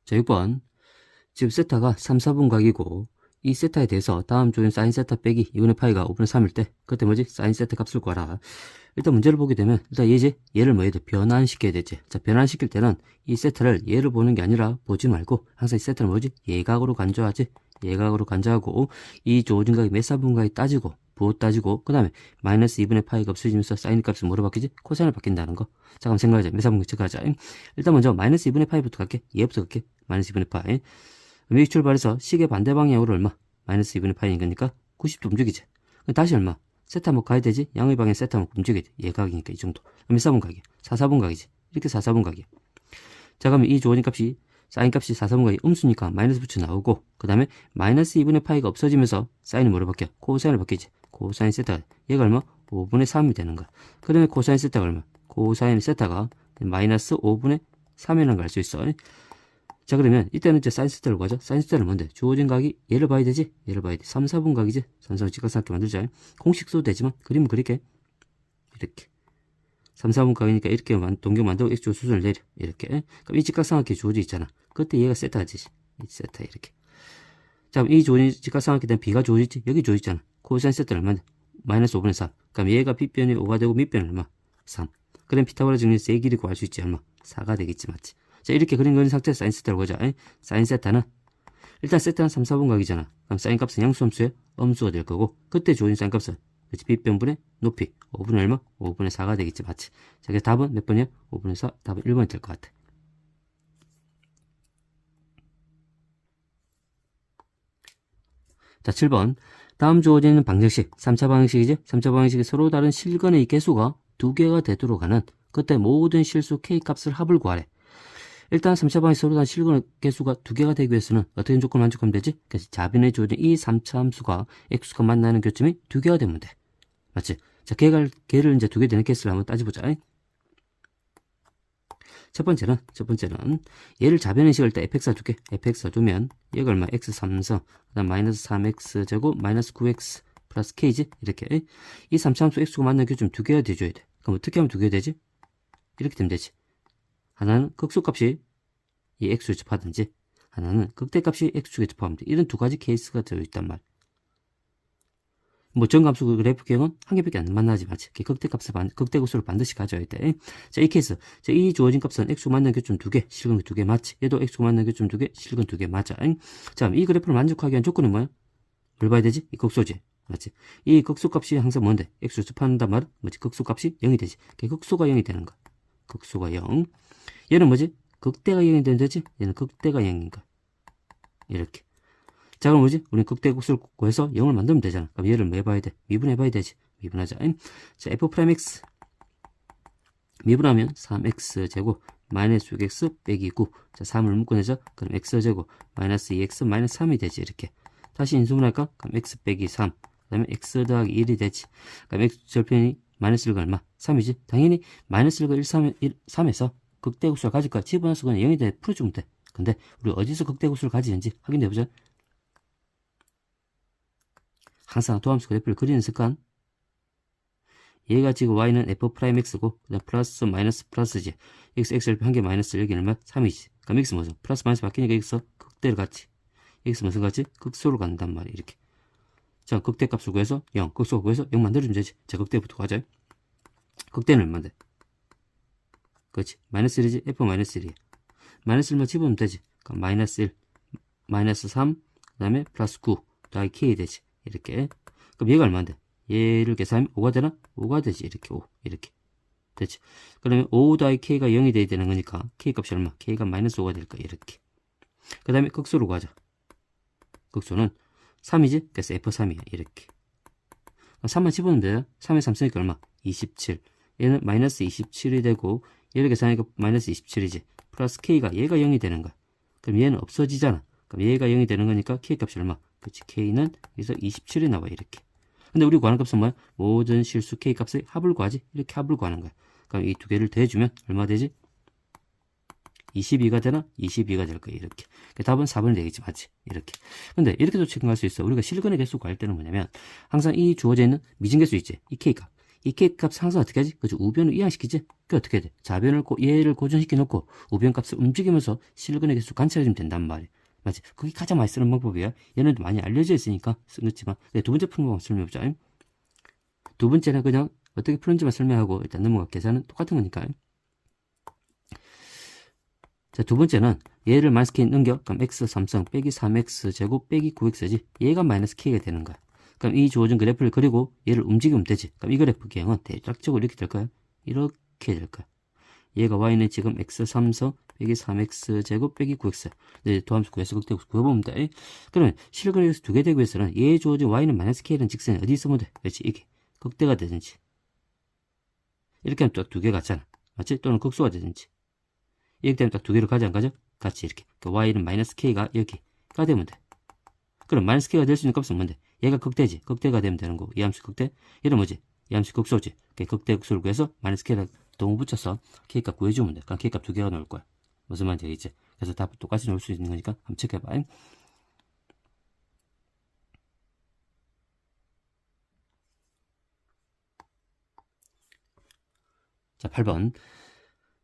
자, 6번. 지금 세타가 3, 4분 각이고 이 세타에 대해서 다음 조인 사인 세타 빼기 2분의 파이가 5분의 3일 때 그때 뭐지? 사인 세타 값을 구하라. 일단 문제를 보게 되면 일단 얘를 뭐 해야 돼? 변환시켜야 되지. 자, 변환시킬 때는 이 세타를 얘를 보는 게 아니라 보지 말고 항상 이 세타를 뭐지? 예각으로 간주하지. 예각으로 간주하고 이 조진각이 몇 사분각이 따지고 부호 따지고 그 다음에 마이너스 2분의 파이가 없어지면서 사인 값이 뭐로 바뀌지? 코사인으로 바뀐다는 거. 자, 그럼 생각하자. 몇 사분각 체크하자. 일단 먼저 마이너스 2분의 파이부터 갈게. 얘부터 갈게. 마이너스 2분의 파이. 여기 출발해서 시계 반대 방향으로 얼마? 마이너스 2분의 파이인 거니까 90도 움직이지. 다시 얼마? 세타 뭐 가야 되지? 양의 방향 세타 뭐 움직여야 돼. 예각이니까 이 정도. 몇 사분 각이야? 4, 4분 각이지. 이렇게 4, 4분 각이야. 자, 그러면 이 주어진 값이 사인 값이 4, 4분 각이 음수니까 마이너스 붙여 나오고 그 다음에 마이너스 2분의 파이가 없어지면서 사인이 뭐로 바뀌어? 코사인으로 바뀌지. 코사인 세타가 얘가 얼마? 5분의 3이 되는 거야. 그 다음에 코사인 세타가 얼마? 코사인 세타가 마이너스 5분의 3이라는 걸 알 수 있어. 자, 그러면 이때는 이제 사인 세타를 구하죠. 사인 세타는 뭔데? 주어진 각이 얘를 봐야 되지? 얘를 봐야 돼. 3, 4분 각이지? 선상 직각삼각형 만들자. 공식 써도 되지만 그림은 그릴게. 이렇게 3, 4분 각이니까 이렇게 동경 만들고 x축 수순을 내려. 이렇게. 그럼 이 직각삼각형이 주어져 있잖아. 그때 얘가 세타지. 이 세타 이렇게. 자, 이 주어진 직각삼각형에 대한 b가 주어지지? 여기 주어있잖아. 코사인 세타는 얼마냐? 마이너스 5분의 3. 그럼 얘가 빗변이 5가 되고 밑변은 얼마? 3. 그럼 피타고라 정리해서 의 길이 구할 수 있지. 얼마? 4가 되겠지. 맞지? 자, 이렇게 그린 상태에서 사인 세타를 보자. 사인 세타는 일단 세타는 3, 4분 각이잖아. 그럼 사인 값은 양수 함수의 음수가 될 거고 그때 주어진 사인 값은 그렇지? 빗변분의 높이 5분의 얼마? 5분의 4가 되겠지. 맞지? 자, 그래서 답은 몇 번이야? 5분의 4. 답은 1번이 될 것 같아. 자, 7번. 다음 주어지는 방정식 3차 방정식이지? 3차 방정식이 서로 다른 실근의 개수가 2개가 되도록 하는 그때 모든 실수 k 값을 합을 구하래. 일단 3차 방정식 서로 다른 실근의 개수가 2개가 되기 위해서는 어떻게 조건을 만족하면 되지? 그래서 자변에 주어진 이 3차 함수가 x수가 만나는 교점이 2개가 되면 돼. 맞지? 자, 걔를 이제 2개 되는 케이스를 한번 따져보자. 첫 번째는 얘를 자변에 식을 때 fx가 두게 fx가 두면 얘가 얼마? x 3성 그 다음 마이너스 3x 제곱 마이너스 9x 플러스 k지? 이렇게 이 3차 함수 x가 만나는 교점 2개가 돼줘야 돼. 그럼 어떻게 하면 2개 되지? 이렇게 되면 되지. 하나는 극소값이 이 x를 접하든지 하나는 극대값이 x축에 접하면 돼. 이런 두 가지 케이스가 들어있단 말. 뭐 정감수 그래프형은 한 개밖에 안 만나지 맞지? 극대급수를 반드시 가져야 돼. 자, 이 케이스. 자, 이 주어진 값은 x가 만나는 교점 2개, 실근 2개 맞지? 얘도 x가 만나는 교점 2개, 실근 2개 맞아. 자, 이 그래프를 만족하기 위한 조건은 뭐야? 뭘 봐야 되지? 이 극소지. 맞지? 이 극소값이 항상 뭔데? x를 접한단 말은 뭐지? 극소값이 0이 되지. 극소가 0이 되는 거야. 극소가 0. 얘는 뭐지? 극대가 0이 되면 되지? 얘는 극대가 0인 거야. 이렇게. 자, 그럼 뭐지? 우리는 극대극수를 구해서 0을 만들면 되잖아. 그럼 얘를 뭐 해봐야 돼? 미분해봐야 되지. 미분하자. 자, f'(x) 미분하면 3x 제곱 마이너스 6x 빼기 9. 자, 3을 묶어내자. 그럼 x 제곱 마이너스 2x 마이너스 3이 되지. 이렇게. 다시 인수분할까? 그럼 x 빼기 3. 그 다음에 x 더하기 1이 되지. 그럼 x 절편이 마이너스 1가 얼마? 3이지. 당연히 마이너스 1가 3에서 극대극수를 가질 거야. 집어넣어서 그냥 0이 돼. 풀어주면 돼. 근데 우리 어디서 극대극수를 가지는지 확인해보자. 항상 도함수 그래프를 그리는 습관. 얘가 지금 y는 f'x고 그다음 플러스 마이너스 플러스지. x를 한 개 마이너스 여기는 얼마? 3이지. 그럼 x 무슨? 플러스 마이너스 바뀌니까 x 극대를 같이. x 무슨 같이? 극소로 간단 말이야. 이렇게. 자, 극대값을 구해서 0, 극소 구해서 0 만들어주면 되지. 자, 극대부터 가자. 극대는 얼마인데? 그렇지. 마이너스 1이지. f 마이너스 1이야. 마이너스 1만 집으면 되지. 그럼 마이너스 1, 마이너스 3, 그 다음에 플러스 9, 더하기 k 되지. 이렇게. 그럼 얘가 얼마인데? 얘를 계산하면 5가 되나? 5가 되지. 이렇게 5. 이렇게. 됐지. 그러면 5 더하기 k가 0이 돼야 되는 거니까 k 값이 얼마? k가 마이너스 5가 될 거야. 이렇게. 그 다음에 극소로 가자. 극소는 3이지? 그래서 f3이야. 이렇게. 3만 집어넣으면 돼요. 3에 3 쓰니까 얼마? 27. 얘는 마이너스 27이 되고 얘를 계산하니까 마이너스 27이지. 플러스 k가 얘가 0이 되는 거야. 그럼 얘는 없어지잖아. 그럼 얘가 0이 되는 거니까 k 값이 얼마? 그렇지. k는 여기서 27이 나와. 이렇게. 근데 우리 구하는 값은 뭐야? 모든 실수 k 값의 합을 구하지. 이렇게 합을 구하는 거야. 그럼 이 두 개를 더해주면 얼마 되지? 22가 되나? 22가 될 거야. 이렇게. 답은 4번이 되겠지. 맞지? 이렇게. 근데 이렇게도 체크할 수 있어. 우리가 실근의 개수 구할 때는 뭐냐면 항상 이 주어져 있는 미진계수 있지. 이 k값. 이 K 값 항상 어떻게 하지? 그죠? 우변을 이항시키지? 그 어떻게 돼? 좌변을 얘를 고정시켜 놓고 우변 값을 움직이면서 실근의 개수 관찰해주면 된단 말이야. 맞지? 그게 가장 많이 쓰는 방법이야. 얘는 많이 알려져 있으니까 쓰겠지만. 네, 두 번째 푸는 방법 설명해보자. 두 번째는 그냥 어떻게 푸는지만 설명하고 일단 넘어가. 계산은 똑같은 거니까. 자, 두 번째는 얘를 마이너스 K 넘겨. 그럼 x 3승 빼기 3x 제곱 빼기 9x지. 얘가 마이너스 K가 되는 거야. 그럼 이 주어진 그래프를 그리고 얘를 움직이면 되지. 그럼 이 그래프 기형은 대략적으로 이렇게 될 거야. 이렇게 될 거야. 얘가 y는 지금 x 3승 빼기 3x 제곱 빼기 9x. 네, 도함수 구해서 극대 구해보면 돼. 그러면 실근의 두 개 되기 위해서는 얘 주어진 y는 마이너스 K라는 직선이 어디 있으면 돼? 그렇지, 이게 극대가 되든지. 이렇게 하면 딱 두 개 같잖아. 맞지? 또는 극소가 되든지. 이렇게 되면 딱 두 개를 가지 안 가죠? 같이 이렇게. 그 y는 마이너스 k가 여기가 되면 돼. 그럼 마이너스 k가 될 수 있는 값은 뭔데? 얘가 극대지. 극대가 되면 되는 거고. 이 함수 극대. 얘는 뭐지? 이 함수 극소지. 극대 극소를 구해서 마이너스 k랑 동호 붙여서 k값 구해주면 돼. 그럼 k값 두 개가 나올 거야. 무슨 말인지 알겠지? 그래서 답 똑같이 나올 수 있는 거니까 한번 체크해봐. 자, 8번.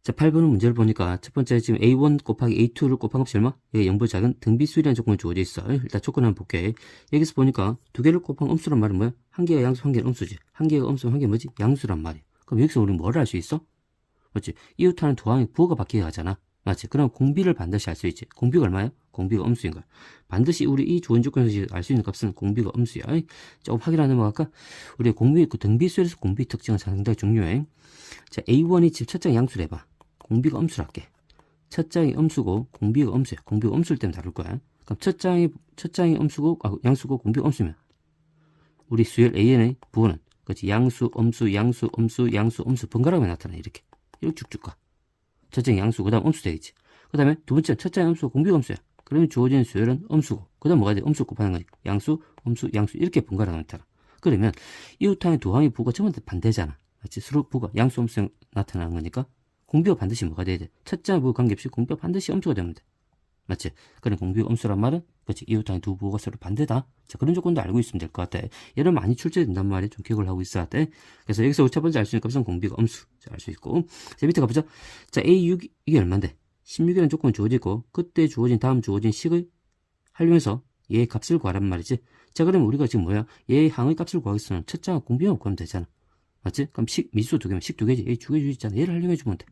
자, 8번은 문제를 보니까 첫 번째 지금 A1 곱하기 A2를 곱한 값이 얼마? 여기 0보다 작은 등비수이라는 조건이 주어져 있어. 일단 조건 한번 볼게. 여기서 보니까 두 개를 곱한 음수란 말은 뭐야? 한 개가 양수, 한 개는 음수지. 한 개가 음수, 한 개는 뭐지? 양수란 말이야. 그럼 여기서 우리는 뭘 알 수 있어? 맞지? 이웃하는 두 항의 부호가 바뀌게 하잖아. 맞지? 그럼 공비를 반드시 알 수 있지. 공비가 얼마야? 공비가 음수인 거야. 반드시 우리 이 주어진 조건에서 알 수 있는 값은 공비가 음수야. 조금 확인하는 넘어갈까? 우리 공비, 그 등비수에서 공비 특징은 상당히 중요해. 자, A1이 집 첫 장 양수를 해봐. 공비가 음수를 할게. 첫 장이 음수고 공비가 음수야. 공비가 음수일 때는 다를 거야. 그럼 첫 장이 음수고 양수고 공비가 음수면 우리 수열 AN의 부호는 그렇지. 양수, 음수, 양수, 음수, 양수, 음수 번갈아가며 나타나. 이렇게 쭉쭉 가. 첫 장이 양수, 그 다음 음수 되겠지. 그 다음에 두 번째 첫 장이 음수고 공비가 음수야. 그러면 주어진 수열은 음수고 그 다음 뭐가 돼? 음수 곱하는 거지. 양수, 음수, 양수 이렇게 번갈아가며 나타나. 그러면 이웃항의 두 항의 부호가 전부 다 반대잖아. 맞지? 서로 부호가 양수, 음수 나타나는 거니까 공비가 반드시 뭐가 돼야 돼? 첫째 부호 관계없이 공비가 반드시 음수가 되면 돼. 맞지? 그런 공비가 음수란 말은 그렇지. 이웃항의 두 부호가 서로 반대다. 자, 그런 조건도 알고 있으면 될 것 같아. 얘를 많이 출제된단 말이야. 좀 기억을 하고 있어야 돼. 그래서 여기서 첫 번째 알 수 있는 값은 공비가 음수. 자, 알 수 있고. 자, 밑에 가보자. 자, A6 이게 얼마인데? 16이라는 조건이 주어지고 그때 주어진 다음 주어진 식을 활용해서 얘의 값을 구하란 말이지. 자, 그러면 우리가 지금 뭐야? 얘의 항의 값을 구하기 위해서는 첫째가 공비만 구하면 되잖아. 맞지? 그럼 미수 두 개면 식 두 개지. 얘 두 개 주있잖아. 얘를 활용해주면 돼.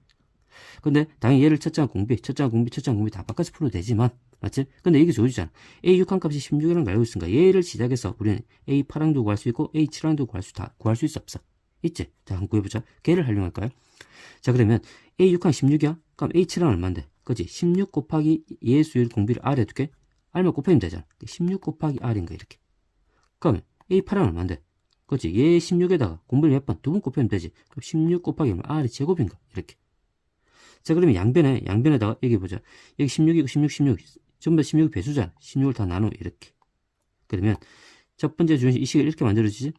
근데 당연히 얘를 첫장 공비 다 바꿔서 풀어도 되지만 맞지? 근데 이게 주어지잖아. A6항 값이 16이라는 걸 알고 있으니까 얘를 시작해서 우리는 A8항도 구할 수 있고 A7항도 구할 수 있어 없어? 있지? 자, 한번 구해보자. 걔를 활용할까요? 자, 그러면 A6항 16이야? 그럼 A7항 얼마인데? 그치? 16 곱하기 얘 수열 공비를 R에 두게 R만 곱하면 되잖아. 16 곱하기 R인 거야 이렇게. 그러면 A8항 얼마인데? 그치? 얘 16에다가 공비를 몇 번? 두 번 곱하면 되지. 그럼 16 곱하기 R이 제곱인가? 이렇게. 자, 그러면 양변에다가 여기 보자. 여기 16이고 16. 전부 다 16이 배수잖아. 16을 다 나누 이렇게. 그러면 첫 번째 주는 이 식을 이렇게 만들어주지.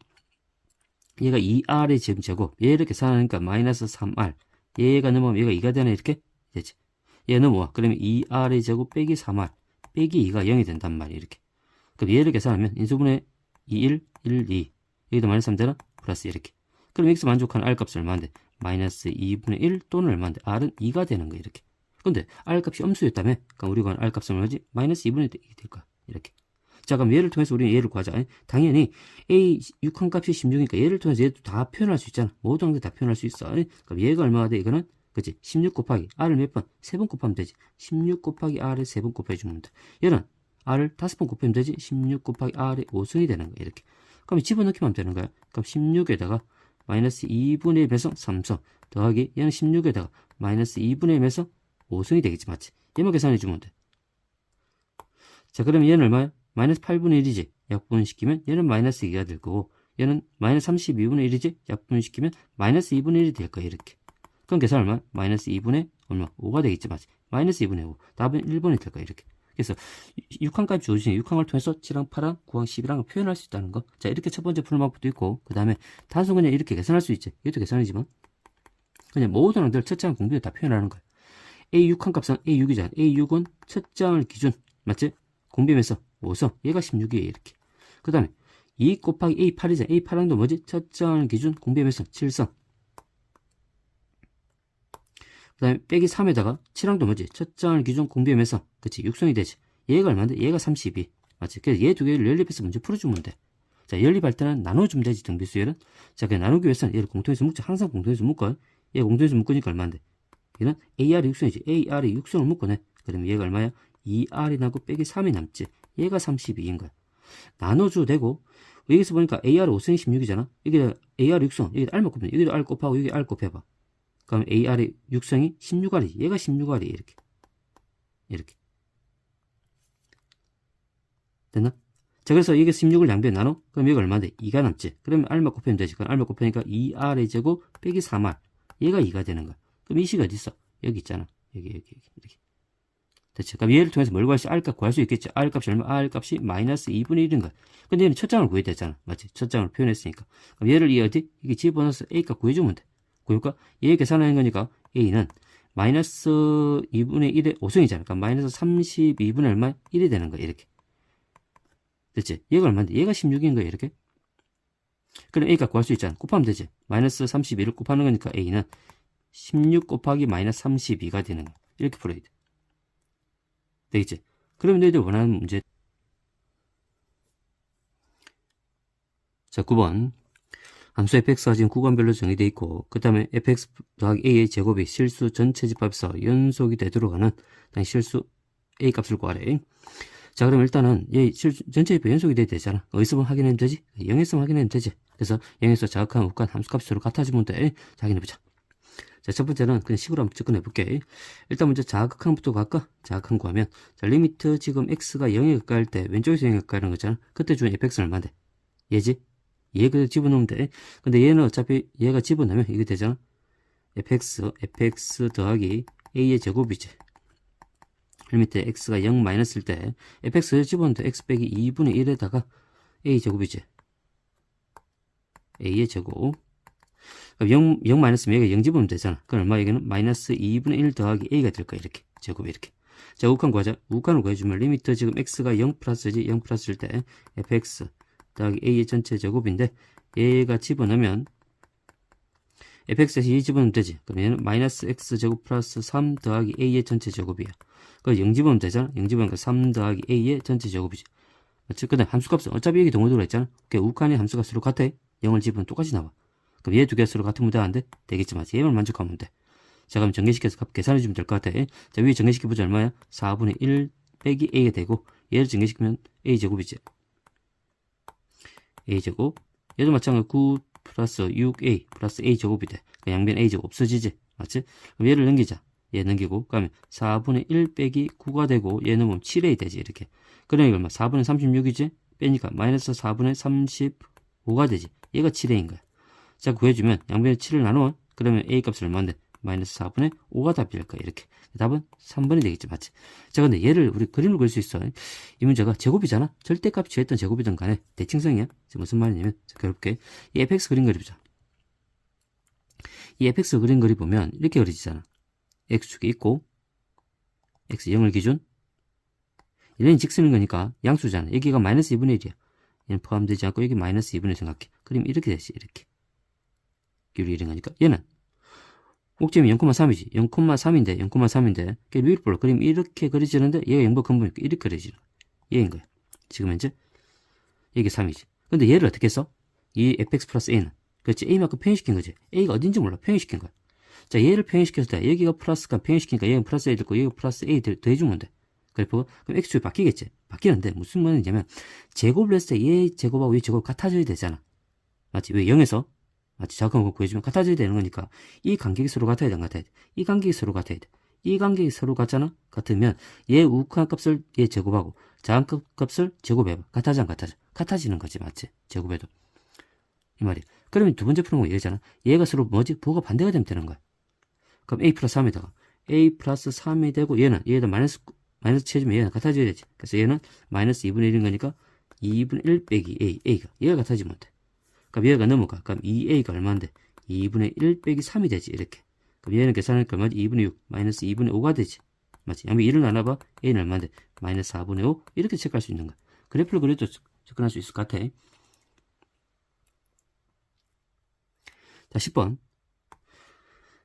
얘가 2r의 지금 제곱. 얘 이렇게 계산하니까 마이너스 3r. 얘가 넘어가면 얘가 2가 되네 이렇게 되지. 얘 넘어와. 그러면 2r의 제곱 빼기 3r 빼기 2가 0이 된단 말이야 이렇게. 그럼 얘를 계산하면 인수분해 2, 1, 2. 여기도 마이너스 3 되나? 플러스 이렇게. 그럼 여기서 만족하는 R값이 얼마인데? 마이너스 2분의 1 또는 얼마인데? R은 2가 되는 거야, 이렇게. 근데 R값이 음수였다며? 그럼 우리가 R값은 얼마지? 마이너스 2분의 1이 될 거야, 이렇게. 자, 그럼 얘를 통해서 우리는 얘를 구하자. 아니, 당연히 A 6항 값이 16이니까 얘를 통해서 얘도 다 표현할 수 있잖아. 모든 항들 다 표현할 수 있어. 아니, 그럼 얘가 얼마가 돼? 이거는 그치? 16 곱하기 R을 몇 번? 3번 곱하면 되지. 16 곱하기 R을 3번 곱해주면 돼. 얘는 R을 5번 곱하면 되지. 16 곱하기 R의 5승이 되는 거야, 이렇게. 그럼 집어넣기만 하면 되는 거야. 그럼 16에다가 마이너스 2분의 1에서 3성 더하기 얘는 16에다가 마이너스 2분의 1에서 5승이 되겠지, 맞지? 얘만 계산해주면 돼. 자, 그러면 얘는 얼마야? 마이너스 8분의 1이지. 약분시키면 얘는 마이너스 2가 될 거고 얘는 마이너스 32분의 1이지. 약분시키면 마이너스 2분의 1이 될 거야, 이렇게. 그럼 계산 얼마? 마이너스 2분의 얼마? 5가 되겠지, 맞지? 마이너스 2분의 5. 답은 1번이 될 거야, 이렇게. 그래서 6항까지 주어지니 6항을 통해서 7항, 8항, 9항, 11항을 표현할 수 있다는 거. 자, 이렇게 첫 번째 푸는 방법도 있고 그 다음에 단순 그냥 이렇게 계산할 수 있지. 이것도 계산이지만 그냥 모든 항들 첫 장 공비를 다 표현하는 거야. A6항 값은 A6이잖아. A6은 첫 장을 기준 맞지? 공비면서 5성 얘가 16이에요, 이렇게. 그 다음에 2 곱하기 A8이잖아. A8항도 뭐지? 첫장 기준 공비의 몇 성? 7성. 그 다음에 빼기 3에다가 7항도 뭐지? 첫장 기준 공비의 몇 성? 그치? 6성이 되지. 얘가 얼마인데? 얘가 32. 맞지? 그래서 얘 두 개를 연립해서 먼저 풀어주면 돼. 자, 연립할 때는 나눠주면 되지, 등비수열은. 자, 그냥 나누기 위해서는 얘를 공통에서 묶자. 항상 공통에서 묶어. 얘 공통에서 묶으니까 얼마인데? 얘는 AR이 6성이지. AR이 6성을 묶어내. 그러면 얘가 얼마야? 2R이 나고 빼기 3이 남지. 얘가 32인 거야. 나눠줘도 되고, 여기서 보니까 AR 5성이 16이잖아. 여기다 AR 6성, 여기다 R만 곱해. 여기도 R 곱하고 여기 R 곱해봐. 그럼 AR이 6성이 16R이, 얘가 16R이 이렇게. 이렇게. 됐나? 자, 그래서 여기 16을 양변에 나눠? 그럼 여기 얼마인데? 2가 남지. 그러면 R만 곱하면 되지. 그럼 R만 곱하니까 2R의 제곱 빼기 3R. 얘가 2가 되는 거야. 그럼 이 식이 어디 있어? 여기 있잖아. 여기, 이렇게. 됐지. 그럼 얘를 통해서 뭘 구할 수, R값 구할 수 있겠지. R값이 얼마? R값이 마이너스 2분의 1인 거야. 근데 얘는 첫 장을 구해야 되잖아. 맞지? 첫 장을 표현했으니까. 그럼 얘를 이 어디? 이게 집어넣어서 A값 구해주면 돼. 그러니까 얘 계산하는 거니까 A는 마이너스 2분의 1의 5성이잖아. 그러니까 마이너스 32분의 얼마? 1이 되는 거야. 이렇게. 됐지? 얘가 얼마인데? 얘가 16인 거야. 이렇게. 그럼 A값 구할 수 있잖아. 곱하면 되지. 마이너스 32를 곱하는 거니까 A는 16 곱하기 마이너스 32가 되는 거야. 이렇게 풀어야 돼. 되겠지? 그러면 너희들 원하는 문제. 자, 9번. 함수 fx가 지금 구간별로 정의되어 있고, 그 다음에 fx 더하기 a의 제곱이 실수 전체 집합에서 연속이 되도록 하는 실수 a 값을 구하래. 자, 그럼 일단은 얘 전체 집합 연속이 돼야 되잖아. 어디서 보면 확인하면 되지? 0에서 확인하면 되지. 그래서 0에서 자극한 우간 함수값이 서로 같아지면 돼. 자, 확인해보자. 자, 첫 번째는 그냥 식으로 한번 접근해볼게. 일단 먼저 자극항부터 갈까? 자극항 구하면, 자, 리미트 지금 x가 0에 가까이 할 때 왼쪽에서 0에 가까이 하는 거잖아. 그때 주는 fx는 얼마인데? 얘지? 얘 그대로 집어넣으면 돼. 근데 얘는 어차피 얘가 집어넣으면 이게 되잖아. fx 더하기 a의 제곱이지. 리미트 x가 0 마이너스일 때 fx를 집어넣으면 돼. x 빼기 2분의 1에다가 a 제곱이지. a의 제곱. 0 마이너스면 얘가 0 집으면 되잖아. 그럼 얼마? 여기는 마이너스 2분의 1 더하기 a가 될 거야. 이렇게. 제곱이 이렇게. 자, 우칸 구하자. 우칸을 구해주면 리미트 지금 x가 0 플러스지. 0 플러스일 때 fx 더하기 a의 전체 제곱인데 얘가 집어넣으면 fx에서 2 집어넣으면 되지. 그럼 얘는 마이너스 x제곱 플러스 3 더하기 a의 전체 제곱이야. 그럼 0 집어넣으면 되잖아. 0 집어넣으니까 3 더하기 a의 전체 제곱이지. 맞지? 그 다음 함수값은 어차피 여기 동호도로 했잖아. 그러니까 우칸의 함수가 서로 같아. 0을 집으면 똑같이 나와. 그럼 얘 두 개 서로 같으면 돼? 안 돼? 되겠지. 맞지? 얘만 만족하면 돼. 자, 그럼 전개시켜서 값 계산해주면 될 것 같아. 자, 위에 전개시켜보자. 얼마야? 4분의 1 빼기 a가 되고 얘를 전개시키면 a제곱이지. a제곱. 얘도 마찬가지로 9 플러스 6a 플러스 a제곱이 돼. 양변 a제곱 없어지지. 맞지? 그럼 얘를 넘기자. 얘 넘기고 그러면 4분의 1 빼기 9가 되고 얘 넘으면 7a 되지. 이렇게. 그러니까 얼마? 4분의 36이지? 빼니까 마이너스 4분의 35가 되지. 얘가 7a인 거야. 자, 구해주면 양변에 7을 나누어. 그러면 a 값은 얼마인데? 마이너스 4분의 5가 답이 될 거야. 이렇게. 답은 3번이 되겠지. 맞지? 자, 근데 얘를 우리 그림으로 그릴 수 있어. 이 문제가 제곱이잖아. 절대값이 했던 제곱이든 간에 대칭성이야. 무슨 말이냐면, 자, 그렇게 이 fx 그림 그려보자. 이 fx 그림 그려보면 이렇게 그려지잖아. x축이 있고 x 0을 기준 얘는 직선인 거니까 양수잖아. 여기가 마이너스 2분의 1이야. 얘는 포함되지 않고 여기 마이너스 2분의 1 생각해. 그럼 이렇게 되지. 이렇게. 기울이 이런 거니까 얘는 꼭지점이 0,3이지. 0,3인데 0,3인데 위로 볼라. 그림 이렇게 그려지는데 얘가 0보 근분이니까 이렇게 그려지는 거야. 얘인 거야. 지금 현재 이게 3이지. 근데 얘를 어떻게 써? 이 fx 플러스 a는 그렇지. a만큼 표현시킨 거지. a가 어딘지 몰라. 표현시킨 거야. 자, 얘를 표현시켰을 때 여기가 플러스가 표현시키니까 얘가 플러스 a 됐고 여기가 플러스 a 더해주면 돼. 그래프가 그럼 x축이 바뀌겠지. 바뀌는데 무슨 말이냐면 제곱을 했을 때 얘 제곱하고 얘 제곱 같아져야 되잖아. 맞지? 왜 0에서 맞지? 자극한 거 구해주면 같아져야 되는 거니까 이 간격이 서로 같아야 돼. 안 같아야 돼. 이 간격이 서로 같아야 돼. 이 간격이 서로 같잖아. 같으면 얘 우칸 값을 얘 제곱하고 자극 값을 제곱해봐. 같아져 안 같아져? 같아지는 거지. 맞지? 제곱해도 이 말이야. 그러면 두 번째 푸는 거 얘잖아. 얘가 서로 뭐지? 부호가 반대가 되면 되는 거야. 그럼 a 플러스 3에다가 a 플러스 3이 되고 얘에다 마이너스 채주면 얘는 같아져야 되지. 그래서 얘는 마이너스 2분의 1인 거니까 2분의 1 빼기 a가 얘가 같아지면 돼. 그럼 얘가 넘어가. 그럼 2a가 얼마인데? 2분의 1 빼기 3이 되지. 이렇게. 그럼 얘는 계산하니까 얼마지? 2분의 6 마이너스 2분의 5가 되지. 맞지? 양면 1을 나눠봐. a는 얼마인데? 마이너스 4분의 5 이렇게 체크할 수 있는 거야. 그래프를 그려도 접근할 수 있을 것 같아. 자, 10번.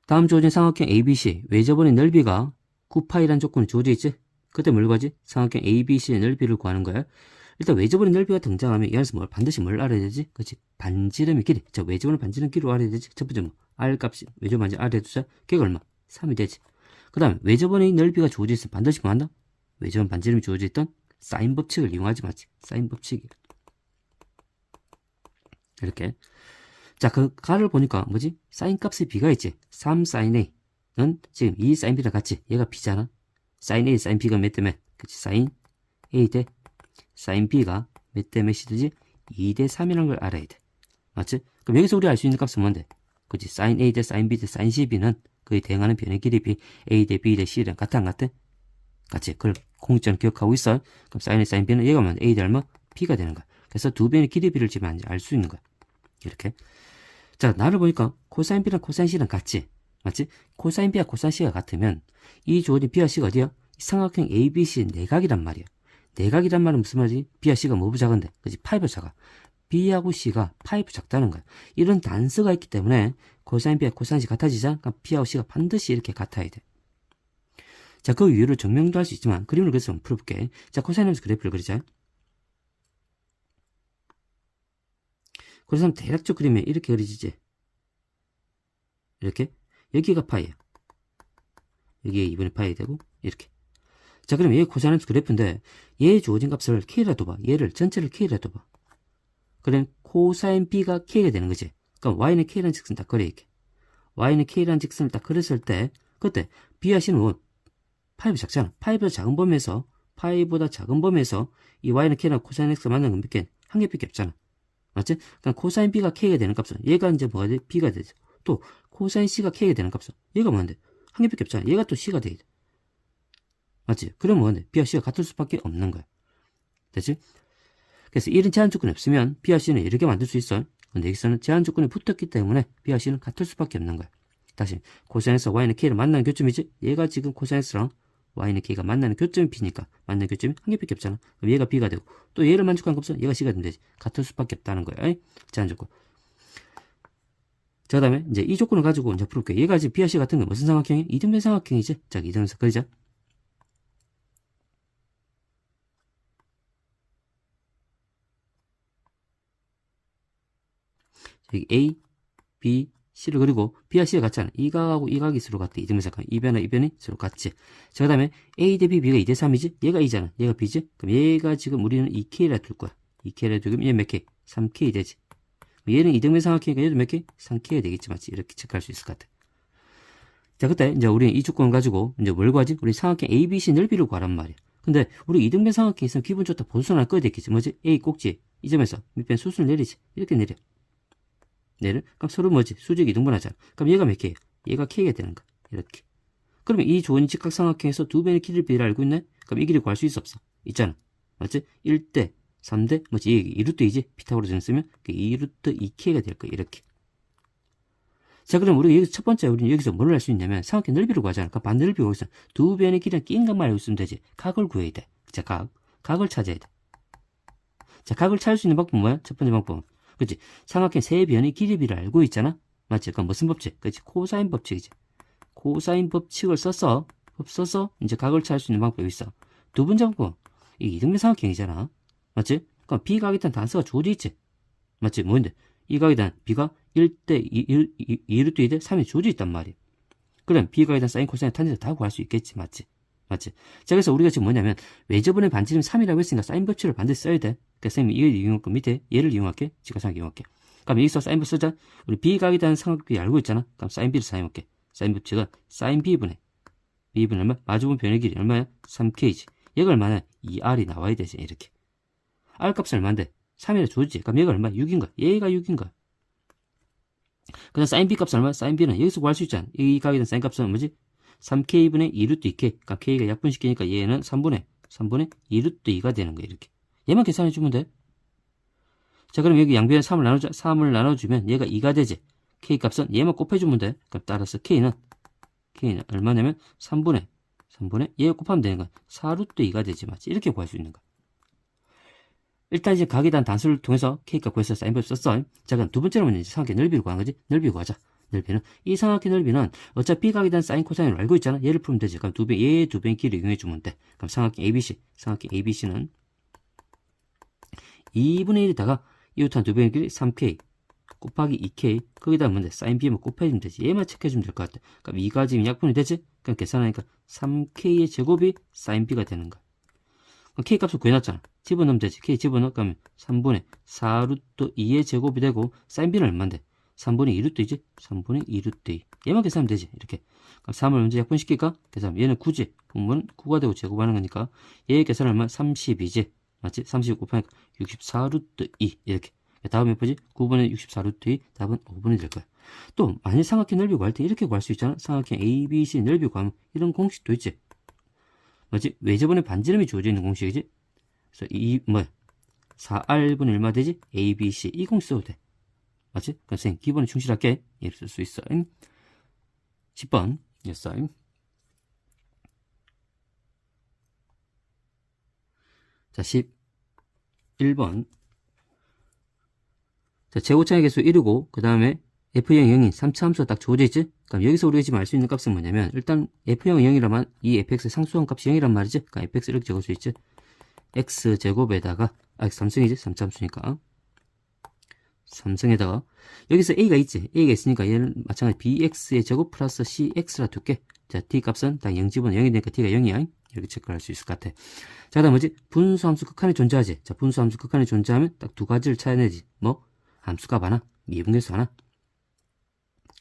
다음 주어진 삼각형 ABC 외접원의 넓이가 9파이라는 조건이 주어져 있지? 그때 뭘 구하지? 삼각형 ABC의 넓이를 구하는 거야. 일단 외접원의 넓이가 등장하면 이 안에서 반드시 뭘 알아야 되지? 그렇지? 반지름의 길이. 자, 외접원의 반지름 길이로 알아야 되지? 첫 번째 R 값이 외접원 반지름 R에 두자. 걔가 얼마? 3이 되지. 그 다음에 외접원의 넓이가 주어져 있으면 반드시 뭐 한다? 외접원 반지름이 주어져 있던 사인 법칙을 이용하지 마지. 사인 법칙이. 이렇게. 자, 그 가를 보니까 뭐지? 사인 값의 B가 있지? 3 사인 A는 지금 2 사인 B랑 같지? 얘가 B잖아? 사인 A, 사인 B가 몇 대 몇? 그치? 사인 A 대 사인 B가 몇 대 몇이 되지? 2 대 3이라는 걸 알아야 돼. 맞지? 그럼 여기서 우리 알 수 있는 값은 뭔데? 그치? 사인 A 대 사인 B 대 사인 CB는 그에 대응하는 변의 길이 B, A 대 B 대 C랑 같아 안 같아? 같이. 그걸 공식적으로 기억하고 있어. 그럼 사인 A, 사인 B는 얘가 뭐냐? A 대 얼마? B가 되는 거야. 그래서 두 변의 길이 B를 지면 알 수 있는 거야. 이렇게. 자, 나를 보니까 코사인 B랑 코사인 C랑 같지? 맞지? 코사인 B와 코사인 C가 같으면 이 주어진 B와 C가 어디야? 삼각형 ABC 내각이란 말이야. 내각이란 말은 무슨 말이지? B와 C가 뭐보다 작은데? 그치? 파이보다 작아. B하고 C가 파이보다 작다는 거야. 이런 단서가 있기 때문에 코사인 B와 코사인 C 같아지자? 그럼 B하고 C가 반드시 이렇게 같아야 돼. 자, 그 이유를 증명도 할 수 있지만 그림을 그래서 한번 풀어볼게. 자, 코사인하면서 그래프를 그리자. 그래서 대략적 그림에 이렇게 그려지지. 이렇게. 여기가 파이야. 여기에 2분의 파이 되고 이렇게. 자, 그럼 얘 코사인함수 그래프인데 얘 주어진 값을 K라 둬봐. 얘를 전체를 K라 둬봐. 그럼 코사인 B가 K가 되는 거지. 그럼 Y는 K라는 직선 딱 그려 이렇게. Y는 K라는 직선을 딱 그렸을 때 그때 B와 C는 뭐 파이보다 작잖아. 파이보다 작은 범위에서 이 Y는 K랑 코사인 X가 만나는 건 몇 개? 한 개밖에 없잖아. 맞지? 그럼 코사인 B가 K가 되는 값은 얘가 이제 뭐가 돼? B가 되죠. 또 코사인 C가 K가 되는 값은 얘가 뭔데? 한 개밖에 없잖아. 얘가 또 C가 돼야 돼. 맞지? 그럼 뭔데? B와 C가 같을 수밖에 없는 거야. 됐지? 그래서 이런 제한 조건이 없으면 B와 C는 이렇게 만들 수 있어. 근데 여기서는 제한 조건이 붙었기 때문에 B와 C는 같을 수밖에 없는 거야. 다시 코사인에서 Y는 K를 만나는 교점이지? 얘가 지금 코사인에서랑 Y는 K가 만나는 교점이 B니까 만나는 교점이 한 개밖에 없잖아. 그럼 얘가 B가 되고 또 얘를 만족한 값은 얘가 C가 된다지. 같을 수밖에 없다는 거야. 제한 조건. 자, 그 다음에 이제 이 조건을 가지고 이제 풀어볼게. 얘가 지금 B와 C 같은 건 무슨 삼각형이? 이등변 삼각형이지? 자, 이등변에서 그리자. 여기 A, B, C를 그리고 B와 C가 같잖아. 이 각하고 이 각이 서로 같아. 이등변 삼각형. 이 변화, 이 변이 서로 같지. 자, 그 다음에 A 대 B, B가 2 대 3이지? 얘가 A잖아. 얘가 B지? 그럼 얘가 지금 우리는 2K라 둘 거야. 2K라 두면 얘 몇 K? 3K 되지. 얘는 이등변 삼각형이니까 얘도 몇 K? 3K가 되겠지. 맞지? 이렇게 체크할 수 있을 것 같아. 자, 그때 이제 우리는 이 조건 가지고 이제 뭘 구하지? 우리 삼각형 ABC 넓이를 구하란 말이야. 근데 우리 이등변 삼각형에 있으면 기분 좋다 보수선을 꺼야 되겠지. 뭐지? A 꼭지. 이 점에서 밑변 수순을 내리지. 이렇게 내려. 그럼 서로 뭐지? 수직이 이등분하잖아. 그럼 얘가 몇 K야? 얘가 K가 되는 거야. 이렇게. 그러면 이 좋은 직각삼각형에서 두 변의 길이를 비를 알고 있네? 그럼 이 길이 구할 수 있어 없어? 있잖아. 맞지? 1대 3대 뭐지? 이게 2루트 2지? 피타고라스를 쓰면 2루트 2K가 될 거야. 이렇게. 자, 그럼 우리가 여기서 첫 번째 우리는 여기서 뭘 할 수 있냐면 삼각형 넓이를 구하잖아. 그러니까 반넓이를 구해서 두 변의 길이랑 낀 것만 알고 있으면 되지. 각을 구해야 돼. 자, 각을 찾아야 돼. 자, 각을 찾을 수 있는 방법은 뭐야? 첫 번째 방법은 그치? 삼각형 세 변의 길이비를 알고 있잖아? 맞지? 그럼 무슨 법칙? 그치? 코사인 법칙이지. 코사인 법칙을 써서 이제 각을 찾을 수 있는 방법이 있어. 두 번째 방법, 이게 이등변 삼각형이잖아. 맞지? 그럼 B각에 대한 단서가 주어져 있지. 맞지? 뭔데? 이 각에 대한 B가 1대 2루트 2대 3이 주어져 있단 말이야. 그럼 B각에 대한 사인, 코사인, 탄젠트 다 구할 수 있겠지. 맞지? 맞지? 자, 그래서 우리가 지금 뭐냐면 외접원의 반지름 3이라고 했으니까 사인 법칙을 반드시 써야 돼. 그래서 선생님이 이걸 이용할 거 밑에 얘를 이용할게. 직각삼각 이용할게. 그럼 여기서 사인 법 쓰자. 우리 B각에 대한 삼각비 알고 있잖아. 그럼 사인 B를 사용할게. 사인 법칙은 사인 B분의 얼마? 마주본 변의 길이 얼마야? 3K지. 얘가 얼마냐? 2R이 나와야 되지. 이렇게. R 값은 얼마인데? 3이라 주지. 그럼 얘가 얼마? 6인가? 얘가 6인가? 그다음 사인 B 값은 얼마? 사인 B는 여기서 구할 수 있잖아. 이 각에 대한 사인 값은 뭐지? 3K분의 2루트 2K. 그러니까 K가 약분시키니까 얘는 3분의 2루트 2가 되는 거야. 이렇게. 얘만 계산해주면 돼. 자, 그럼 여기 양변에 3을 나눠주면 얘가 2가 되지. K 값은 얘만 곱해주면 돼. 그럼 따라서 K는 얼마냐면 3분의 얘 곱하면 되는 거야. 4루트 2가 되지. 맞지? 이렇게 구할 수 있는 거야. 일단 이제 각에 대한 단수를 통해서 K값 구해서 사인법을 썼어. 자, 그럼 두 번째로 문제 삼각형 넓이를 구하는 거지. 넓이 구하자. 넓이는 이 삼각형 넓이는 어차피 각에 대한 사인 코사인을 알고 있잖아. 얘를 풀면 되지. 그럼 얘 두 배의 길을 이용해 주면 돼. 그럼 삼각형 ABC는 2분의 1에다가 이웃한 두 배의 길이 3K 곱하기 2K 거기다 뭔데 사인 B만 곱해주면 되지. 얘만 체크해주면 될 것 같아. 그럼 2가 지금 약분이 되지? 그럼 계산하니까 3K의 제곱이 사인 B가 되는 거야. 그럼 K 값을 구해놨잖아. 집어넣으면 되지. K 집어넣으면 그러면 3분의 4루트 2의 제곱이 되고 사인 B는 얼마인데? 3분의 2루트 2지? 3분의 2루트 2. 얘만 계산하면 되지. 이렇게. 그럼 3을 먼저 약분시킬까? 계산하면 얘는 9지. 분모는 9가 되고 제곱하는 거니까 얘의 계산은 얼마? 32지. 맞지? 30 곱하니까 64루트 2. 이렇게. 다음 몇 번지? 9분의 64루트 2. 답은 5분이 될 거야. 또 만일 삼각형 넓이 구할 때 이렇게 구할 수 있잖아. 삼각형 ABC 넓이 구하면 이런 공식도 있지. 뭐지? 외접원의 반지름이 주어져 있는 공식이지? 그래서 4R분의 얼마 되지? ABC. 이 공식 써도 돼. 맞지? 그럼 선생님 기본에 충실하게 얘를 쓸 수 있어. 10번. 였어. 자, 11번. 자, 제곱창의 개수 1이고, 그 다음에 F형 0인 3차 함수가 딱 주어져 있지? 그럼 여기서 우리가 지금 알 수 있는 값은 뭐냐면, 일단 F형 0이라면 이 fx의 상수한 값이 0이란 말이지? 그러니까 fx 이렇게 적을 수 있지? x제곱에다가, x 3승이지? 3차 함수니까. 3승에다가, 여기서 a가 있지? a가 있으니까 얘는 마찬가지 bx의 제곱 플러스 cx라 둘게. 자, t 값은 딱 0 집어넣어 0이 되니까 t가 0이야. 이렇게 체크를 할 수 있을 것 같아. 자, 그다음 뭐지? 분수함수 극한에 존재하지? 자, 분수함수 극한에 존재하면 딱 두 가지를 찾아내지. 뭐? 함수값 하나, 미분계수 하나.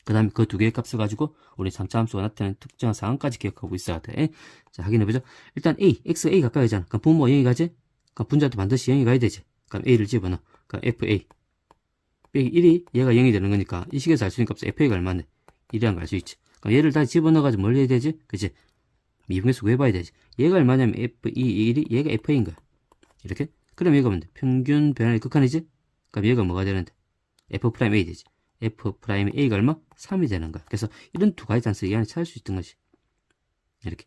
그 다음에 그 두 개의 값을 가지고 우리 3차 함수가 나타내는 특정한 상황까지 기억하고 있어야 돼. 자, 확인해보자. 일단 A, X, A 가까이잖아. 그럼 분모 0이 가지? 그럼 분자도 반드시 0이 가야 되지. 그럼 A를 집어넣어. 그럼 FA. 빼기 1이 얘가 0이 되는 거니까 이 식에서 알 수 있는 값은 FA가 얼마인데? 1이란 걸 알 수 있지. 그럼 얘를 다시 집어넣어가지고 뭘 해야 되지? 그치? 미분계수 구해봐야 되지. 얘가 얼마냐면 F2, 1이 얘가 FA인 거야. 이렇게? 그럼 얘가 뭔데? 평균 변화의 극한이지? 그럼 얘가 뭐가 되는데? F'A 되지. F'A가 얼마? 3이 되는 거야. 그래서 이런 두 가지 단수 이 안에 찾을 수 있던 거지. 이렇게.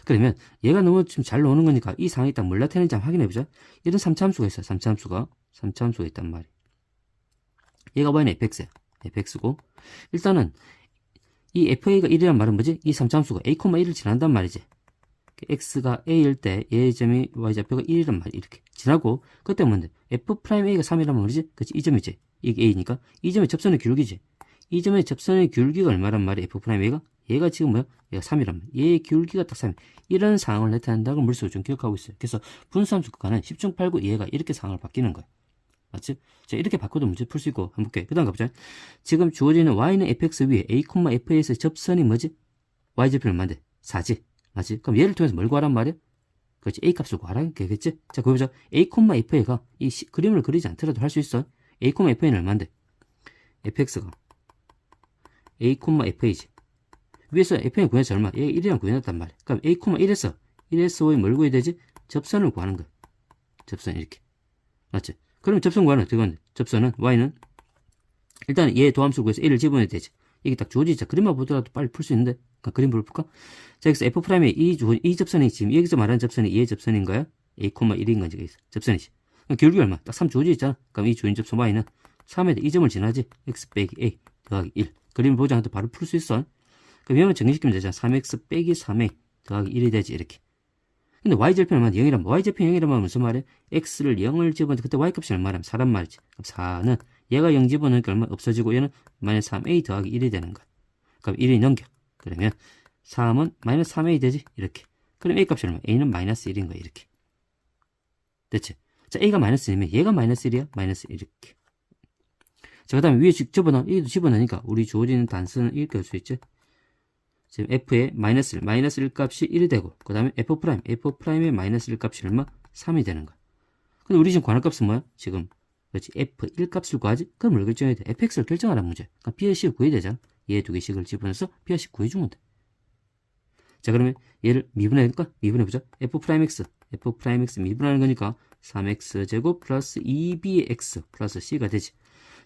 그러면 얘가 너무 좀 잘 나오는 거니까 이 상황이 딱 뭘 나타내는지 한번 확인해보자. 이런 3차 함수가 있어. 3차 함수가 있단 말이야. 얘가 뭐냐? fx야. fx고. 일단은 이 FA가 1이란 말은 뭐지? 이 3차 함수가 a, 1을 지난단 말이지. x가 a일 때 y점이 y좌표가 1이란 말이야. 이렇게 지나고 그때 뭔데? F'A가 3이란 말이지? 그치? 이 점이지. 이게 a니까 이 점의 접선의 기울기지. 이 점의 접선의 기울기가 얼마란 말이야? F'A가? 얘가 지금 뭐야? 얘가 3이란 말이야. 얘의 기울기가 딱 3이야. 이런 상황을 나타낸다고 물속을 좀 기억하고 있어요. 그래서 분수함수 극한은 10중 8구 얘가 이렇게 상황을 바뀌는 거야. 맞지? 자, 이렇게 바꿔도 문제 풀 수 있고 한번 볼게. 그 다음 가보자. 지금 주어지는 y는 fx 위에 a, f에서의 접선이 뭐지? y좌표는 얼마인데? 4지. 맞지? 그럼 얘를 통해서 뭘 구하란 말이야? 그렇지. a 값을 구하라. 그겠지? 자, 보자. a, fa가 이 그림을 그리지 않더라도 할 수 있어. a, fa는 얼마인데? fx가 a, fa지. 위에서 fa는 구해서 얼마? 얘 1이랑 구해놨단 말이야. 그럼 a, 1에서 뭘 구해야 되지? 접선을 구하는 거야. 접선 이렇게. 맞지? 그럼 접선 구하는 어떻게 하는데? 접선은 y는 일단 얘 도함수를 구해서 a를 집어넣어야 되지. 이게 딱 주어지자. 그림만 보더라도 빨리 풀 수 있는데. 그림 볼까? 자, 여기서 F'의 이 접선이 지금 여기서 말하는 접선이 얘의 접선인 거야? A, 1인 건지 여기서 접선이지. 그럼 기울기 얼마? 딱 3 주어져 있잖아. 그럼 이 주어진 접선 y는 3에 이 점을 지나지. x 빼기 a 더하기 1. 그림을 보지 않아도 바로 풀 수 있어. 그럼 얘만 정리시키면 되잖아. 3x 빼기 3a 더하기 1이 되지. 이렇게. 근데 y절편은 얼마나 0이라면 y절편 0이라면 무슨 말이야? x를 0을 집어넣는데 그때 y값이 얼마라면 4란 말이지. 그럼 4는 얘가 0 집어넣으니까 얼마 없어지고 얘는 마이너스 3a 더하기 1이 되는 거야. 그럼 1이 넘겨. 그러면 3은 마이너스 3a 되지? 이렇게. 그럼 a 값이 얼마? a는 마이너스 1인 거야. 이렇게. 됐지? 자, a가 마이너스 1이면 얘가 마이너스 1이야? 마이너스 1 이렇게. 자, 그 다음에 위에 집어넣어. a도 집어넣으니까 우리 주어지는 단수는 이렇게 할 수 있지? 지금 f의 마이너스 1 값이 1이 되고 그 다음에 f'의 마이너스 1 값이 얼마? 3이 되는 거야. 근데 우리 지금 구하는 값은 뭐야? 지금 그렇지 f1 값을 구하지? 그럼 뭘 결정해야 돼? fx를 결정하라는 문제. 그럼 b의 식을 구해야 되잖아. 얘 두 개씩을 집어넣어서 b의 식 구해주면 돼. 자, 그러면 얘를 미분해볼까? 미분해보자. f'x 미분하는 거니까 3x제곱 플러스 2b의 x 플러스 c가 되지.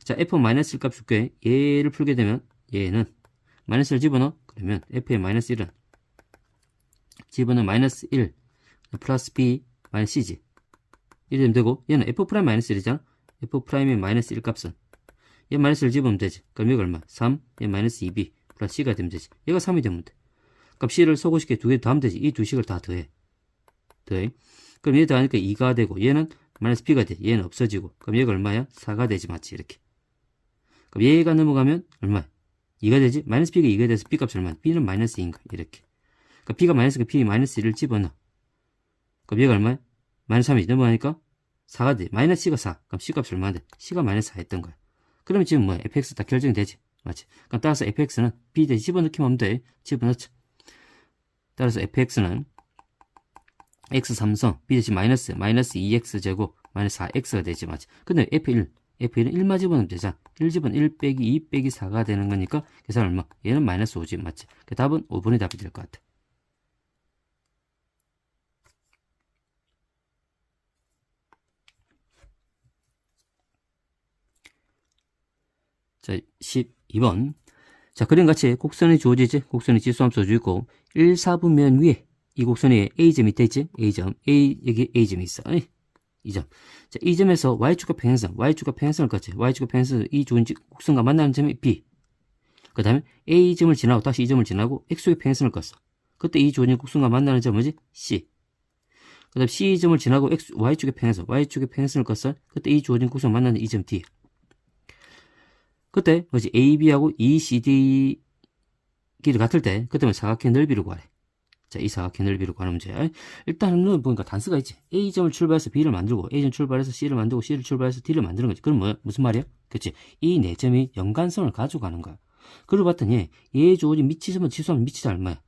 자, f-1 값을 구해. 얘를 풀게 되면 얘는 마이너스를 집어넣어. 그러면 f의 마이너스 1은 집어넣으면 마이너스 1 플러스 b 마이너스 c지. 이래 되면 되고, 얘는 f' 마이너스 1이잖아. f'의 마이너스 1 값은 얘 마이너스 1 집으면 되지. 그럼 여기 얼마? 3, 얘 마이너스 2b 플러스 c가 되면 되지. 얘가 3이 되면 돼. 그럼 c를 소거시켜 두 개 더하면 되지. 이 두 식을 다 더해. 그럼 얘 더하니까 2가 되고, 얘는 마이너스 b가 돼. 얘는 없어지고. 그럼 얘가 얼마야? 4가 되지, 맞지? 이렇게. 그럼 얘가 넘어가면 얼마야? 2가 되지? 마이너스 b가 2가 돼서 b 값이 얼마야? b는 마이너스 2인가? 이렇게. 그럼 b가 마이너스니까 b 마이너스 1을 집어넣어. 그럼 얘가 얼마야? 마이너스 3이 넘어가니까 4가 돼. 마이너스 c가 4. 그럼 c 값이 얼마인데? c가 마이너스 4 했던 거야. 그러면 지금 뭐야? fx 다 결정이 되지. 맞지? 그럼 따라서 fx는 b 대신 집어넣기만 하면 돼. 집어넣자. 따라서 fx는 x3성 b 대신 마이너스 2x제곱 마이너스 4x가 되지. 맞지? 근데 f1은 1만 집어넣으면 되잖아. 1 집은 1 빼기 2 빼기 4가 되는 거니까 계산 얼마? 얘는 마이너스 5지. 맞지? 그 답은 5번이 답이 될 것 같아. 자, 12번. 자, 그림같이 곡선이 주어지지? 곡선이 지수함수 써져 있고, 1, 4분면 위에 이 곡선에 A점 밑에 있지? A점, 여기 A점이 있어. 이 점. 자, 이 점에서 Y축과 평행선을 걷지. Y축과 평행선 이 주어진 곡선과 만나는 점이 B. 그 다음에 A점을 지나고 다시 이 점을 지나고 X축의 평행선을 걷어. 그때 이 주어진 곡선과 만나는 점은 뭐지? C. 그 다음에 C점을 지나고 Y축의 평행선을 걷어. 그때 이 주어진 곡선과 만나는 이 점 D. 그때 뭐지? AB하고 ECD 길이 같을 때 그때는 사각형 넓이를 구하래. 자, 이 사각형 넓이를 구하는 문제. 일단은 보니까 단수가 있지. A점을 출발해서 B를 만들고 A점 출발해서 C를 만들고 C를 출발해서 D를 만드는 거지. 그럼 무슨 말이야? 그치? 이 네 점이 연관성을 가지고 가는 거야. 그러고 봤더니 얘 주어진 미치점은 지수하면 미치자 얼마야?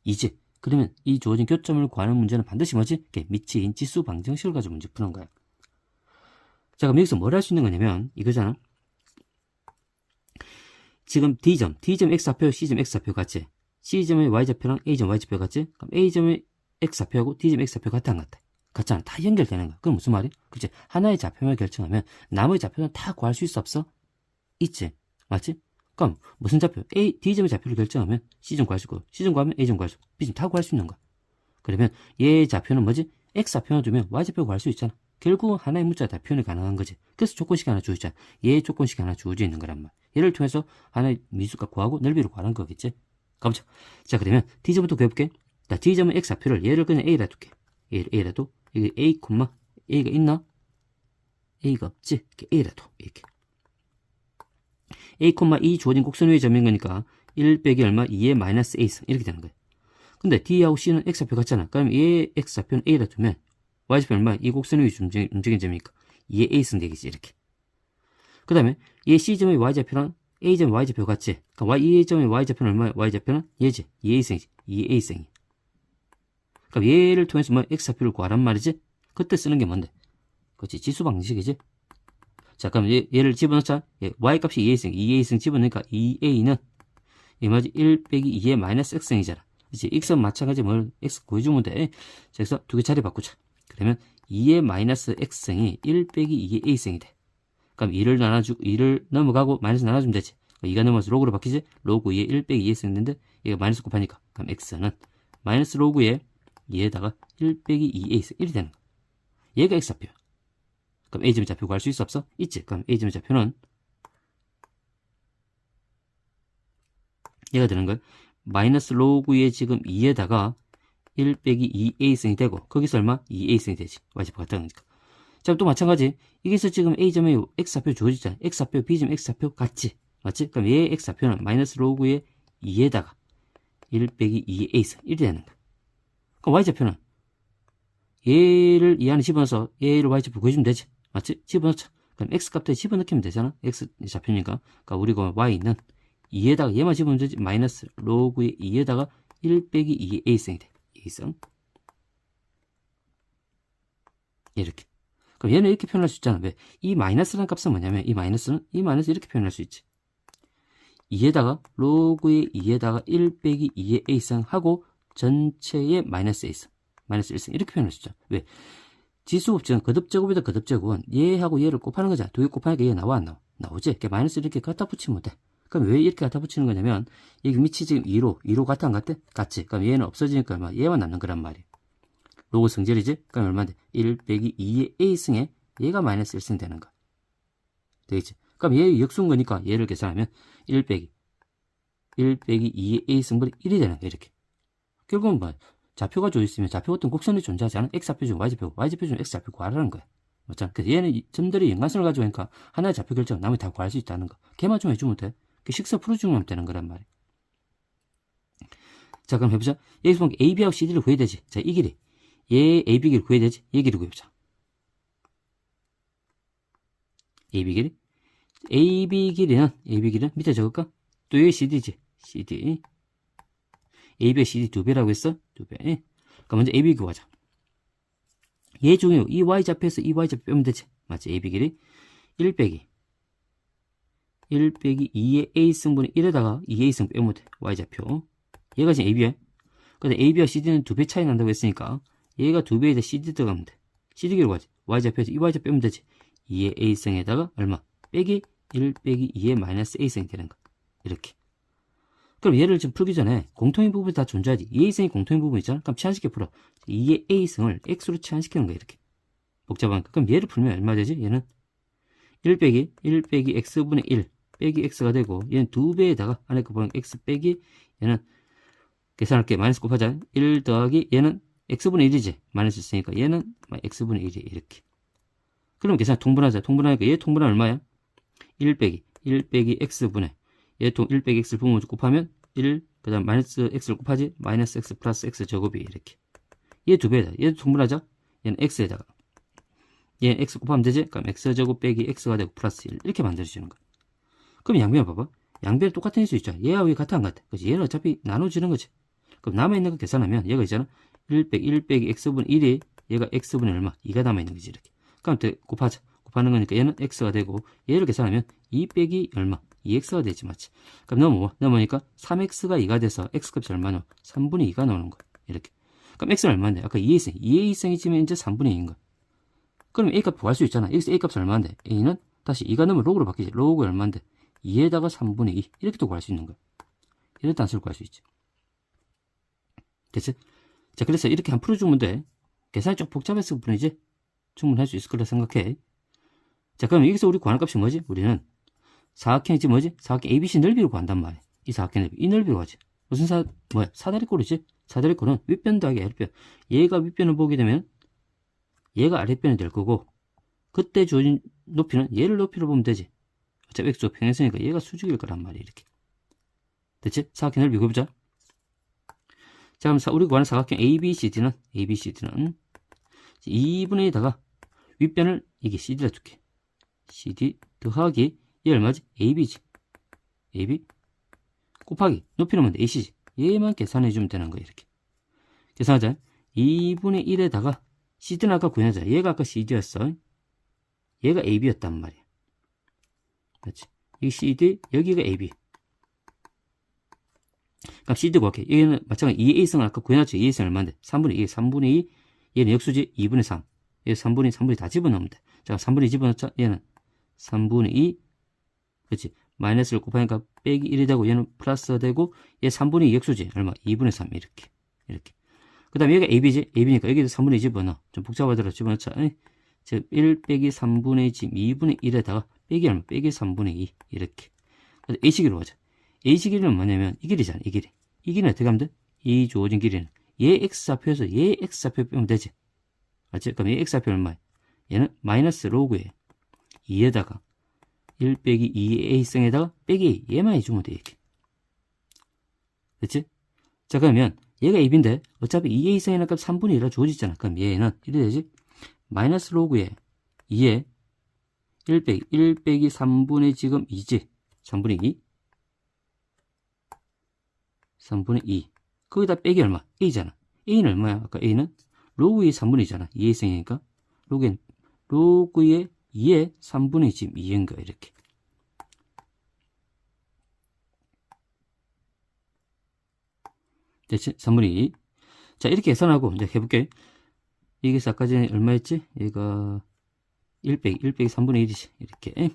2지. 그러면 이 주어진 교점을 구하는 문제는 반드시 뭐지? 미치인 지수 방정식을 가지고 문제 푸는 거야. 자, 그럼 여기서 뭘 할 수 있는 거냐면 이거잖아. 지금 D점 X좌표, C점 X좌표 같지? C점의 Y좌표랑 A점 Y좌표 같지? 그럼 A점의 X좌표하고 D점 X좌표 같아, 안 같아? 같잖아. 다 연결되는 거야. 그럼 무슨 말이야? 그치? 하나의 좌표만 결정하면 나머지 좌표는 다 구할 수 있어, 없어? 있지. 맞지? 그럼 무슨 좌표? D점의 좌표를 결정하면 C점 구할 수 있고, C점 구하면 A점 구할 수 있고, B점 다 구할 수 있는 거야. 그러면 얘 좌표는 뭐지? X좌표만 두면 Y좌표 구할 수 있잖아. 결국 하나의 문자가 다 표현이 가능한 거지. 그래서 조건식이 하나 주어지잖아. 얘 조건식이 하나 주어져 있는 거란 말이야. 얘를 통해서 하나의 미수값 구하고 넓이를 구하는 거겠지. 가보자. 자, 그러면 D점부터 구해볼게. 자, D점은 X좌표를 얘를 그냥 A라 둘게. 얘를 A라 둬. 이게 A, A가 있나? A가 없지. 이렇게 A라 둬. 이렇게. A, E 주어진 곡선 위의 점인 거니까 1 빼기 얼마? 2의 마이너스 A승. 이렇게 되는 거야. 근데 D하고 C는 X좌표 같잖아. 그럼 얘 X좌표는 A라 두면 Y좌표 얼마? 이 곡선 위의 움직인 점이니까 2의 A승 되겠지. 이렇게. 그 다음에 얘 C점의 Y좌표랑 A점의 Y좌표 같지? 그러니까 A점의 Y좌표는 얼마야? Y좌표는 얘지. 2A승이지. 2A승이. 그럼 얘를 통해서 뭐 X좌표를 구하란 말이지? 그때 쓰는 게 뭔데? 그렇지. 지수 방식이지? 자, 그럼 얘를 집어넣자. Y값이 2A승. 2A승 집어넣으니까 2A는 얘 뭐지? 1 빼기 2의 마이너스 X승이잖아. 그렇지? X는 마찬가지 뭘 X 구해주면 돼. 자, 그래서 두 개 자리 바꾸자. 그러면 2의 마이너스 X승이 1 빼기 2의 A승이 돼. 그럼 2를 넘어가고 마이너스 나눠주면 되지. 2가 넘어서 로그로 바뀌지? 로그 2에 1 빼기 2에 쓰는데 얘가 마이너스 곱하니까 그럼 x는 마이너스 로그에 2에다가 1 빼기 2a 1이 되는 거야. 얘가 x좌표. 그럼 a점의 좌표 구할 수 있어, 없어? 있지. 그럼 a점의 좌표는 얘가 되는 거야. 마이너스 로그에 지금 2에다가 1 빼기 2a승이 되고 거기서 얼마? 2a승이 되지. y좌표 같은 거니까. 자, 또 마찬가지. 여기서 지금 A점의 X좌표 주어지잖아. X좌표, B점 X좌표 같지? 맞지? 그럼 얘의 X좌표는 마이너스 로그의 2에다가 1 빼기 2의 A승 1이 되는 거야. 그럼 Y좌표는 얘를 이 안에 집어넣어서 얘를 Y좌표 구해주면 되지? 맞지? 집어넣자. 그럼 X값에 집어넣기면 되잖아. X좌표니까. 그러니까 우리가 Y는 2에다가 얘만 집어넣으면 되지? 마이너스 로그의 2에다가 1 빼기 2의 A승이 돼. A승. 이렇게. 그럼 얘는 이렇게 표현할 수 있잖아. 왜? 이 마이너스라는 값은 뭐냐면 이 마이너스 이렇게 표현할 수 있지. 2에다가 로그의 2에다가 1 빼기 2의 A승 하고 전체의 마이너스 A승 마이너스 1승 이렇게 표현할 수 있죠. 왜? 지수곱증 거듭제곱이다 거듭제곱은 얘하고 얘를 곱하는 거잖아. 두 개 곱하니까 얘 나와 안 나와? 나오지? 그러니까 마이너스 이렇게 갖다 붙이면 돼. 그럼 왜 이렇게 갖다 붙이는 거냐면 여기 밑이 지금 2로 같아 안 같아? 같지? 그럼 얘는 없어지니까 얘만 남는 거란 말이야. 로그 성질이지? 그럼 얼마인데? 1 빼기 2의 A승에 얘가 마이너스 1승 되는 거. 되겠지? 그럼 얘 역수인 거니까 얘를 계산하면 1 빼기 2의 A승분이 1이 되는 거야, 이렇게. 결국은 뭐, 좌표가 조있으면 좌표 어떤 곡선이 존재하지 않은 X좌표 중 Y좌표, Y좌표 중 X좌표 구하라는 거야. 맞잖아. 그래서 얘는 점들이 연관성을 가지고 하니까 하나의 좌표 결정, 나머지 다 구할 수 있다는 거. 걔만 좀 해주면 돼. 그 식사 풀어주면 되는 거란 말이야. 자, 그럼 해보자. 여기서 보면 AB하고 CD를 구해야 되지. 자, 이 길이. 얘 AB 길이 구해야 되지. 얘 길이 구해보자. AB 길이. AB 길이는 밑에 적을까? 또 여기 CD지. CD. AB와 CD 두 배라고 했어? 두 배. 그럼 먼저 AB 구하자. 얘 중에 이 Y좌표에서 이 Y좌표 빼면 되지. 맞지? AB 길이 1 빼기 2의 A승분의 1에다가 2A승 빼면 돼. Y좌표. 얘가 지금 AB야. 근데 AB와 CD는 두 배 차이 난다고 했으니까 얘가 두 배에다 CD 들어가면 돼. CD 길로 가지. Y좌표에서 이 Y좌표 빼면 되지. 2의 A승에다가 얼마? 빼기 1 빼기 2의 마이너스 A승이 되는 거. 이렇게. 그럼 얘를 지금 풀기 전에 공통인 부분이 다 존재하지. 2A승이 공통인 부분 있잖아. 그럼 치환시켜 풀어. 2의 A승을 X로 치환시키는 거야, 이렇게. 복잡하니까. 그럼 얘를 풀면 얼마 되지? 얘는 1 빼기 X분의 1 빼기 X가 되고, 얘는 두 배에다가 안에 거 보면 X 빼기, 얘는 계산할게. 마이너스 곱하자. 1 더하기, 얘는 X분의 1이지. 마이너스 있으니까 얘는 X분의 1이 이렇게. 그럼 계산 통분하자. 통분하니까 얘 통분하면 얼마야? 1 빼기 X분의 얘 1 빼기 X를 부분 곱하면 1, 그 다음 마이너스 X를 곱하지. 마이너스 X 플러스 X 제곱이 이렇게. 얘 두 배에다. 얘도 통분하자. 얘는 X에다가. 얘는 X 곱하면 되지? 그럼 X제곱 빼기 X가 되고 플러스 1. 이렇게 만들어주는 거야. 그럼 양변 봐봐. 양변 똑같은 수 있죠. 얘하고 얘 같아 안 같아? 그치? 얘는 어차피 나눠지는 거지. 그럼 남아있는 거 계산하면 얘가 있잖아. 1 빼기 X분의 1이 얘가 X분의 얼마? 2가 남아있는 거지, 이렇게. 그럼 곱하자. 곱하는 거니까 얘는 X가 되고, 얘를 계산하면 2 빼기 얼마? 2X가 되지, 맞지? 그럼 넘어오니까 3X가 2가 돼서 X값이 얼마 나와? 3분의 2가 나오는 거야. 이렇게. 그럼 X는 얼마인데? 아까 2A승이 지면 이제 3분의 2인 거야. 그럼 A값 구할 수 있잖아. 여기서 A값은 얼마인데? A는 다시 2가 넣으면 로그로 바뀌지. 로그가 얼마인데? 2에다가 3분의 2. 이렇게 또 구할 수 있는 거야. 이런 단수를 구할 수 있지. 됐지? 자, 그래서 이렇게 한 풀어주면 돼. 계산이 좀 복잡했을 뿐이지. 충분히 할 수 있을 거라 생각해. 자, 그럼 여기서 우리 구하는 값이 뭐지? 우리는 사각형이지 뭐지? 사각형 ABC 넓이로 구한단 말이야. 이 사각형 넓이. 이 넓이로 가지. 무슨 사다리꼴이지? 사다리꼴은 윗변 더하기 아랫변. 얘가 윗변을 보게 되면 얘가 아랫변이 될 거고, 그때 주어진 높이는 얘를 높이로 보면 되지. 어차피 X조 평행선이니까 얘가 수직일 거란 말이야, 이렇게. 됐지? 사각형 넓이 구해보자. 자, 그럼 우리 구하는 사각형 ABCD는 2분의 2다가 윗변을 이게 CD라 줄게. CD 더하기 얘 얼마지? AB지. AB 곱하기 높이는 뭔데? AC지. 얘만 계산해주면 되는 거야, 이렇게. 계산하자. 2분의 1에다가 CD는 아까 구해하자. 얘가 아까 CD였어. 얘가 AB였단 말이야. 그렇지? 이 CD, 여기가 AB. 그럼 CD 구할게. 얘는 마찬가지 2A승을 아까 구해놨죠. 2A승 얼마인데? 3분의 2. 얘는 역수지 2분의 3. 얘 3분의 다 집어넣으면 돼. 자, 3분의 2 집어넣자. 얘는 3분의 2. 그렇지? 마이너스를 곱하니까 빼기 1이 되고, 얘는 플러스가 되고, 얘 3분의 2 역수지. 얼마? 2분의 3. 이렇게. 그 다음에 얘가 AB지? AB니까 여기도 3분의 2 집어넣어. 좀 복잡하더라도 집어넣자. 즉, 1 빼기 3분의 2, 2분의 1에다가 빼기 얼마? 빼기 3분의 2. 이렇게. 그래서 A시기로 가자. A시기는 뭐냐면, 이 길이잖아, 이 길이. 이 길이는 어떻게 하면 돼? 이 주어진 길이는 얘 X좌표에서 얘 X좌표 빼면 되지. 맞지? 그럼 얘 X좌표 얼마야? 얘는 마이너스 로그에 2에다가 1 빼기 2의 A승에다가 빼기 얘만 해주면 돼, 이렇게. 됐지? 자, 그러면 얘가 AB인데 어차피 2A승의 값 3분의 1라 주어지잖아. 그럼 얘는 이래 되지? 마이너스 로그에 2에 1 빼기 3분의 지금 2지. 3분의 2. 3분의 2. 거기다 빼기 얼마? A잖아. A는 얼마야? 아까 A는 로그의 3분의 2잖아. 2A승이니까. 로그의 2의 3분의 지금 2인 거야, 이렇게. 됐지? 3분의 2. 자, 이렇게 계산하고 이제 해볼게. 이게 아까 전에 얼마였지? 얘가 1 빼기 3분의 1이지. 이렇게.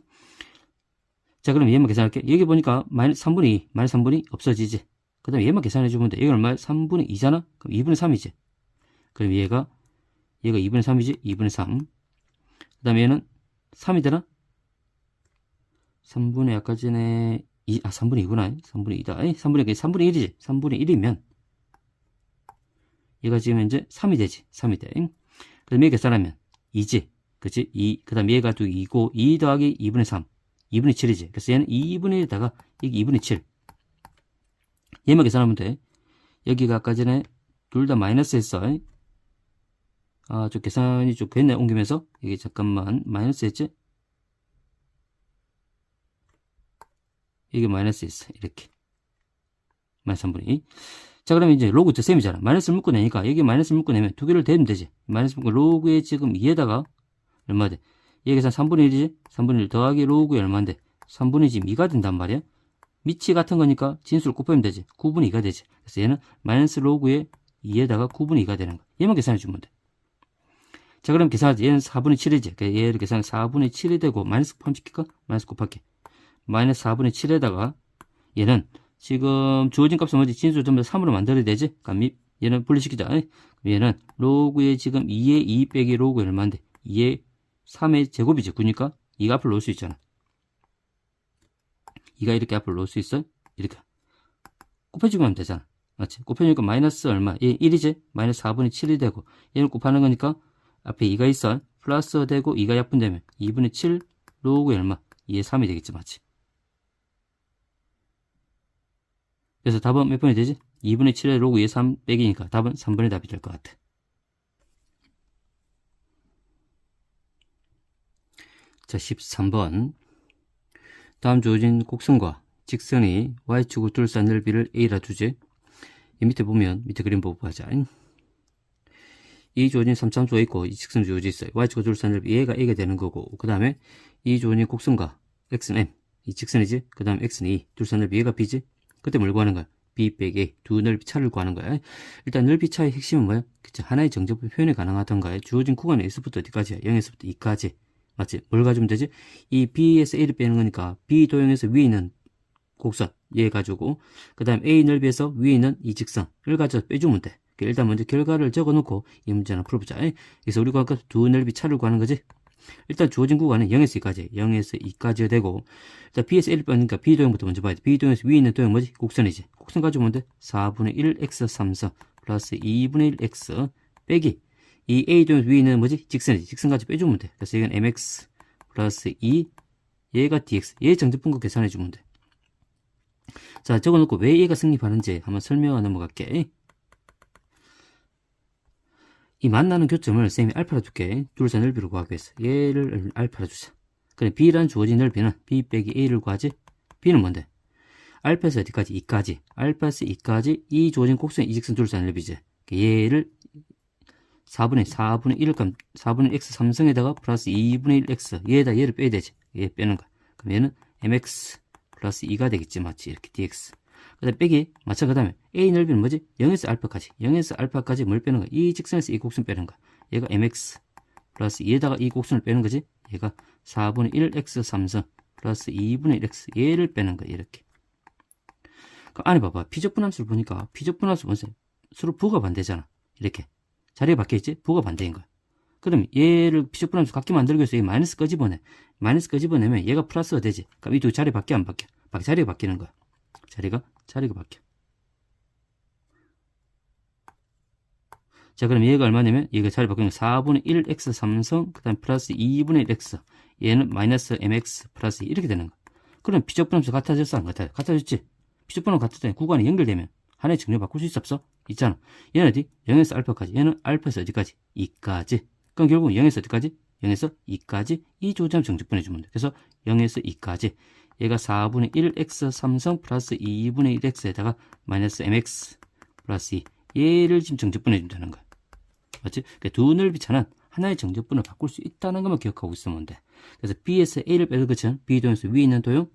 자, 그럼 얘만 계산할게. 여기 보니까 마이너스 3분의 2, 마이너스 3분의 2 없어지지. 그 다음에 얘만 계산해주면 돼. 이거 얼마야? 3분의 2잖아? 그럼 2분의 3이지. 그럼 얘가 얘가 2분의 3이지? 2분의 3. 그 다음에 얘는 3이 되나? 3분의 아까 전에 3분의 2구나. 3분의 2다. 3분의 1이지. 3분의 1이면 얘가 지금 현재 3이 되지. 3이 돼. 그 다음에 계산하면 2지. 그치? 2. 그 다음에 얘가 또 2고 2 더하기 2분의 3. 2분의 7이지. 그래서 얘는 2분의 1에다가 이게 2분의 7. 얘만 계산하면 돼. 여기가 아까 전에 둘 다 마이너스 했어. 좀 계산이 좀 됐네. 옮기면서. 이게 잠깐만. 마이너스 했지? 이게 마이너스 있어. 이렇게. 마이너스 3분의 2. 자, 그러면 이제 로그 셈이잖아. 마이너스를 묶어내니까 여기 마이너스를 묶어내면 두 개를 대면 되지. 마이너스 묶고 로그에 지금 2에다가 얼마 돼? 얘 계산 3분의 1이지? 3분의 1 더하기 로그에 얼마인데? 3분의 지금 2가 된단 말이야. 밑이 같은 거니까 진수를 곱하면 되지. 9분의 2가 되지. 그래서 얘는 마이너스 로그에 2에다가 9분의 2가 되는 거야. 얘만 계산해 주면 돼. 자, 그럼 계산하지. 얘는 4분의 7이지. 그러니까 얘를 계산 4분의 7이 되고 마이너스 포함시킬까? 마이너스 곱할게. 마이너스 4분의 7에다가 얘는 지금 주어진 값은 뭐지? 진수 전부 다 3으로 만들어야 되지? 그러니까 얘는 분리시키자. 얘는 로그에 지금 2의 2 빼기 로그 얼마인데? 2의 3의 제곱이지. 9니까 2가 앞을 놓을 수 있잖아. 2가 이렇게 앞을 놓을 수 있어? 이렇게. 곱해주면 하면 되잖아. 맞지? 곱해주니까 마이너스 얼마? 얘 1이지? 마이너스 4분의 7이 되고 얘를 곱하는 거니까 앞에 2가 있어. 플러스 되고 2가 약분되면 2분의 7 로그 얼마? 2의 3이 되겠지. 맞지? 그래서 답은 몇 번이 되지? 2분의 7의 로그 2의 3 빼기니까 답은 3번의 답이 될 것 같아. 자, 13번. 다음 주어진 곡선과 직선이 Y축을 둘러싼 넓이를 A라 두지. 이 밑에 보면 밑에 그림 보고 보자. 이 주어진 3참수가 있고 이 직선이 주어져 있어요. Y축을 둘러싼 넓이 얘가 A가 되는 거고 그 다음에 이 주어진 곡선과 X는 M 이 직선이지. 그 다음에 X는 E 둘러싼 넓이 얘가 B지. 그때 뭘 구하는 거야? B 빼기 A 두 넓이 차를 구하는 거야. 일단 넓이 차의 핵심은 뭐야? 그치? 하나의 정적분 표현이 가능하던가 주어진 구간은 S부터 어디까지야? 0에서부터 2까지. 맞지? 뭘 가지면 되지? 이 B에서 A를 빼는 거니까 B 도형에서 위에 있는 곡선 얘 가지고 그 다음 A 넓이에서 위에 있는 이 직선을 가져서 빼주면 돼. 일단 먼저 결과를 적어놓고 이 문제는 풀어보자. 그래서 우리가 아까 두 넓이 차를 구하는 거지. 일단 주어진 구간은 0에서 2까지 0에서 2까지가 되고 일단 B에서 A를 빼니까 B 도형부터 먼저 봐야 돼. B 도형에서 위에 있는 도형 뭐지? 곡선이지. 곡선 가지고 오면 돼. 4분의 1x 3선 플러스 2분의 1x 빼기 이 A 도형 위에 있는 뭐지? 직선이지. 직선 가지고 빼주면 돼. 그래서 이건 mx 플러스 2 얘가 dx 얘 정적분과 계산해 주면 돼. 자, 적어놓고 왜 얘가 성립하는지 한번 설명해 넘어갈게. 이 만나는 교점을 쌤이 알파로 줄게. 둘째 넓이로 구하기 위해서 얘를 알파로 주자. 그래 B란 주어진 넓이는 B 빼기 A를 구하지. B는 뭔데? 알파에서 어디까지? 2까지. 알파에서 2까지 이 주어진 곡선의 이직선 둘째 넓이지. 얘를 4분의 1을 4분의 x 3성에다가 플러스 2분의 1x 얘에다 얘를 빼야 되지. 얘 빼는 거야. 그럼 얘는 mx 플러스 2가 되겠지. 맞지? 이렇게 dx. 그 다음에 빼기 맞춰. 그 다음에 a 넓이는 뭐지? 0에서 알파까지 0에서 알파까지 뭘 빼는 거야? 이 직선에서 이 곡선 빼는 거야. 얘가 mx 플러스 2에다가 이 곡선을 빼는 거지. 얘가 4분의 1x 3성 플러스 2분의 1x 얘를 빼는 거야. 이렇게. 그 안에 봐봐. 피적분함수를 보니까 피적분함수 보세요. 서로 부가 반대잖아. 이렇게. 자리가 바뀌었지? 부가 반대인 거야. 그럼 얘를 피적분함수 같게 만들기 위해서 이 마이너스 끄집어내. 마이너스 끄집어내면 얘가 플러스가 되지. 그럼 이 두 자리 바뀌어 안 바뀌어? 자리가 바뀌는 거야. 자리가 바뀌어. 자, 그럼 얘가 얼마냐면 얘가 자리 바뀌는 4분의 1x 3성 그 다음 플러스 2분의 1x 얘는 마이너스 mx 플러스 이렇게 되는 거야. 그럼 피적분함수 같아졌어? 안 같아요? 같아졌지? 피적분함 같았더니 구간이 연결되면 하나의 정렬 바꿀 수 없어? 있잖아. 얘는 어디? 0에서 알파까지. 얘는 알파에서 어디까지? 2까지. 그럼 결국 0에서 어디까지? 0에서 2까지 이 조점 정적분해주면 돼. 그래서 0에서 2까지. 얘가 4분의 1x 3성 플러스 2분의 1x에다가 마이너스 mx 플러스 2. 얘를 지금 정적분해주면 되는 거야. 맞지? 그러니까 두 넓이 차는 하나의 정적분을 바꿀 수 있다는 것만 기억하고 있으면 돼. 그래서 B에서 A를 빼는 것처럼 B 도형에서 위에 있는 도형,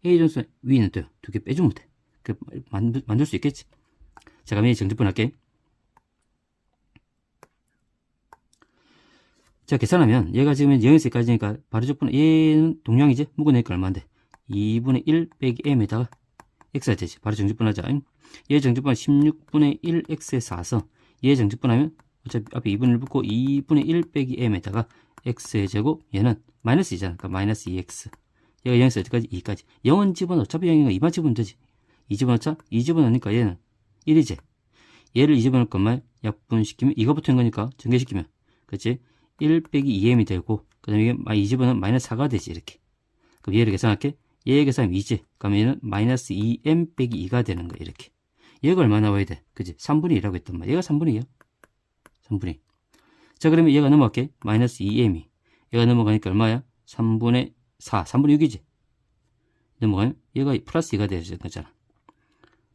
A 도형에서 위에 있는 도형 두 개 빼주면 돼. 만들 수 있겠지? 자, 그럼 얘 정적분 할게. 자, 계산하면 얘가 지금 0에서 2까지니까 바로 적분 얘는 동량이지? 묶어내니까 얼마인데? 2분의 1 빼기 m에다가 x가 되지. 바로 정적분하자. 얘 정적분 16분의 1x에 4서 얘 정적분하면 어차피 앞에 2분의 1 붙고 2분의 1 빼기 m에다가 x의 제곱 얘는 마이너스 2잖아. 그러니까 마이너스 2x. 얘가 0에서 어디까지? 2까지. 0은 집어넣어. 어차피 0이니까 2만 집어넣으면 되지. 2 집어넣자? 2 집어넣으니까 얘는 1이지. 얘를 2 집어넣을 것만 약분시키면 이거 붙은 거니까 전개시키면 그치? 1 빼기 2m이 되고 그 다음에 이게 2 집어넣으면 마이너스 4가 되지 이렇게. 그럼 얘를 계산할게. 얘 계산하면 2지. 그러면 얘는 마이너스 2m 빼기 2가 되는 거야 이렇게. 얘가 얼마 나와야 돼? 그치? 3분의 2라고 했단 말이야. 얘가 3분의 2야. 3분의 2. 자 그러면 얘가 넘어갈게. 마이너스 2m이. 얘가 넘어가니까 얼마야? 3분의 4. 3분의 6이지. 넘어가면 얘가 플러스 2가 되는 거잖아.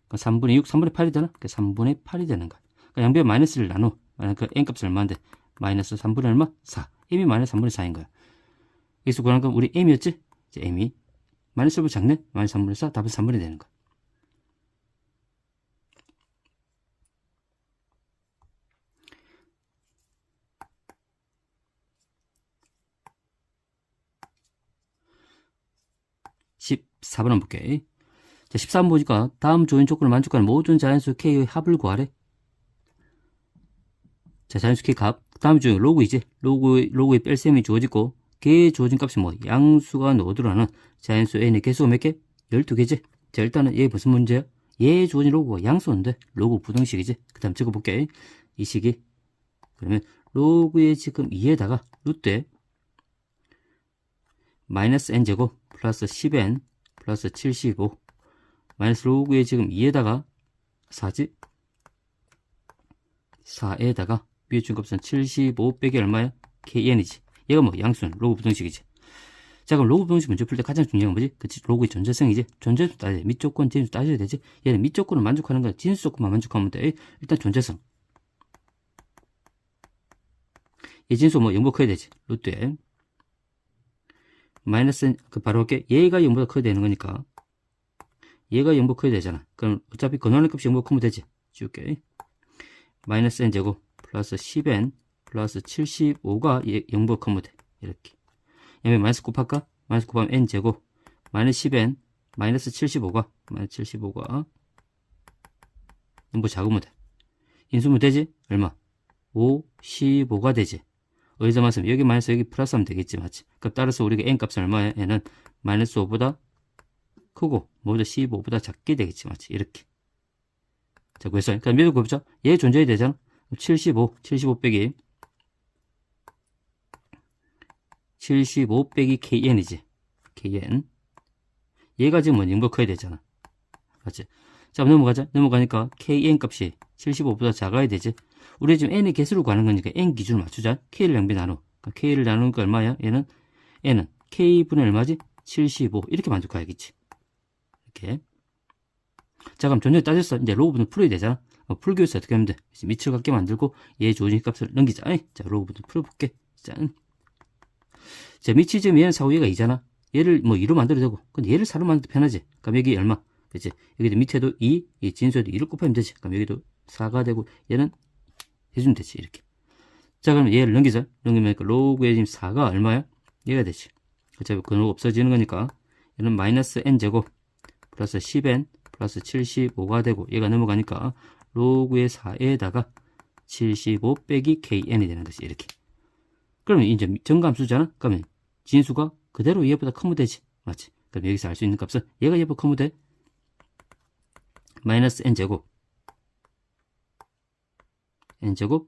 그러니까 3분의 6, 3분의 8이 되나? 그러니까 3분의 8이 되는 거야. 그러니까 양변 마이너스를 나눠. 그 n값은 얼마인데? 마이너스 3분의 얼마? 4. m이 마이너스 3분의 4인 거야. 여기서 구하는 건 우리 m이었지? 이제 m이 마이너스 1분 작네? 마이너스 3분의 4, 답은 3분의 되는 거야. (14번) 한번 볼게. 자, 13번 보니까 다음 조인 조건을 만족하는 모든 자연수 K의 합을 구하래. 자, 자연수 K 값. 다음 조인 로그이지. 로그의 뺄셈이 주어지고 걔의 주어진 값이 뭐 양수가 노드라는 자연수 N의 개수가 몇 개? 12개지. 자, 일단은 얘 무슨 문제야? 얘의 주어진 로그가 양수인데 로그 부등식이지. 그 다음 찍어볼게. 이 식이. 그러면 로그의 지금 2에다가 루트에 마이너스 n제곱 플러스 10n 플러스 75 마이너스 로그의 지금 2에다가 4지? 4에다가 위에 준 값은 75 빼기 얼마야? kn이지. 얘가 뭐 양수는 로그 부등식이지. 자 그럼 로그 부등식 문제 풀 때 가장 중요한 건 뭐지? 그치 로그의 존재성이지. 존재수 따져야 돼. 밑조건 진수 따져야 되지. 얘는 밑조건을 만족하는 거야. 진수 조건만 만족하면 돼. 일단 존재성. 이 진수 뭐 0보다 커야 되지. 루트에 마이너스 바로 할게. 얘가 0보다 커야 되는 거니까 얘가 0보다 커야 되잖아. 그럼 어차피 근원의 값이 0보다 크면 되지. 지울게. 마이너스 n제곱 플러스 10n 플러스 75가 0보다 크면 돼. 이렇게. 얘는 마이너스 곱할까? 마이너스 곱하면 n제곱 마이너스 10n 마이너스 75가 0보다 작으면 돼. 인수면 되지? 얼마? 55가 되지. 어디서 말씀? 여기 마이너스 여기 플러스 하면 되겠지, 맞지? 그럼 따라서 우리가 n값은 얼마야? 얘는 마이너스 5보다 크고 뭐보다 15보다 작게 되겠지, 맞지? 이렇게. 자, 그래서 그럼 몇을 곱자? 얘 존재해야 되잖아. 75 빼기 75 빼기 kn이지. kn. 얘가 지금 뭐 0보다 커야 되잖아. 맞지? 자, 넘어가자. 넘어가니까 kn 값이 75보다 작아야 되지. 우리 지금 n의 개수를 구하는 거니까 n 기준을 맞추자. k를 양배 나눠. 그러니까 k를 나누는 거 얼마야? 얘는 n은 k분의 얼마지? 75. 이렇게 만족해야겠지. 이렇게. 자, 그럼 전혀 따졌어. 이제 로그분을 풀어야 되잖아. 풀기 위해서 어떻게 하면 돼? 밑을 갖게 만들고 얘 주어진 값을 넘기자. 자, 로그분을 풀어볼게. 짠. 자, 밑이 지금 얘는 4, 5, 얘가 2잖아. 얘를 뭐 2로 만들어도 되고. 근데 얘를 4로 만들어도 편하지. 그럼 여기 얼마? 그치? 여기도 밑에도 2, 이 진수에도 2를 곱하면 되지. 그럼 여기도 4가 되고 얘는 해주면 되지. 이렇게. 자, 그럼 얘를 넘기자. 넘기면 로그에 지금 4가 얼마야? 얘가 되지. 어차피 근호가 없어지는 거니까 얘는 마이너스 n제곱 플러스 10n 플러스 75가 되고 얘가 넘어가니까 로그의 4에다가 75 빼기 kn이 되는 거지. 이렇게. 그러면 이제 정감수잖아. 그러면 진수가 그대로 얘보다 크면 되지. 맞지? 그럼 여기서 알 수 있는 값은 얘가 얘보다 크면 돼. 마이너스 n제곱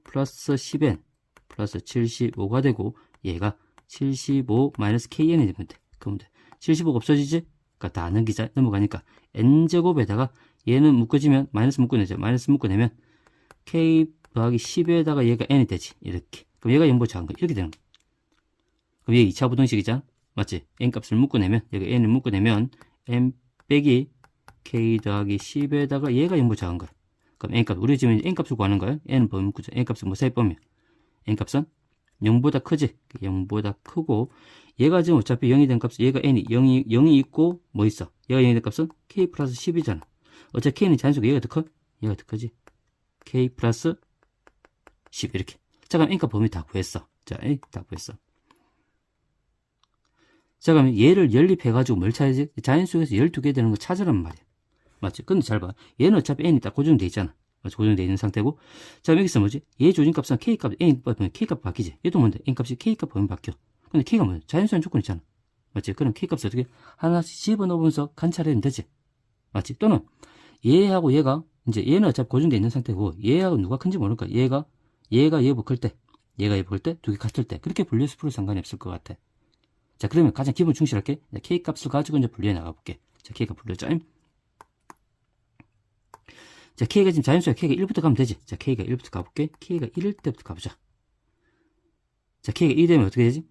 플러스 10n 플러스 75가 되고 얘가 75 마이너스 kn이 되면 돼. 그러면 돼. 75가 없어지지? 그러니까 다 넘기자. 넘어가니까 n제곱에다가 얘는 묶어지면 마이너스 묶어내죠. 마이너스 묶어내면 k 더하기 10에다가 얘가 n이 되지. 이렇게. 그럼 얘가 0보다 작은 거. 이렇게 되는 거. 그럼 얘 2차 부등식이잖아. 맞지? n값을 묶어내면 여기 n을 묶어내면 n 빼기 k 더하기 10에다가 얘가 0보다 작은 거야. 그럼 n값, 우리 지금 n값을 구하는 거야. n은 범위 묶자. n값은 뭐 세법이야. n값은 0보다 크지. 0보다 크고 얘가 지금 어차피 0이 된 값은 얘가 n이 0이 있고 뭐 있어? 얘가 0이 된 값은 k 플러스 10이잖아. 어차피 k는 자연수가 얘가 더 커? 얘가 더 크지. k 플러스 10 이렇게. 자, 그럼 n값 범위 다 구했어. 자, 다 구했어. 자, 그러면 얘를 연립해가지고 뭘 찾아야지? 자연수에서 12개 되는 거 찾으란 말이야. 맞지? 근데 잘 봐. 얘는 어차피 n이 딱 고정돼 있잖아. 고정되어 있는 상태고. 자, 여기서 뭐지? 얘 조진값은 K값, K값 바뀌지. 얘도 뭔데? N값이 K값 보면 바뀌어. 근데 K가 뭐야? 자연수한 조건 있잖아. 맞지? 그럼 K값을 어떻게 하나씩 집어넣으면서 관찰하면 되지. 맞지? 또는 얘하고 얘가, 이제 얘는 어차피 고정되어 있는 상태고, 얘하고 누가 큰지 모르니까 얘가 얘보다 클 때, 얘가 얘보다 클 때, 두 개 같을 때, 그렇게 분류해서 풀어도 상관이 없을 것 같아. 자, 그러면 가장 기본 충실할게. K값을 가지고 이제 분류해 나가볼게. 자, K가 분류했죠? 자, K가 지금 자연수야. K가 1부터 가면 되지. 자, K가 1부터 가볼게. K가 1일 때부터 가보자. 자, K가 1 되면 어떻게 되지?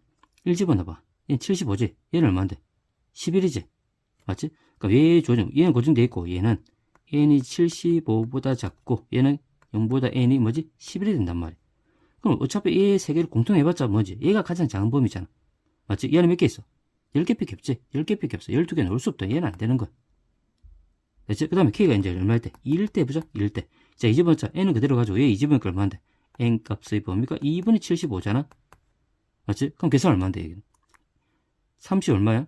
1 집어넣어봐. 얘는 75지. 얘는 얼마인데? 11이지. 맞지? 그러니까 얘 조정, 얘는 고정돼 있고, 얘는 n이 75보다 작고, 얘는 0보다 n이 뭐지? 11이 된단 말이야. 그럼 어차피 얘 세 개를 공통해봤자 뭐지? 얘가 가장 작은 범위잖아. 맞지? 얘는 몇 개 있어? 10개밖에 없지? 10개밖에 없어. 12개 넣을 수 없다. 얘는 안 되는 거야. 됐지? 그 다음에 K가 이제 얼마일 때? 2일 때 보자. 2일 때. 자, 2집어넣자. n은 그대로 가지고 얘 2집어넣으니까 얼마인데? n 값의 범위가 2분의 75잖아? 맞지? 그럼 계산 얼마인데, 여기는? 30 얼마야?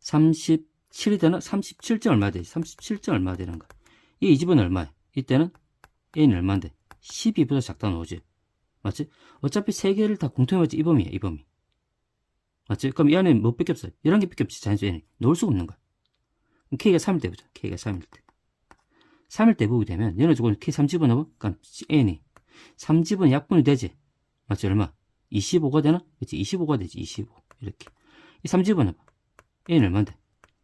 37이 되나? 37점 얼마 되지? 37점 얼마 되는 거야? 이 2집은 얼마야? 이때는 n이 얼마인데? 12보다 작다 나오지? 맞지? 어차피 세 개를 다 공통해봤지 이 범위야, 이 범위. 맞지? 그럼 이 안에 뭐 밖에 없어? 11개밖에 없지, 자연수 n이. 넣을 수가 없는 거야. 그럼 K가 3일 때 보자. K가 3일 때. 3일 때 보게 되면, 얘는 조금 K 3집어넣어? 그러니까 n이. 3집은 약분이 되지? 맞지? 얼마? 25가 되나? 그치? 25가 되지, 25. 이렇게. 이 3집어넣어. n이 얼마인데?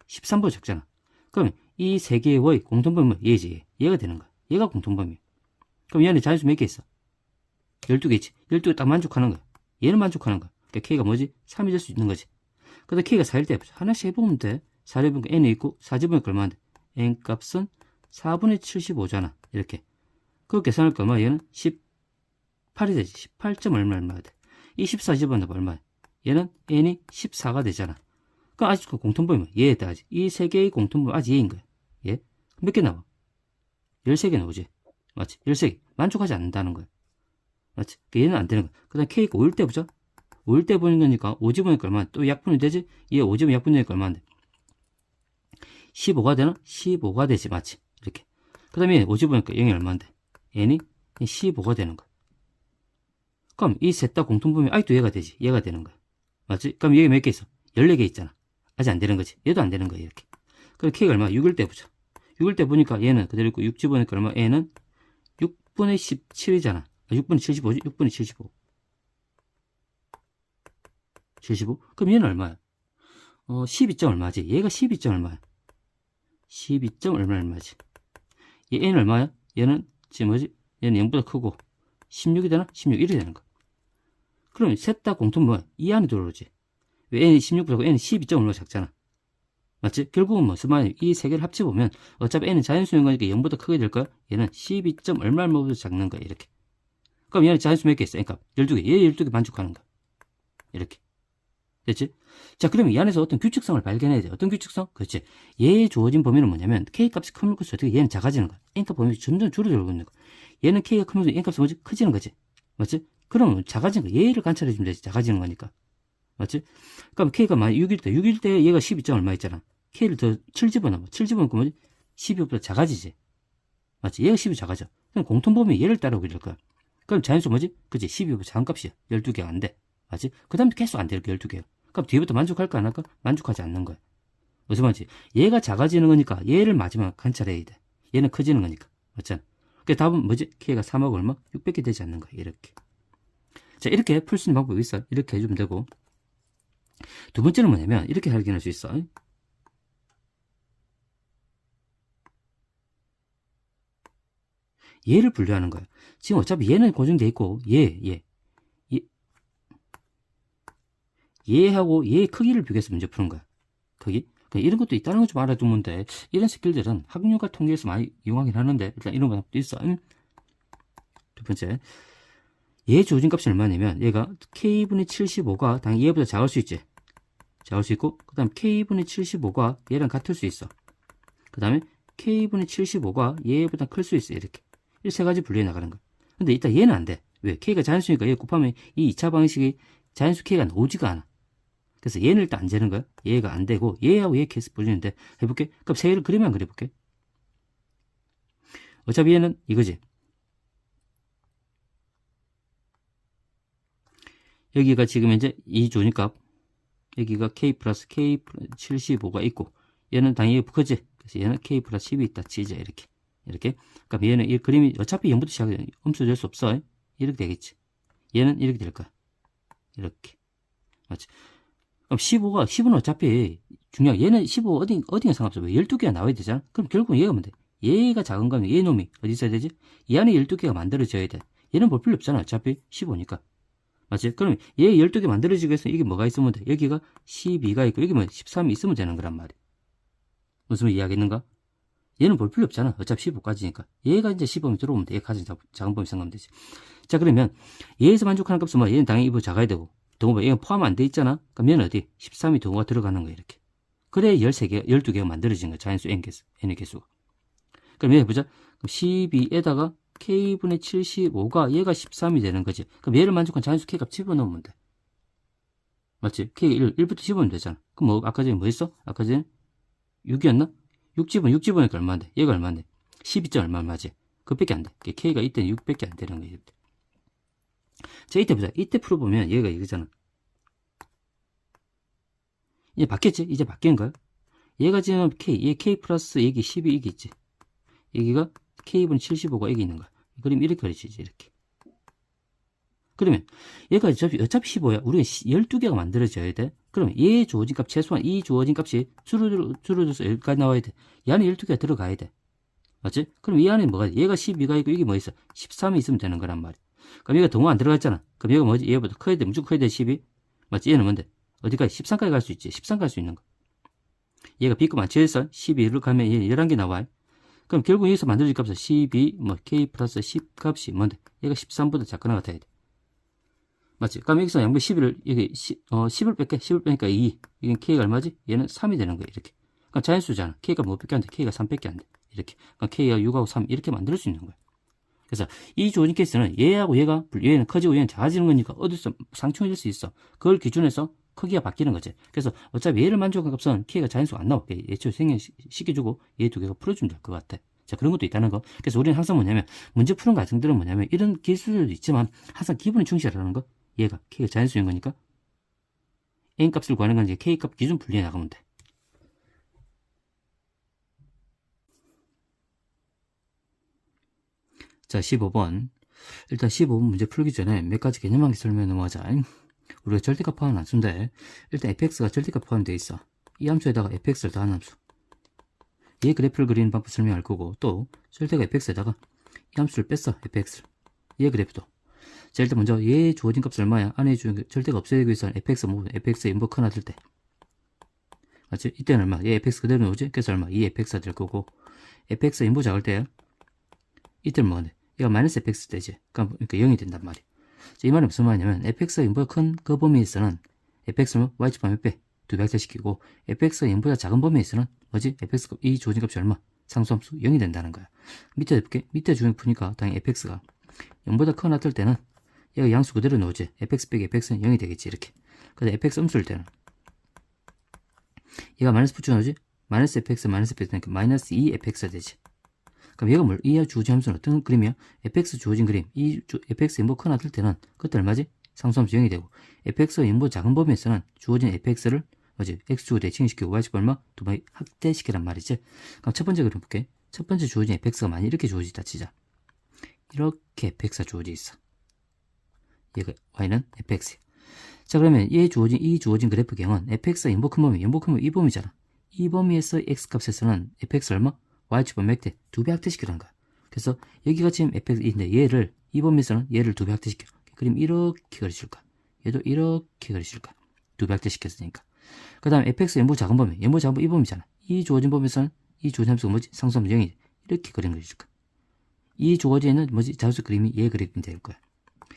13보다 적잖아. 그럼 이 세 개의 공통범위는 얘지, 얘가 되는 거야. 얘가 공통범위야. 그럼 얘는 자연수 몇 개 있어? 12개 있지. 12개 딱 만족하는 거야. 얘는 만족하는 거야. 그러니까 K가 뭐지? 3이 될 수 있는 거지. 근데 K가 4일 때 하나씩 해보면 돼. 4를 해보니까 N이 있고 4집으니까 얼마인데? N 값은 4분의 75잖아. 이렇게. 그렇게 계산할까 얼마? 얘는 18이 되지. 18점 얼마야 돼. 이 14집어넣으면 얼마야? 얘는 N이 14가 되잖아. 그럼 아직 그 공통범위야. 얘다 아직. 이 세 개의 공통범위 아직 얘인 거야. 얘? 몇 개 나와? 13개 나오지. 맞지? 13개. 만족하지 않는다는 거야. 맞지? 얘는 안 되는 거야. 그 다음 K가 5일 때 보자. 5일 때 보는 거니까 5집어넣으니까 얼마나? 또 약분이 되지? 얘 5집은 약분되니까 얼마인데? 15가 되나? 15가 되지. 맞지? 이렇게. 그 다음에 5집어넣으니까 0이 얼마인데? n이 15가 되는 거야. 그럼 이 셋 다 공통범위 아직도 얘가 되지. 얘가 되는 거야. 맞지? 그럼 얘가 몇 개 있어? 14개 있잖아. 아직 안 되는 거지. 얘도 안 되는 거야. 이렇게. 그럼 K가 얼마? 6일 때 보자. 6일 때 보니까 얘는 그대로 있고 6 집어넣으니까 얼마? n은 6분의 17이잖아. 6분의 75지? 6분의 75. 75? 그럼 얘는 얼마야? 12점 얼마지? 얘가 12점 얼마야? 12점 얼마지? 얘 n은 얼마야? 얘는 지금 뭐지? 얘는 0보다 크고 16이 되나? 16, 1이 되는 거야. 그럼 셋 다 공통 뭐야? 이 안에 들어오지. 왜 n이 16보다 n이 12점 얼마 작잖아. 맞지? 결국은 무슨 말이야? 이 세 개를 합쳐보면 어차피 n은 자연수인 거니까 0보다 크게 될 거야. 얘는 12점 얼마보다 작는 거야. 이렇게. 그럼 얘는 자연수 몇 개 있어? 그러니까 12개. 얘 12개 만족하는 거야. 이렇게. 됐지? 자, 그러면 이 안에서 어떤 규칙성을 발견해야 돼. 어떤 규칙성? 그렇지. 얘에 주어진 범위는 뭐냐면 K값이 크면 클수록 어떻게 얘는 작아지는 거야. N값 범위가 점점 줄어들고 있는 거야. 얘는 K가 크면서 N값이 뭐지? 커지는 거지. 맞지? 그러면 작아지는 거야. 얘를 관찰해주면 되지. 작아지는 거니까. 맞지? 그럼 K가 만약 6일 때 얘가 12점 얼마 있잖아. K를 더 7집어넣어. 7집어넣으면 뭐지? 12보다 작아지지. 맞지? 얘가 12 작아져. 그럼 공통범위 얘를 따라오게 될 거야. 그럼 자연수 뭐지? 그치? 12보다 작은 값이야. 12개가 안 돼. 맞지? 그 다음에 계속 안 돼. 이렇게 12개가. 그럼 뒤부터 만족할까 안 할까? 만족하지 않는 거야. 무슨 말인지. 얘가 작아지는 거니까 얘를 마지막 관찰해야 돼. 얘는 커지는 거니까. 맞잖아. 그 답은 뭐지? K가 3하고 얼마? 600개 되지 않는 거야. 이렇게. 자, 이렇게 풀 수 있는 방법이 있어. 이렇게 해주면 되고. 두 번째는 뭐냐면 이렇게 확인할 수 있어. 얘를 분류하는 거야. 지금 어차피 얘는 고정돼 있고 얘하고 얘의 크기를 비교해서 문제 푸는 거야. 크기? 이런 것도 있다는 거 좀 알아두면 돼. 이런 스킬들은 학류과 통계에서 많이 이용하긴 하는데 일단 이런 것도 있어. 두 번째, 얘 조진값이 얼마냐면 얘가 K분의 75가 당연히 얘보다 작을 수 있지. 작을 수 있고 그 다음 K분의 75가 얘랑 같을 수 있어. 그 다음에 K분의 75가 얘보다 클 수 있어. 이렇게. 이 세 가지 분류해 나가는 거야. 근데 일단 얘는 안 돼. 왜? K가 자연수니까 얘 곱하면 이 2차 방식이 자연수 K가 나오지가 않아. 그래서 얘는 일단 안 되는 거야. 얘가 안 되고 얘하고 얘 계속 보여주는데 해볼게. 그럼 세 개를 그리면 그려볼게. 어차피 얘는 이거지. 여기가 지금 이제 이 조진값, 여기가 k 플러스 k 75가 있고, 얘는 당연히 그지. 그래서 얘는 k 플러스 10이 있다 치자. 이렇게. 그럼 얘는 이 그림이 어차피 0부터 시작해. 음수 될 수 없어. 이렇게 되겠지. 얘는 이렇게 될 거야. 이렇게. 맞지? 그럼 15는 어차피 중요한, 얘는 15 어디가 상관없어. 왜 12개가 나와야 되잖아? 그럼 결국은 얘가 뭔데? 얘가 작은 거면 얘 놈이 어디 있어야 되지? 이 안에 12개가 만들어져야 돼. 얘는 볼 필요 없잖아. 어차피 15니까. 맞지? 그러면 얘 12개 만들어지기 위해서 이게 뭐가 있으면 돼? 여기가 12가 있고, 여기 뭐 13이 있으면 되는 거란 말이야. 무슨 이해하겠는가? 얘는 볼 필요 없잖아. 어차피 15까지니까. 얘가 이제 15면 들어오면 돼. 얘 가장 작은 범위 생각하면 되지. 자, 그러면 얘에서 만족하는 값은 뭐? 얘는 당연히 2보 작아야 되고. 동호가 얘가 포함 안 돼 있잖아? 그럼 얘는 어디? 13이 동호가 들어가는 거야, 이렇게. 그래, 13개, 12개가 만들어진 거야. 자연수 n의 개수가. 그럼 얘 보자. 그럼 12에다가 k분의 75가 얘가 13이 되는 거지. 그럼 얘를 만족한 자연수 k값 집어넣으면 돼. 맞지? k가 1부터 집어넣으면 되잖아. 그럼 뭐, 아까 전에 뭐 했어? 아까 전에 6이었나? 6 집어넣으니까 얼마인데? 얘가 얼마인데? 12점 얼마지? 그것밖에 안 돼. k가 이때는 6밖에 안 되는 거야. 자, 이때 보자. 이때 풀어보면 얘가 이거잖아. 이제 바뀌었지? 이제 바뀐 거야. 얘가 지금 얘 k 플러스 여기 12 이게 있지. 여기가 k분의 75가 여기 있는 거야. 그림 이렇게 그려지지, 이렇게. 그러면 얘가 어차피 15야. 우리가 12개가 만들어져야 돼. 그러면 얘 주어진 값, 최소한 이 주어진 값이 줄어들어서 여기까지 나와야 돼. 얘 안에 12개가 들어가야 돼. 맞지? 그럼 이 안에 뭐가 돼? 얘가 12가 있고, 이게 뭐 있어? 13이 있으면 되는 거란 말이야. 그럼 얘가 동호 안 들어갔잖아. 그럼 얘가 뭐지? 얘보다 커야 돼. 무조건 커야 돼, 12. 맞지? 얘는 뭔데? 어디까지? 13까지 갈 수 있지. 13 갈 수 있는 거. 얘가 B급 맞춰서 12를 가면 얘 11개 나와요. 그럼 결국 여기서 만들어질 값은 12, K 플러스 10 값이 뭔데? 얘가 13보다 작거나 같아야 돼. 맞지? 그럼 여기서 양변 11을, 여기 10을 뺄게. 10을 빼니까 2. 이건 K가 얼마지? 얘는 3이 되는 거야, 이렇게. 그럼 자연수잖아. K가 뭐 밖에 안 돼? K가 3밖에 안 돼. 이렇게. 그럼 K가 6하고 3 이렇게 만들 수 있는 거야. 그래서 이 주어진 케이스는 얘하고 얘는 커지고 얘는 작아지는 거니까 어디서 상충이 될 수 있어. 그걸 기준해서 크기가 바뀌는 거지. 그래서 어차피 얘를 만족한 값은 K가 자연수가 안 나올게. 예초에 생략시켜주고 얘 두 개가 풀어주면 될 것 같아. 자, 그런 것도 있다는 거. 그래서 우리는 항상 뭐냐면, 문제 푸는 과정들은 뭐냐면, 이런 기술도 있지만, 항상 기본에 충실하라는 거. 얘가 K가 자연수인 거니까, N 값을 구하는 건 이제 K 값 기준 분리해 나가면 돼. 자, 15번. 일단 15번 문제 풀기 전에 몇 가지 개념하게 설명해 넘어가자. 우리가 절대값 포함은 안 쓴데, 일단 fx가 절대값 포함되어 있어. 이 함수에다가 fx를 더한 함수. 얘 그래프를 그리는 방법 설명할 거고, 또 절대가 fx에다가 이 함수를 뺐어, fx를. 얘 그래프도. 자, 일단 먼저 얘 주어진 값은 얼마야? 안에 주어진 절대가 없어야 되기 위해서는 fx의 인버크 하나 들 때. 맞지? 이때는 얼마? 얘 fx 그대로 나오지? 그래서 얼마? 이 fx가 될 거고, fx 인부 작을 때 이때는 뭐네? 얘가 마이너스 fx 되지. 그러니까 0이 된단 말이야. 자, 이 말은 무슨 말이냐면 fx가 인보다 큰 그 범위에서는 fx는 y축 몇 배? 2배 확대시키고 fx가 0보다 작은 범위에서는 뭐지? fx 이 주어진 값이 얼마? 상수함수 0이 된다는 거야. 밑에 볼게. 밑에 주행 푸니까 당연히 fx가 0보다 크거나 뜰 때는 얘가 양수 그대로 나오지. fx 빼기 fx는 0이 되겠지. 이렇게. 근데 fx 음수일 때는 얘가 마이너스 붙여놓지? 마이너스 fx 마이너스 fx 되니까 마이너스 2fx가 되지. 그럼 얘가 이 주어진 함수는 어떤 그림이야? fx 주어진 그림. fx 인보 크나 뜰 때는 그때 얼마지? 상수함수 0이 되고 fx가 인보 작은 범위에서는 주어진 fx를 뭐지? x축으로 대칭시키고 y축 얼마? 2배 확대시키란 말이지. 그럼 첫 번째 그림 볼게. 첫 번째 주어진 fx가 만약 이렇게 주어지다 치자. 이렇게 fx가 주어져 있어. 얘가 y는 fx. 자, 그러면 이 주어진 그래프경은 fx가 인보 큰 범위, 이 범위잖아. 이 범위에서 x 값에서는 fx 얼마? y축은 몇 대? 2배 확대시키라는 거야. 그래서 여기가 지금 fx인데 얘를 이 범위에서는 얘를 2배 확대시켜. 그럼 이렇게 그려질 거야. 얘도 이렇게 그려질 거야. 2배 확대시켰으니까. 그 다음에 fx 연보 작은 범위, 이 범위잖아. 이 주어진 범위에서는 이 주어진 함수가 뭐지? 상수함수 0이 이렇게 그려질 거야. 이 주어진은 뭐지? 자수 그림이 얘 그림이 될 거야.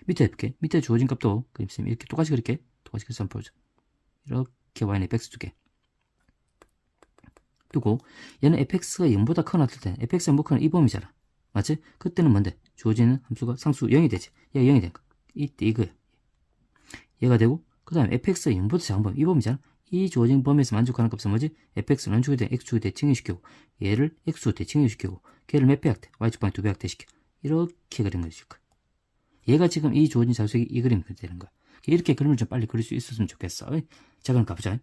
밑에 해볼게. 밑에 주어진 값도 그림 쓰면 이렇게 똑같이 그릴게. 똑같이 그려서 한번 보자. 이렇게 y는 fx 두 개. 두고 얘는 fx가 0보다 커 놨을 때 fx가 뭐 커는 이 범위잖아. 맞지? 그때는 뭔데? 주어지는 함수가 상수 0이 되지. 얘가 0이 되니까 이때 이거야. 얘가 되고 그 다음에 fx가 0보다 작은 범위 이 범위잖아. 이 주어진 범위에서 만족하는 값은 뭐지? fx를 n축에 대해 x축에 대해 증여시키고 얘를 x축에 대해 증여시키고 걔를 몇 배 확대? y축방에 2배 확대시켜. 이렇게 그린 것일 거야. 얘가 지금 이 주어진 자수의 이 그림이 되는 거야. 이렇게 그림을 좀 빨리 그릴 수 있었으면 좋겠어. 자, 그럼 가보자.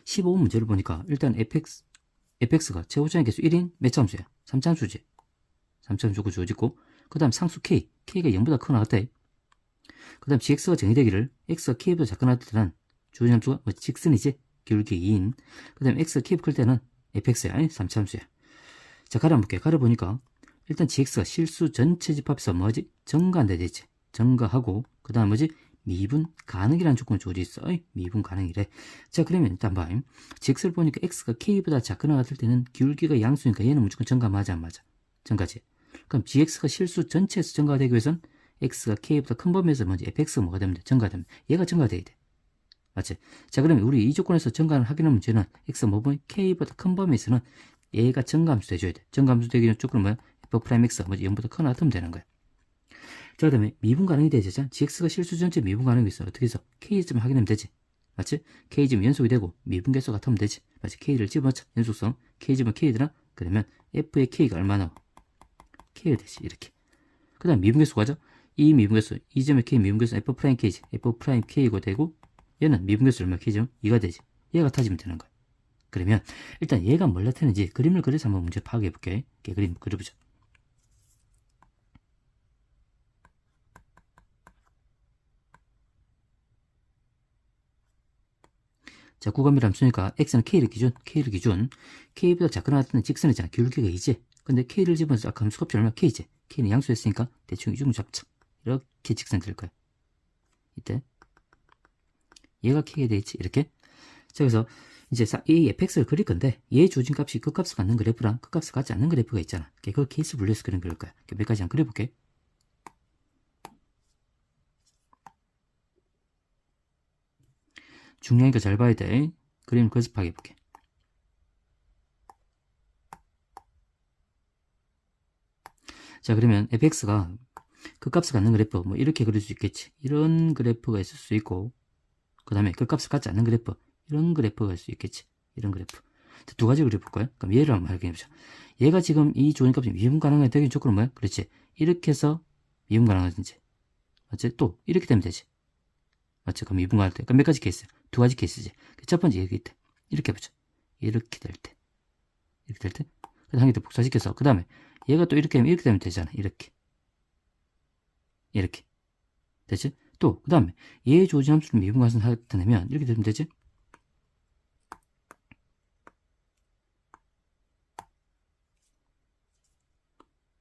15번 문제를 보니까 일단 fx가 최고점의 개수 1인 몇 참수야? 3참수지. 3참수고 주어지고 그 다음 상수 k가 0보다 크거나 같아. 그 다음 gx가 정의되기를 x가 k보다 작거나 같을 때는 주어진 함수가 뭐 직선이지? 기울기 2인. 그 다음 x가 k보다 클 때는 fx야. 3참수야. 자, 가려볼게. 가려보니까 일단 gx가 실수 전체 집합에서 뭐지? 증가한다 되지. 증가하고 그 다음 뭐지? 미분 가능이라는 조건이 주어져 있어. 미분 가능이래. 자, 그러면 일단 봐. gx를 보니까 x가 k보다 작거나 같을 때는 기울기가 양수니까 얘는 무조건 증가 맞아 안 맞아? 증가지. 그럼 gx가 실수 전체에서 증가가 되기 위해서는 x가 k보다 큰 범위에서 먼저 fx가 뭐가 되면 돼? 증가되면 얘가 증가돼야 돼. 맞지? 자, 그러면 우리 이 조건에서 증가를 하기는 문제는 x가 뭐 보면 k보다 큰 범위에서는 얘가 증가함수 돼줘야 돼. 증가함수 되기 위한 조건은 뭐야? f'x가 뭐지? 0보다 크거나 같으면 되는 거야. 자, 그 다음에 미분 가능이 되잖아. gx가 실수 전체 미분 가능이 있어. 어떻게 해서 k점 확인하면 되지. 맞지? k점 연속이 되고 미분 개수 같으면 되지. 맞지? k를 집어넣자. 연속성. k점은 k더라. 그러면 f의 k가 얼마 나와? k가 되지. 이렇게. 그 다음 미분 개수 가죠. 이 미분 개수, 이 점의 k 미분 개수 f'k지. f'k가 되고 얘는 미분 개수 얼마 k점? 2가 되지. 얘가 같아지면 되는 거야. 그러면 일단 얘가 뭘 나타내는지 그림을 그려서 한번 문제 파악해 볼게. 그림 그려보자. 자, 구간미를 함수니까 x는 k를 기준, k보다 작거나 같은 직선이잖아. 기울기가 2지. 근데 k를 집어넣어서 아까 함수 값이 얼마? k지. k는 양수였으니까 대충 이중 잡자. 이렇게 직선이 될 거야. 이때 얘가 k가 되겠지. 이렇게. 자, 그래서 이제 이 fx를 그릴 건데 얘 주어진 값이 그 값을 갖는 그래프랑 그 값을 갖지 않는 그래프가 있잖아. 그걸 케이스 분류해서 그린 그릴 거야. 몇 가지 한번 그려볼게. 중요하니까 잘 봐야 돼. 그림 거듭하게 해볼게. 자, 그러면 fx가 그 값을 갖는 그래프 뭐 이렇게 그릴 수 있겠지. 이런 그래프가 있을 수 있고 그 다음에 그 값을 갖지 않는 그래프 이런 그래프가 있을 수 있겠지. 이런 그래프. 두 가지 그려볼 거야. 그럼 얘를 한번 확인해보자. 얘가 지금 이 주어진 값이 미분 가능한 되기 조건은 뭐야? 그렇지. 이렇게 해서 미분 가능하든지. 맞지? 또 이렇게 되면 되지. 맞지? 그럼 미분 가능할 때. 그럼 몇 가지 케이스? 두 가지 케이스지. 첫 번째 얘기 때. 이렇게 해보자. 이렇게 될 때. 이렇게 될 때. 그래서 한 개 더 복사시켜서 그 다음에 얘가 또 이렇게 되면 되잖아. 이렇게. 이렇게. 되지? 또 그 다음에 얘 주어진 함수를 미분 가능한 나타내면 이렇게 되면 되지?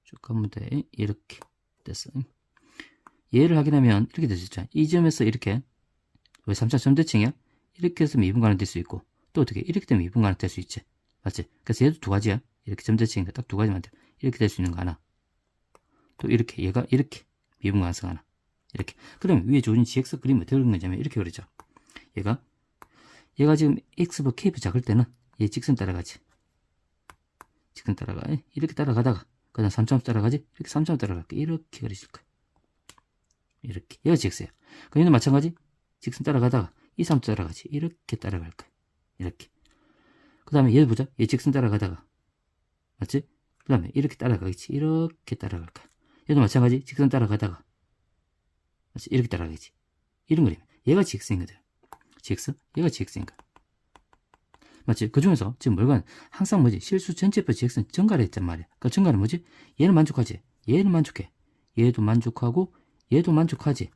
쭉 가면 돼. 이렇게 됐어. 얘를 확인하면 이렇게 되죠. 이 점에서 이렇게 왜 3차 점대칭이야? 이렇게 해서 미분 가능 될 수 있고 또 어떻게 이렇게 되면 미분 가능 될 수 있지. 맞지? 그래서 얘도 두 가지야. 이렇게 점대칭이니까 딱 두 가지만 돼. 이렇게 될 수 있는 거 하나. 또 이렇게 얘가 이렇게 미분 가능성 하나. 이렇게. 그럼 위에 주어진 gx 그림 어떻게 그린 거냐면 이렇게 그리죠. 얘가 지금 x보다 k보다 작을 때는 얘 직선 따라가지. 직선 따라가. 이렇게 따라가다가 그 다음 3점 따라가지. 이렇게 3점 따라갈게. 이렇게 그리실 거야. 이렇게. 얘가 gx야. 그럼 얘는 마찬가지. 직선 따라가다가 이 3점 따라가지. 이렇게 따라갈 거야. 이렇게. 그 다음에 얘 보자. 얘 직선 따라가다가 맞지? 그 다음에 이렇게 따라가겠지. 이렇게 따라갈 거야. 얘도 마찬가지. 직선 따라가다가 맞지? 이렇게 따라가겠지. 이런 그림. 얘가 gx인 거야. gx? 얘가 gx인 거야. 맞지? 그 중에서 지금 뭘까? 항상 뭐지? 실수 전체표 gx는 증가를 했단 말이야. 그 증가는 뭐지? 얘는 만족하지? 얘는 만족해. 얘도 만족하고, 얘도 만족하지?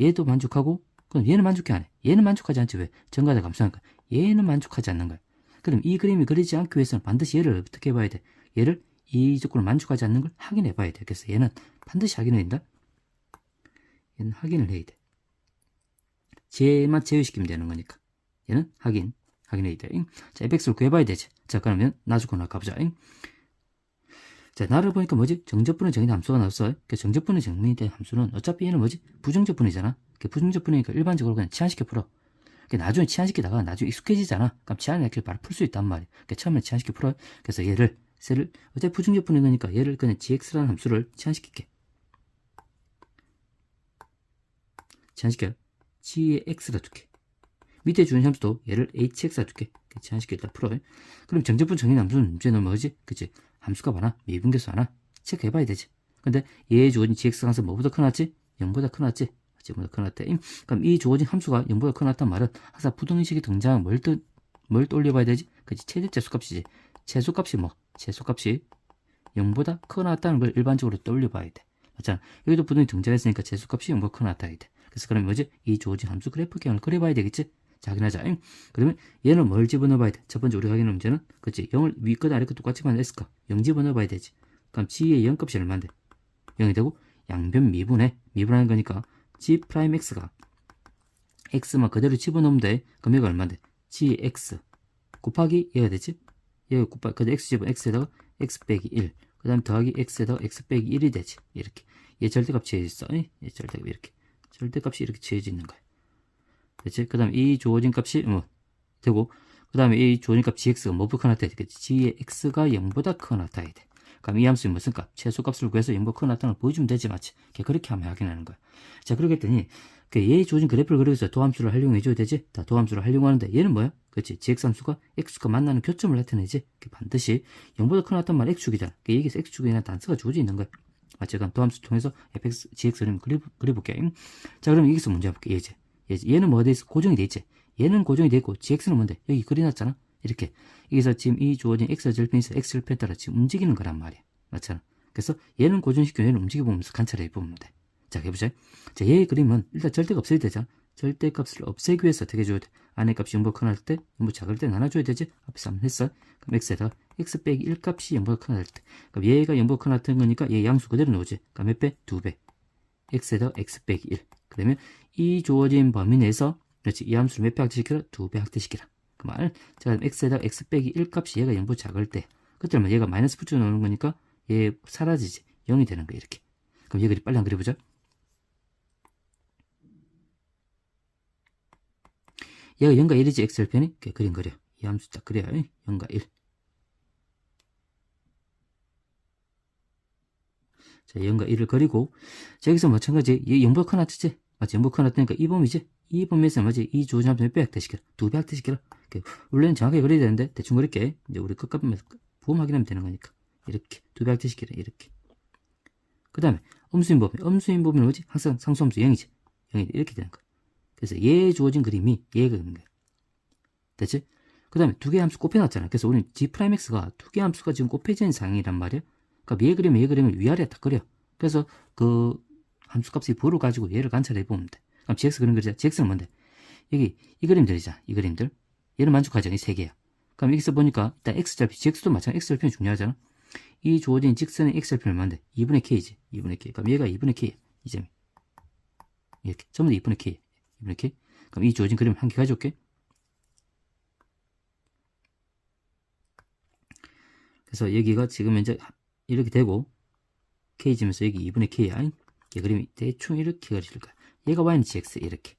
얘도 만족하고, 그럼 얘는 만족해 안 해? 얘는 만족하지 않지? 왜? 증가를 감소하니까. 얘는 만족하지 않는 거야. 그럼 이 그림이 그리지 않기 위해서는 반드시 얘를 어떻게 해봐야 돼? 얘를 이 조건을 만족하지 않는 걸 확인해 봐야 돼. 그래서 얘는 반드시 확인해야 된다. 얘는 확인을 해야 돼. 쟤만 제외시키면 되는 거니까. 얘는 확인해야 돼. 자, fx를 구해봐야 되지. 자, 그러면 나주거나 가보자. 자, 나를 보니까 뭐지? 정적분의 정의된 함수가 나왔어. 그 정적분의 정의된 함수는 어차피 얘는 뭐지? 부정적분이잖아. 그 부정적분이니까 일반적으로 그냥 치환시켜 풀어. 나중에 치환시키다가 나중에 익숙해지잖아. 그럼 치환이렇게 바로 풀 수 있단 말이야. 처음에 치환시켜 풀어. 그래서 셀을 어차피 부정적분인 거니까 얘를 그냥 gx라는 함수를 치환시킬게. 치환시켜. gx라 줄게. 밑에 주는 함수도 얘를 hx라 줄게. 제한시켜 일단 풀어. 그럼 정적분 정의 함수는 문제는 뭐지? 그치? 함수값 하나, 미분계수 하나 체크해봐야 되지. 근데 얘에 주어진 gx 항상 뭐보다 커놨지? 0보다 커놨지? 0보다 커놨대. 그럼 이 주어진 함수가 0보다 커놨단 말은 항상 부등식이 등장한 뭘 떠올려봐야 되지? 그치? 최대 최소값이지. 최소값이 뭐? 최소값이 0보다 커놨다는 걸 일반적으로 떠올려봐야 돼. 맞잖아. 여기도 부등이 등장했으니까 최소값이 0보다 커놨다. 돼. 그래서 그러면 뭐지? 이 주어진 함수 그래프 계형을 그려봐야 되겠지? 자, 확인하자. 그러면 얘는 뭘 집어넣어봐야 돼? 첫 번째 우리가 확인한 문제는 그치? 0을 위 것 아래 것 똑같이만 했을까? 0 집어넣어봐야 되지. 그럼 g의 0값이 얼마인데? 0이 되고 양변 미분하는 거니까 g'x가 x만 그대로 집어넣으면 돼. 그럼 얘가 얼마인데? gx 곱하기 얘가 되지? 얘가 곱하기 그대로 x 집어 x에다가 x 빼기 1. 그 다음 더하기 x에다가 x 빼기 1이 되지. 이렇게. 얘 절대값 취해져 있어. 얘 절대값 이렇게. 절대값이 이렇게 취해져 있는 거야. 그치? 그 다음에 이 주어진 값이 뭐 되고 그 다음에 이 주어진 값 gx가 뭐보다 크나 나타야 돼. g의 x가 0보다 크나 나타야 돼. 그럼 이 함수는 무슨 값? 최소값을 구해서 0보다 크나 나타나는 걸 보여주면 되지 맞지? 그렇게 하면 확인하는 거야. 자 그렇게 했더니 얘 주어진 그래프를 그려서 도함수를 활용해줘야 되지? 다 도함수를 활용하는데 얘는 뭐야? 그치? gx 함수가 x가 만나는 교점을 나타내지? 반드시 0보다 크나 나타난 말 x축이잖아. 여기서 x축에 대한 단서가 주어져 있는 거야. 맞지? 그럼 도함수 통해서 fx, gx를 그려볼게. 자 그럼 여기서 문제 해볼게. 얘는 뭐가 돼 있어? 고정이 돼 있지? 얘는 고정이 돼 있고 gx는 뭔데? 여기 그려놨잖아? 이렇게. 여기서 지금 이 주어진 x가 절편에서 x절편에 따라 지금 움직이는 거란 말이야. 맞잖아? 그래서 얘는 고정시켜 얘는 움직여보면서 관찰해 보면 돼. 자, 해보자. 자, 얘의 그림은 일단 절대가 없어야 되잖아. 절대값을 없애기 위해서 어떻게 줘야 돼? 안에 값이 0보다 커날 때, 0보다 작을 때 나눠줘야 되지? 앞에서 한번 했어. 그럼 x에다가 x 빼기 1 값이 0보다 커날 때. 그럼 얘가 0보다 커났던 거니까 얘 양수 그대로 나오지. 그럼 몇 배? 2배. x에다가 x 빼기 1. 그러면 이 주어진 범위 내에서 그렇지. 이 함수를 몇 배 확대시키라? 2배 확대시키라. 그 말. 자, x에다가 x 빼기 1 값이 얘가 0보다 작을 때. 그때는 얘가 마이너스 붙여 놓는 거니까 얘 사라지지. 0이 되는 거야, 이렇게. 그럼 얘 그리 빨리 한번 그려보자. 얘가 0과 1이지, x절편이? 그림 그려. 이 함수 딱 그려야 0과 1. 자, 0과 1을 그리고, 자, 여기서 마찬가지, 얘 0보다 커놨지? 맞지? 0보다 커놨다니까 이 범위지? 이 범위에서 맞지? 이 주어진 함수 몇 배 확대시켜라? 2배 확대시켜라? 원래는 정확하게 그려야 되는데, 대충 그릴게. 이제 우리 끝값만 부호 확인하면 되는 거니까. 이렇게. 2배 확대시켜라. 이렇게. 그 다음에, 음수인 범위. 음수인 범위는 뭐지? 항상 상수함수 0이지? 0이 이렇게 되는 거야. 그래서 얘 주어진 그림이 얘가 있는 거야. 됐지? 그 다음에 두 개의 함수 곱해놨잖아. 그래서 우리는 g'x가 두 개의 함수가 지금 곱해진 상황이란 말이야. 그러니까 얘 그림을 위아래 딱 그려. 그래서 그 함수값의 부호를 가지고 얘를 관찰해보면 돼. 그럼 gx 그림 그리자. gx는 뭔데? 여기 이 그림들이잖아. 이 그림들. 얘는 만족하잖아. 이 세 개야. 그럼 여기서 보니까 일단 x절편, gx도 마찬가지로 x절편이 중요하잖아. 이 주어진 직선의 x절편이 얼마인데? 2분의 k지. 2분의 k. 그럼 얘가 2분의 k야. 이 점이. 이렇게. 전부 다 2분의 k. 2분의 k. 그럼 이 주어진 그림을 한 개 가져올게. 그래서 여기가 지금 현재 이렇게 되고 k지면서 여기 2분의 k야. 이 그림이 대충 이렇게 그려질 거야. 얘가 y는 gx 이렇게.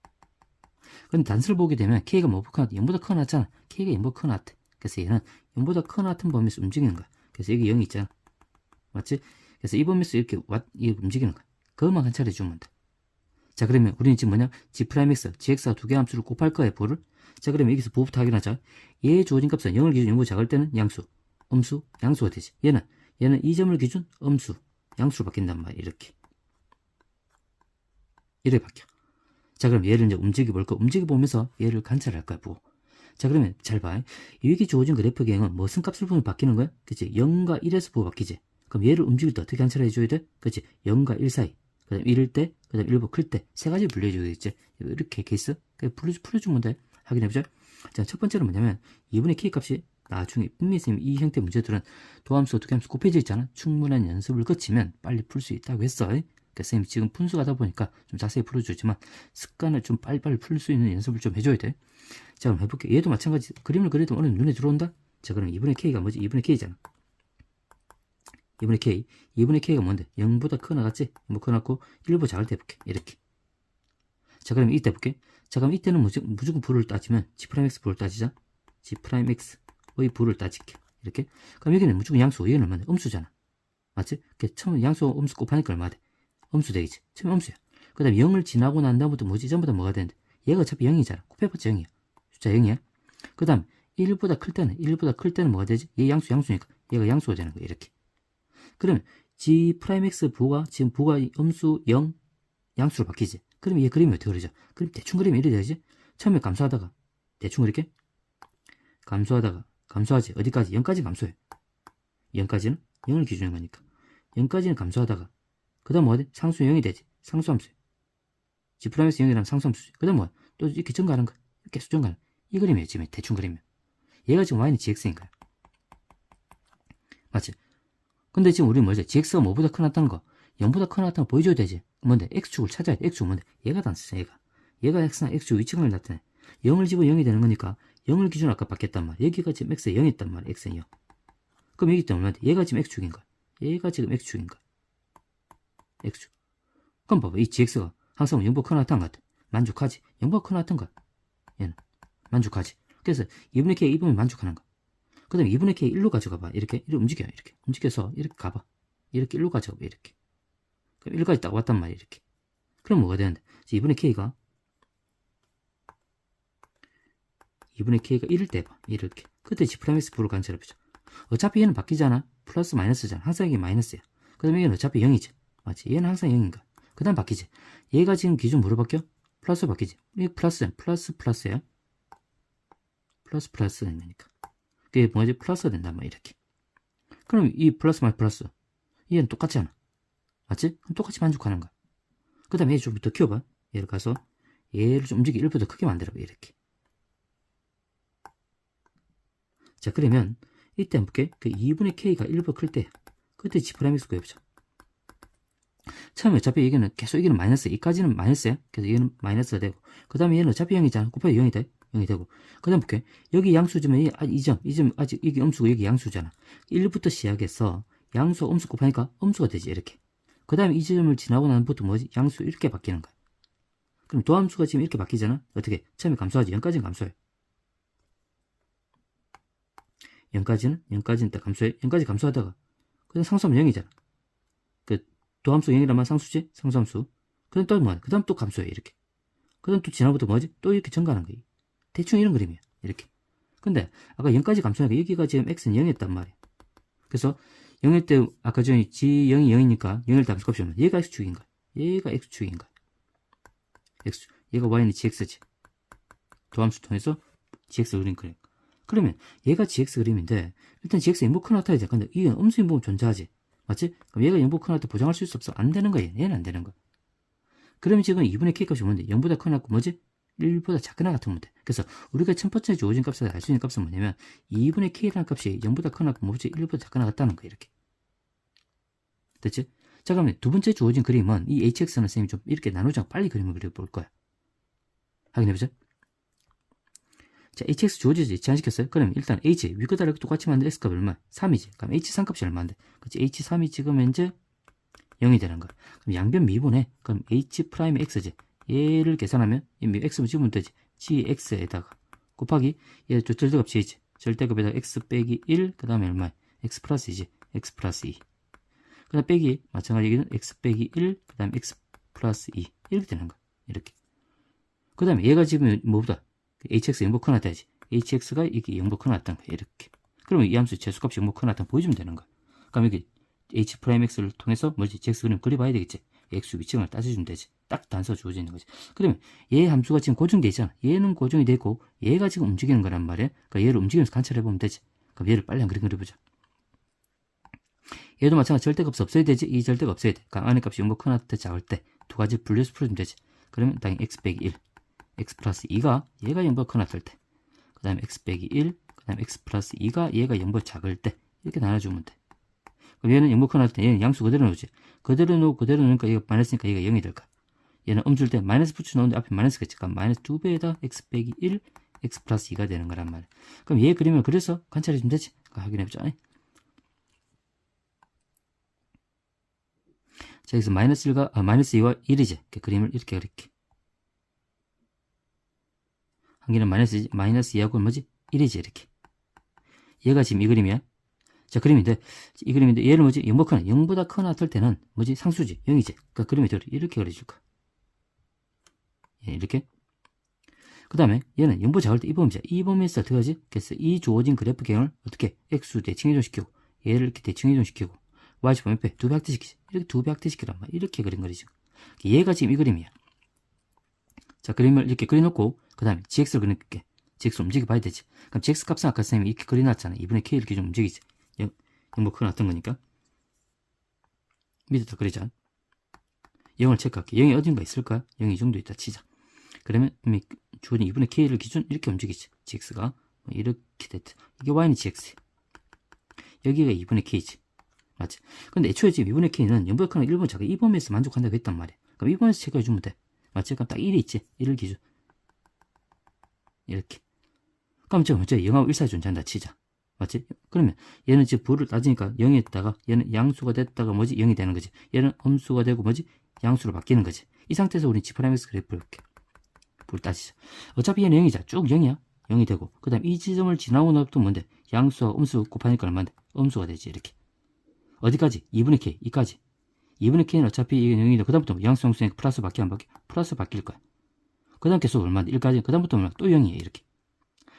근데 단수를 보게 되면 k가 뭐보다 커? 0보다 커 놨잖아. k가 0보다 커 놨대. 그래서 얘는 0보다 커 놨던 범위에서 움직이는 거야. 그래서 여기 0이 있잖아. 맞지? 그래서 이 범위에서 이렇게 움직이는 거야. 그것만 관찰해 주면 돼. 자, 그러면 우리는 지금 뭐냐? g'x, gx가 두 개 함수를 곱할 거야, 부호를. 자, 그러면 여기서 부호부터 확인하자. 얘 주어진 값은 0을 기준 0보다 작을 때는 양수, 음수, 양수가 되지. 얘는 이 점을 기준 음수, 양수로 바뀐단 말이야, 이렇게. 이렇게 바뀌어. 자, 그럼 얘를 이제 움직여볼까? 움직여보면서 얘를 관찰할 거야, 부호. 자, 그러면 잘 봐. 여기 주어진 그래프 계형은 무슨 값을 보면 바뀌는 거야? 그치? 0과 1에서 부호 바뀌지. 그럼 얘를 움직일 때 어떻게 관찰해줘야 돼? 그치? 0과 1 사이. 그 다음 1일 때, 그 다음 1보 클 때, 세 가지 분류해줘야겠지. 이렇게 케이스. 풀어주면 돼. 확인해보자. 자, 첫 번째는 뭐냐면, 2분의 k 값이 나중에, 분명히 선생님 이 형태 문제들은 도함수, 어떻게 함수 곱해져 있잖아. 충분한 연습을 거치면 빨리 풀 수 있다고 했어. 그러니까 선생님 지금 분수 가다 보니까 좀 자세히 풀어주지만, 습관을 좀 빨리빨리 풀 수 있는 연습을 좀 해줘야 돼. 자, 그럼 해볼게. 얘도 마찬가지. 그림을 그려도 어느 눈에 들어온다? 자, 그럼 2분의 k가 뭐지? 2분의 k잖아. 2분의 k. 2분의 k가 뭔데? 0보다 커 나갔지? 뭐 커 나고 1보다 작을 때 해볼게. 이렇게. 자, 그럼 이때 해볼게. 자, 그럼 이때는 무조건 부호를 따지면 g'x 부호를 따지자. g'x의 부호를 따질게. 이렇게. 그럼 여기는 무조건 양수. 얘는 얼마냐? 음수잖아. 맞지? 처음 양수, 음수 곱하니까 얼마 돼? 음수 되겠지. 처음에 음수야. 그 다음에 0을 지나고 난 다음부터 뭐지? 전부 다 뭐가 되는데? 얘가 어차피 0이잖아. 곱해봤자 0이야. 숫자 0이야. 그 다음 1보다 클 때는 뭐가 되지? 얘 양수니까 얘가 양수가 되는 거야. 이렇게. 그러면 g 프라임 x 지금 부가 음수 0 양수로 바뀌지. 그럼 얘 그림이 어떻게 그리죠? 그럼 대충 그림이 이래 되지? 처음에 감소하다가 대충 그렇게 감소하지. 어디까지? 0까지 감소해. 0까지는 0을 기준으로 가니까 0까지는 감소하다가 그 다음 뭐가 돼? 상수 0이 되지. 상수함수. g 프라임 x 0이라는 상수함수지. 그 다음 뭐야? 또 이렇게 증가하는 거야. 계속 증가하는 거야. 이 그림이에요. 지금 대충 그림이야. 얘가 지금 y는 gx인 거야. 맞지? 근데 지금 우리는 뭐지? gx가 뭐보다 커났다는 거, 0보다 커났다는 거 보여줘야 되지. 뭔데? x축을 찾아야 돼. x축 뭔데? 얘가 나왔어. 얘가 x나 x축 위치각을 나타내. 0을 집어 0이 되는 거니까 0을 기준으로 아까 바뀌었단 말이야. 여기가 지금 x에 0이 있단 말이야. x는 0. 그럼 여기 때문에 뭐야? 얘가 지금 x축인 거야. 얘가 지금 x축인 거야. x축. 그럼 봐봐. 이 gx가 항상 0보다 커났다는 것 같아. 만족하지. 0보다 커났던 거야. 얘는 만족하지. 그래서 2분의 k 2분의 만족하는 거야. 그 다음에 2분의 k 1로 가져가봐. 이렇게 움직여. 이렇게 움직여서 이렇게 가봐. 이렇게 1로 가져가봐. 이렇게. 그럼 1까지 딱 왔단 말이야. 이렇게. 그럼 뭐가 되는데? 2분의 k가 1일 때 봐. 이렇게. 그때 g 프라임 x 부를 관찰해보자. 어차피 얘는 바뀌잖아. 플러스 마이너스잖아. 항상 이게 마이너스야. 그 다음에 얘는 어차피 0이지. 맞지? 얘는 항상 0인가. 그 다음 바뀌지. 얘가 지금 기준 뭐로 바뀌어? 플러스 바뀌지. 이게 플러스야. 플러스야. 플러스 된다니까. 그게 뭐지? 플러스가 된단 말이야. 이렇게. 그럼 이 플러스 마이 플러스. 얘는 똑같지 않아. 맞지? 그럼 똑같이 만족하는 거야. 그 다음에 얘 좀 더 키워봐. 얘를 가서 얘를 좀 움직이게 1보다 크게 만들어봐. 이렇게. 자, 그러면 이때 한번 볼게. 그 2분의 k가 1보다 클 때, 그때 g 프라임 x 구해보자. 처음에 어차피 여기는 계속 여기는 마이너스, 여기까지는 마이너스야. 그래서 얘는 마이너스가 되고, 그 다음에 얘는 어차피 0이잖아. 곱하기 0이 돼. 0이 되고. 그 다음 볼게. 여기 양수지만 이 점 아직 여기 음수고 여기 양수잖아. 1부터 시작해서 양수, 음수 곱하니까 음수가 되지. 이렇게. 그 다음에 이 점을 지나고 나면부터 뭐지? 양수 이렇게 바뀌는 거야. 그럼 도함수가 지금 이렇게 바뀌잖아. 어떻게? 처음에 감소하지. 0까지는 감소해. 0까지는 딱 감소해. 0까지 감소하다가 그다음 상수하면 0이잖아. 그 도함수 0이라면 상수지? 상수함수. 그다음 또 뭐야? 그다음 또 감소해. 이렇게. 그다음 또 지나부터 뭐지? 또 이렇게 증가하는 거야. 대충 이런 그림이야. 이렇게. 근데 아까 0까지 감소하니까 여기가 지금 x는 0이었단 말이야. 그래서 0일 때 아까 전에 g0이 0이니까 0일 때 함수값이 얼마? 얘가 x축인 거야. 얘가 x축인 거야. x축. 얘가 y는 gx지. 도함수 통해서 gx 그림 그래. 그러면 얘가 gx 그림인데 일단 gx가 0보 큰 나타나야 돼. 근데 이건 음수인 부분 존재하지. 맞지? 그럼 얘가 0보 큰 나타 보장할 수 있어 없어? 안 되는 거야. 얘는 안 되는 거야. 그러면 지금 2분의 k 값이 뭔데? 0보다 큰 낫고 뭐지? 1보다 작거나 같으면 돼. 그래서 우리가 첫 번째 주어진 값에서 알 수 있는 값은 뭐냐면 2분의 k라는 값이 0보다 큰 낫고 뭐지? 1보다 작거나 같다는 거야. 이렇게. 됐지? 자, 그러면 두 번째 주어진 그림은 이 hx는 선생님이 좀 이렇게 나누자 빨리 그림을 그려볼 거야. 확인해보자. 자, hx 주어지지 제한시켰어요? 그럼 일단 h 위과 달하고 똑같이 만든 x값이 얼마야? 3이지. 그럼 h3 값이 얼마인데? 그치? h3이 지금 현재 0이 되는 거야. 그럼 양변 미분해. 그럼 h 프라임 x지. 얘를 계산하면 이 x면 지우면 되지. gx에다가 곱하기 얘 절대값 g지. 절대값에다가 x 빼기 1 그 다음에 얼마야? x 플러스 2지. x 플러스 2. 그 다음 빼기 마찬가지 여기는 x 빼기 1 그 다음에 x 플러스 2 이렇게 되는 거야. 이렇게. 그 다음에 얘가 지금 뭐보다 hx 0보 커 나타야지. hx가 이게 0보 커 나타난 거야. 이렇게. 그러면 이 함수 재수값이 0보 커 나타나 보여주면 되는 거야. 그럼 여기 h 프라임 x를 통해서 뭐지? gx 그림 그려봐야 되겠지. x 위치각을 따져주면 되지. 딱 단서 주어져 있는 거지. 그러면 얘 함수가 지금 고정돼 있잖아. 얘는 고정이 되고 얘가 지금 움직이는 거란 말이야. 그러니까 얘를 움직이면서 관찰해보면 되지. 그럼 얘를 빨리 한 그림 그려보자. 얘도 마찬가지 절대값 없어야 되지. 이 절대가 없어야 돼. 그러니까 안의 값이 0보 커 나타 작을 때 두 가지 분류해서 풀어주면 되지. 그러면 당연히 x 빼기 1 x 플러스 2가 얘가 0보 커 나타날 때, 그 다음에 x 빼기 1, 그 다음에 x 플러스 2가 얘가 0보 작을 때 이렇게 나눠주면 돼. 그럼 얘는 0보 커 나타날 때 얘는 양수 그대로 놓지. 그대로 놓으니까 얘가 마이너스니까 얘가 0이 될까. 얘는 음줄 때 마이너스 붙여 놓는데 앞에 마이너스가 있지. 그러니까 마이너스 2배에다 x 빼기 1, x 플러스 2가 되는 거란 말이야. 그럼 얘 그림을 그래서 관찰해주면 되지. 확인해보자. 자, 여기서 마이너스 2와 1이지. 그림을 이렇게 그릴게. 한 개는 마이너스 2하고 뭐지? 1이지, 이렇게. 얘가 지금 이 그림이야. 자, 그림인데, 얘를 뭐지? 0보다 커 나타날 때는 뭐지? 상수지, 0이지. 그러니까 그림이 이렇게 그려줄 거야. 예, 이렇게. 그 다음에 얘는 영부 작을 때 이 범위자. 이 범위에서 어떻게 하지? 그래서 이 주어진 그래프 개형을 어떻게? x수 대칭 이동시키고 얘를 이렇게 대칭 이동시키고 y축 범위에 두 배 확대시키지. 이렇게 두 배 확대시키란 말이야. 이렇게 그린 거리죠. 얘가 지금 이 그림이야. 자, 그림을 이렇게 그려놓고 그 다음에 gx를 그려놓을게. gx를 움직여 봐야 되지. 그럼 gx 값은 아까 선생님이 이렇게 그려놨잖아. 2분의 k 이렇게 좀 움직이지. 영부 그려놨던 거니까. 밑에다 그리자. 0을 체크할게. 0이 어딘가 있을까? 0이 이 정도 있다 치자. 그러면 이미 주어진 2분의 k를 기준 이렇게 움직이지. gx가 이렇게 됐다. 이게 y는 gx. 여기가 2분의 k지. 맞지? 근데 애초에 지금 2분의 k는 영부역하는 1번 자가 이 범위에서 만족한다고 했단 말이야. 그럼 이 범위에서 체크해주면 돼. 맞지? 그럼 딱 1이 있지. 1을 기준. 이렇게. 그럼 지금 어째 0하고 1 사이 존재한다 치자. 맞지? 그러면 얘는 지금 부를 따지니까 0이 있다가 얘는 양수가 됐다가 뭐지? 0이 되는 거지. 얘는 음수가 되고 뭐지? 양수로 바뀌는 거지. 이 상태에서 우리 G'X 그래프를 볼게. 부를 따지자. 어차피 얘는 0이자. 쭉 0이야. 0이 되고. 그 다음 이 지점을 지나고 나면 뭔데? 양수와 음수 곱하니까 얼마인데? 음수가 되지. 이렇게. 어디까지? 2분의 k. 이까지. 2분의 k는 어차피 이게 0인데 그 다음부터 양수 양수니까 플러스 바뀌어 안 바뀌어? 플러스 바뀔 거야. 그 다음 계속 얼마인데? 1까지. 그 다음부터 얼마? 또 0이에요. 이렇게.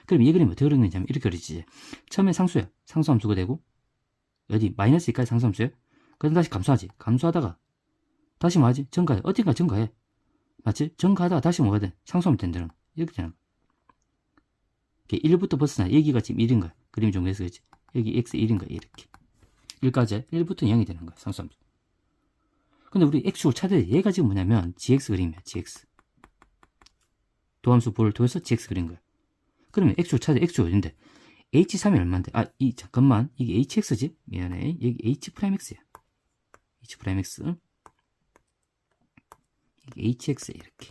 그럼 이 그림이 어떻게 그리는지 하면 이렇게 그리지. 처음에 상수야. 상수함수가 되고 어디? 마이너스 2까지 상수함수야. 그 다음 다시 감소하지. 감소하다가 다시 뭐하지? 증가해. 어딘가 증가해. 맞지? 증가하다가 다시 뭐가 돼? 상수하면 된다는 거야. 이렇게 되는 거야. 1부터 벗어나. 여기가 지금 1인 거야. 그림이 좀 그래서 그렇지. 여기 x 1인 거야. 이렇게. 1까지 1부터 0이 되는 거야. 상수함수. 근데 우리 x축을 찾아야 돼. 얘가 지금 뭐냐면 gx 그림이야. gx. 도함수 볼을 통해서 gx 그린 거야. 그러면 x축 찾아. x축 어딘데? h3이 얼마인데? 잠깐만. 이게 hx지? 미안해. 여기 h'x야. h'x. 이게 hx 이렇게.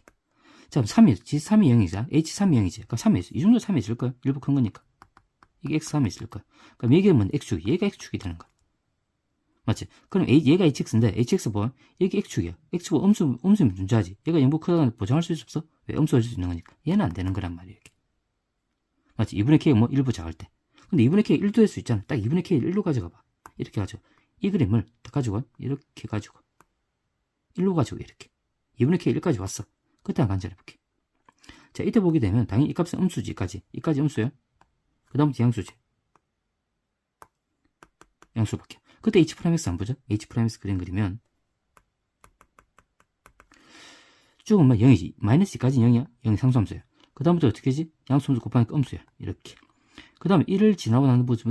자, 3이, g3이 0이자. h3이 0이지. 그럼 3이 있어. 이 정도 3이 있을 거야. 일부 큰 거니까. 이게 x3이 있을 거야. 그럼 이게 뭐냐? x축. 얘가 x축이 되는 거야. 맞지? 그럼 얘가 hx인데, hx 뭐야? 여기 x축이야. x가 음수면 존재하지. 얘가 0보다 크다는 보장할 수 없어? 왜? 음수가 줄 수 있는 거니까. 얘는 안 되는 거란 말이야. 이렇게. 맞지? 2분의 k가 뭐 1부 작을 때. 근데 2분의 k 1도 할 수 있잖아. 딱 2분의 k를 1로 가져가 봐. 이렇게 가지고. 이 그림을 딱 가지고, 이렇게 가지고. 1로 가지고, 이렇게. 2분의 k 1까지 왔어. 그때 한번 간절해볼게. 자, 이때 보게 되면, 당연히 이 값은 음수지, 이까지. 이까지 음수야. 그 다음부터 양수지. 양수밖에. 그때 h'x 안 보죠? h'x 그리면, 쭉은 뭐 0이지. 마이너스 2까지 0이야. 0이 상수함수야. 그 다음부터 어떻게 하지? 양수함수 곱하니까 음수야. 이렇게. 그 다음에 1을 지나고 나는 뭐지?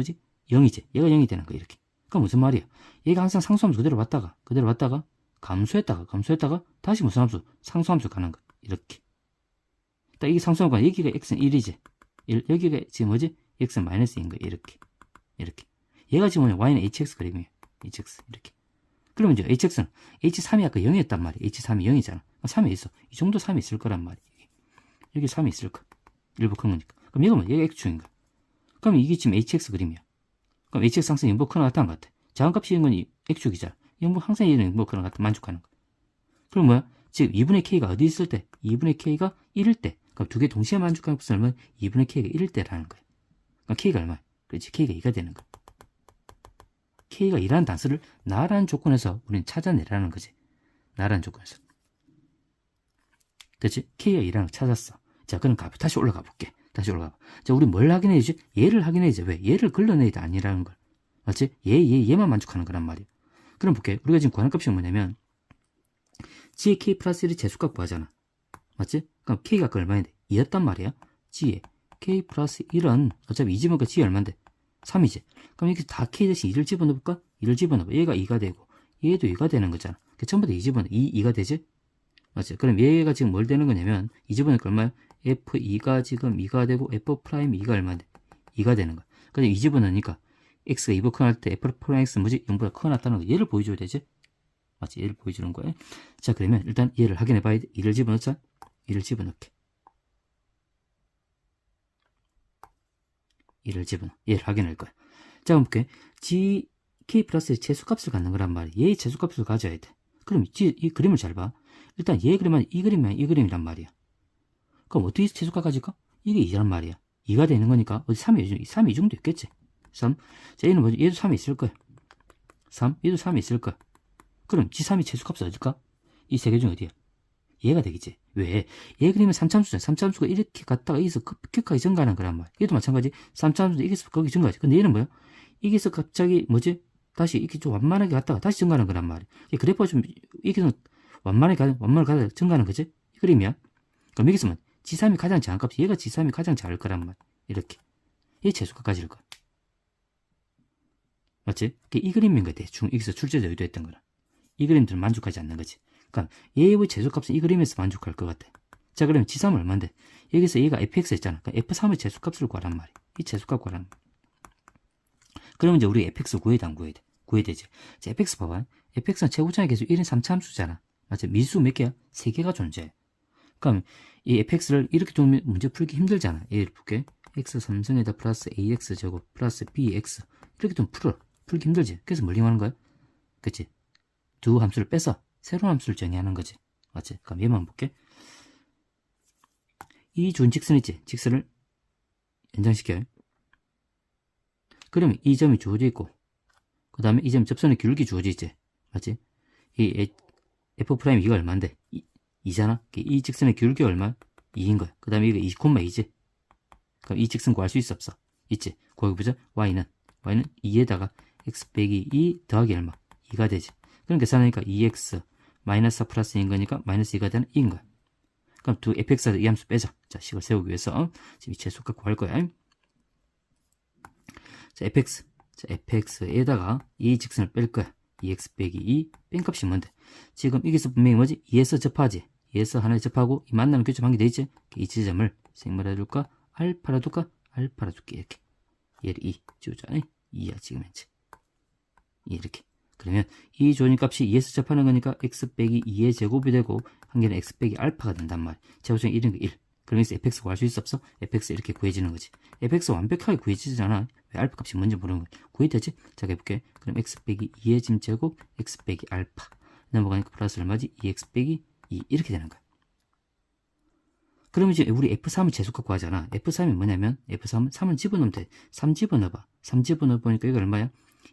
0이지. 얘가 0이 되는 거야. 이렇게. 그럼 무슨 말이야? 얘가 항상 상수함수 그대로 왔다가, 감소했다가, 다시 무슨 함수? 상수함수 가는 거야. 이렇게. 딱 이게 상수함수 가는 여기가 x는 1이지. 여기가 지금 뭐지? x는 마이너스인 거야. 이렇게. 얘가 지금 뭐냐? y는 hx 그림이에요. hx. 이렇게. 그러면 이제 hx는, h3이 아까 0이었단 말이야. h3이 0이잖아. 3이 있어. 이 정도 3이 있을 거란 말이야. 여기 3이 있을 거야. 일부 큰 거니까. 그럼 얘가 뭐야? 얘가 x축인 거야. 그럼 이게 지금 hx 그림이야. 그럼 hx 항상 0보 크나 같다는 것 같아. 작은 값이 0은 x축이잖아. 0보 항상 얘는 0보 크나 같다. 만족하는 거야. 그럼 뭐야? 지금 2분의 k가 어디 있을 때? 2분의 k가 1일 때. 그럼 두 개 동시에 만족하는 값은 얼마야? 2분의 k가 1일 때라는 거야. 그럼 k가 얼마야? 그렇지. k가 2가 되는 거야. k가 2라는 단수를 나라는 조건에서 우리는 찾아내라는 거지. 나라는 조건에서. 됐지? k가 2라는 걸 찾았어. 자, 그럼 다시 올라가 볼게. 자, 우리 뭘 확인해야지? 얘를 확인해야지. 왜? 얘를 걸러내야 돼. 아니라는 걸. 맞지? 얘만 만족하는 거란 말이야. 그럼 볼게. 우리가 지금 구하는 값이 뭐냐면, g의 k 플러스 1이 제수값 구하잖아. 맞지? 그럼 k가 그 얼마인데? 2였단 말이야. g의 k 플러스 1은 어차피 2 집어넣으니까 g이 얼마인데? 3이지. 그럼 이렇게 다 k 대신 2를 집어넣어볼까? 2를 집어넣어. 얘가 2가 되고, 얘도 2가 되는 거잖아. 전부 다 2 집어넣어. 2가 되지? 맞지? 그럼 얘가 지금 뭘 되는 거냐면, 2 집어넣으니까 얼마야? f2가 지금 2가 되고, f'2가 얼마인데? 2가 되는 거야. 그럼 2 집어넣으니까, x가 2보다 커날 때 f'x는 뭐지? 0보다 커났다는 거. 얘를 보여줘야 되지? 맞지? 얘를 보여주는 거야. 자, 그러면 일단 얘를 확인해 봐야 돼. 2를 집어넣자. 2를 집어넣게. 2를 집어넣어. 얘를 확인할 거야. 자, 그럼 볼게. g, k 플러스의 제수값을 갖는 거란 말이야. 얘의 제수값을 가져야 돼. 그럼 이 그림을 잘 봐. 일단 얘 그림은 이 그림이란 말이야. 그럼 어떻게 제수값 가질까? 이게 2란 말이야. 2가 되는 거니까 어디 3이 이 정도 있겠지. 3. 자, 얘는 뭐지? 얘도 3이 있을 거야. 3. 얘도 3이 있을 거야. 그럼 G3이 제수값이 어딜까? 이 세 개 중 어디야? 얘가 되겠지. 왜? 얘 그리면 3참수잖아. 3참수가 이렇게 갔다가 여기서 급격하게 증가하는 거란 말이야. 얘도 마찬가지. 3참수도 여기서 거기 증가하지. 근데 얘는 뭐야? 여기서 갑자기 뭐지? 다시 이렇게 좀 완만하게 갔다가 다시 증가하는 거란 말이야. 이 그래프가 좀 여기서 완만하게 가다 증가하는 거지? 이 그림이야. 그럼 여기서는 G3이 가장 작은 값이 얘가 G3이 가장 작을 거란 말이야. 이렇게. 얘 최소값까지일 거야. 맞지? 이 그림인 거야. 대충 여기서 출제자 의도했던 거라. 이 그림들은 만족하지 않는 거지. 그러니까 얘의 최소값은 이 그림에서 만족할 것 같아. 자, 그러면 G3은 얼마인데? 여기서 얘가 fx 했잖아. 그러니까 f3의 최소값을 구하란 말이야. 이 최소값 구하란 말이야. 그러면 이제 우리 fx 구해야 돼, 안 구해야 돼? 구해야 되지. 자, fx 봐봐. fx는 최고점에 계속 1인 3차함수잖아. 맞지? 미수 몇 개야? 3개가 존재해. 그럼 이 fx를 이렇게 좀 문제 풀기 힘들잖아. 예를 볼게. x 3승에다 플러스 ax 제곱 플러스 bx 이렇게 좀 풀기 힘들지. 그래서 뭘 이용하는 거야? 그치? 두 함수를 빼서 새로운 함수를 정의하는 거지. 맞지? 그럼 얘만 볼게. 이 준 직선 있지? 직선을 연장시켜요. 그러면 이 점이 주어져 있고, 그 다음에 이 점 접선의 기울기 주어져 있지? 맞지? 이 f' 이거 얼마인데? 2잖아? 이 직선의 기울기 얼마? 2인 거야. 그 다음에 이거 2,2지? 그럼 이 직선 구할 수 있어 없어? 있지? 거기 보자. y는 2에다가 x 빼기 2 더하기 얼마? 2가 되지. 그럼 계산하니까 2x 마이너스 4 플러스 2인 거니까 마이너스 2가 되는 2인 거야. 그럼 두 fx에서 이 함수 빼자. 자, 식을 세우기 위해서 지금 이 최소값 구할 거야. 자, fx에다가 이 직선을 뺄 거야. 2x 빼기 2 뺀 값이 뭔데? 지금 여기서 분명히 뭐지? 2에서 접하지. 2에서 하나에 접하고 이 만나는 교점 한개 돼 있지? 이 지점을 생물 해줄까? 알파라 둘까? 알파라 줄게. 이렇게. 얘를 2 주자. 2야 지금 현재. 이렇게. 그러면 이 조인 값이 2에서 접하는 거니까 x 빼기 2의 제곱이 되고 한 개는 x 빼기 알파가 된단 말이야. 제곱중 1인 거 1. 그럼 여기서 fx 구할 수 있어 없어? fx 이렇게 구해지는 거지. fx 완벽하게 구해지잖아. 왜 알파 값이 뭔지 모르는 거야. 구해되지? 자, 해볼게. 그럼 x 빼기 2의 진 제곱 x 빼기 알파 넘어가니까 플러스 얼마지? 2x 빼기 2 이렇게 되는 거야. 그러면 이제 우리 f3을 재수값 구하잖아. f3이 뭐냐면 f3은 3을 집어넣으면 돼. 3 집어넣어봐. 3 집어넣어보니까 이거 얼마야?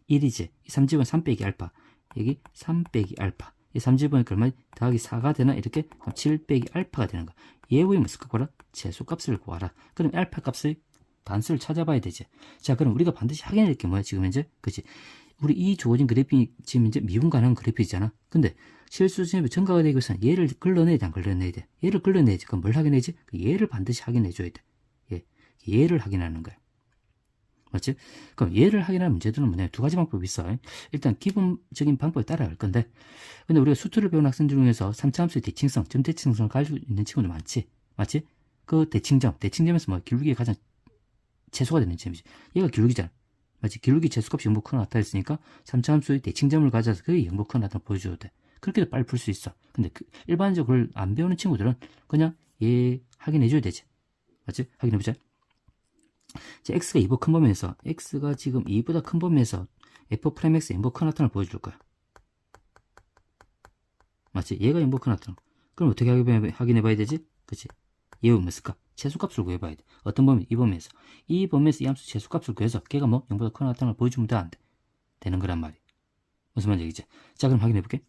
1이지. 이 3집은 3 빼기 알파. 여기 3 빼기 알파. 이 3 집어넣으니까 얼마? 더하기 4가 되나? 이렇게 7 빼기 알파가 되는 거야. 얘 구하면 무슨 값 구하라? 최소값을 구하라. 그럼 알파 값의 반수를 찾아봐야 되지. 자, 그럼 우리가 반드시 확인해야 될 게 뭐야? 지금 현재? 그치? 우리 이 주어진 그래픽이 지금 이제 미분 가능한 그래픽이잖아. 근데 실수 수준이 증가가 되기 위해서는 얘를 걸러내야 돼, 안 걸러내야 돼? 얘를 걸러내야지. 그럼 뭘 확인해야지? 얘를 반드시 확인해줘야 돼. 얘를 확인하는 거야. 맞지? 그럼 얘를 확인하는 문제들은 뭐냐? 두 가지 방법이 있어. 일단 기본적인 방법을 따라갈 건데, 근데 우리가 수투를 배운 학생들 중에서 3차 함수의 대칭성, 점 대칭성을 가지고 있는 친구들 많지? 맞지? 그 대칭점에서 뭐 기울기가 가장 최소가 되는 점이지. 얘가 기울기잖아. 맞지? 기울기 최소값이 0보크가 나타났으니까 3차 함수의 대칭점을 가져서 그게 0보크가 나타나 보여줘도 돼. 그렇게도 빨리 풀 수 있어. 근데 일반적으로 안 배우는 친구들은 그냥 얘 확인해줘야 되지. 맞지? 확인해보자. 자, x가 2보 큰 범위에서 x가 지금 2보다 큰 범위에서 f'x 0보크 나타나 보여줄 거야. 맞지? 얘가 0보크 나타나. 그럼 어떻게 확인해봐야 되지? 그치? 얘가 몇일까? 최소값을 구해봐야 돼. 어떤 범위? 이 범위에서. 이 범위에서 이 함수 최소값을 구해서 걔가 뭐 0보다 큰 나타나 보여주면 돼, 안 돼? 되는 거란 말이야. 무슨 말인지 알겠지? 자, 그럼 확인해볼게.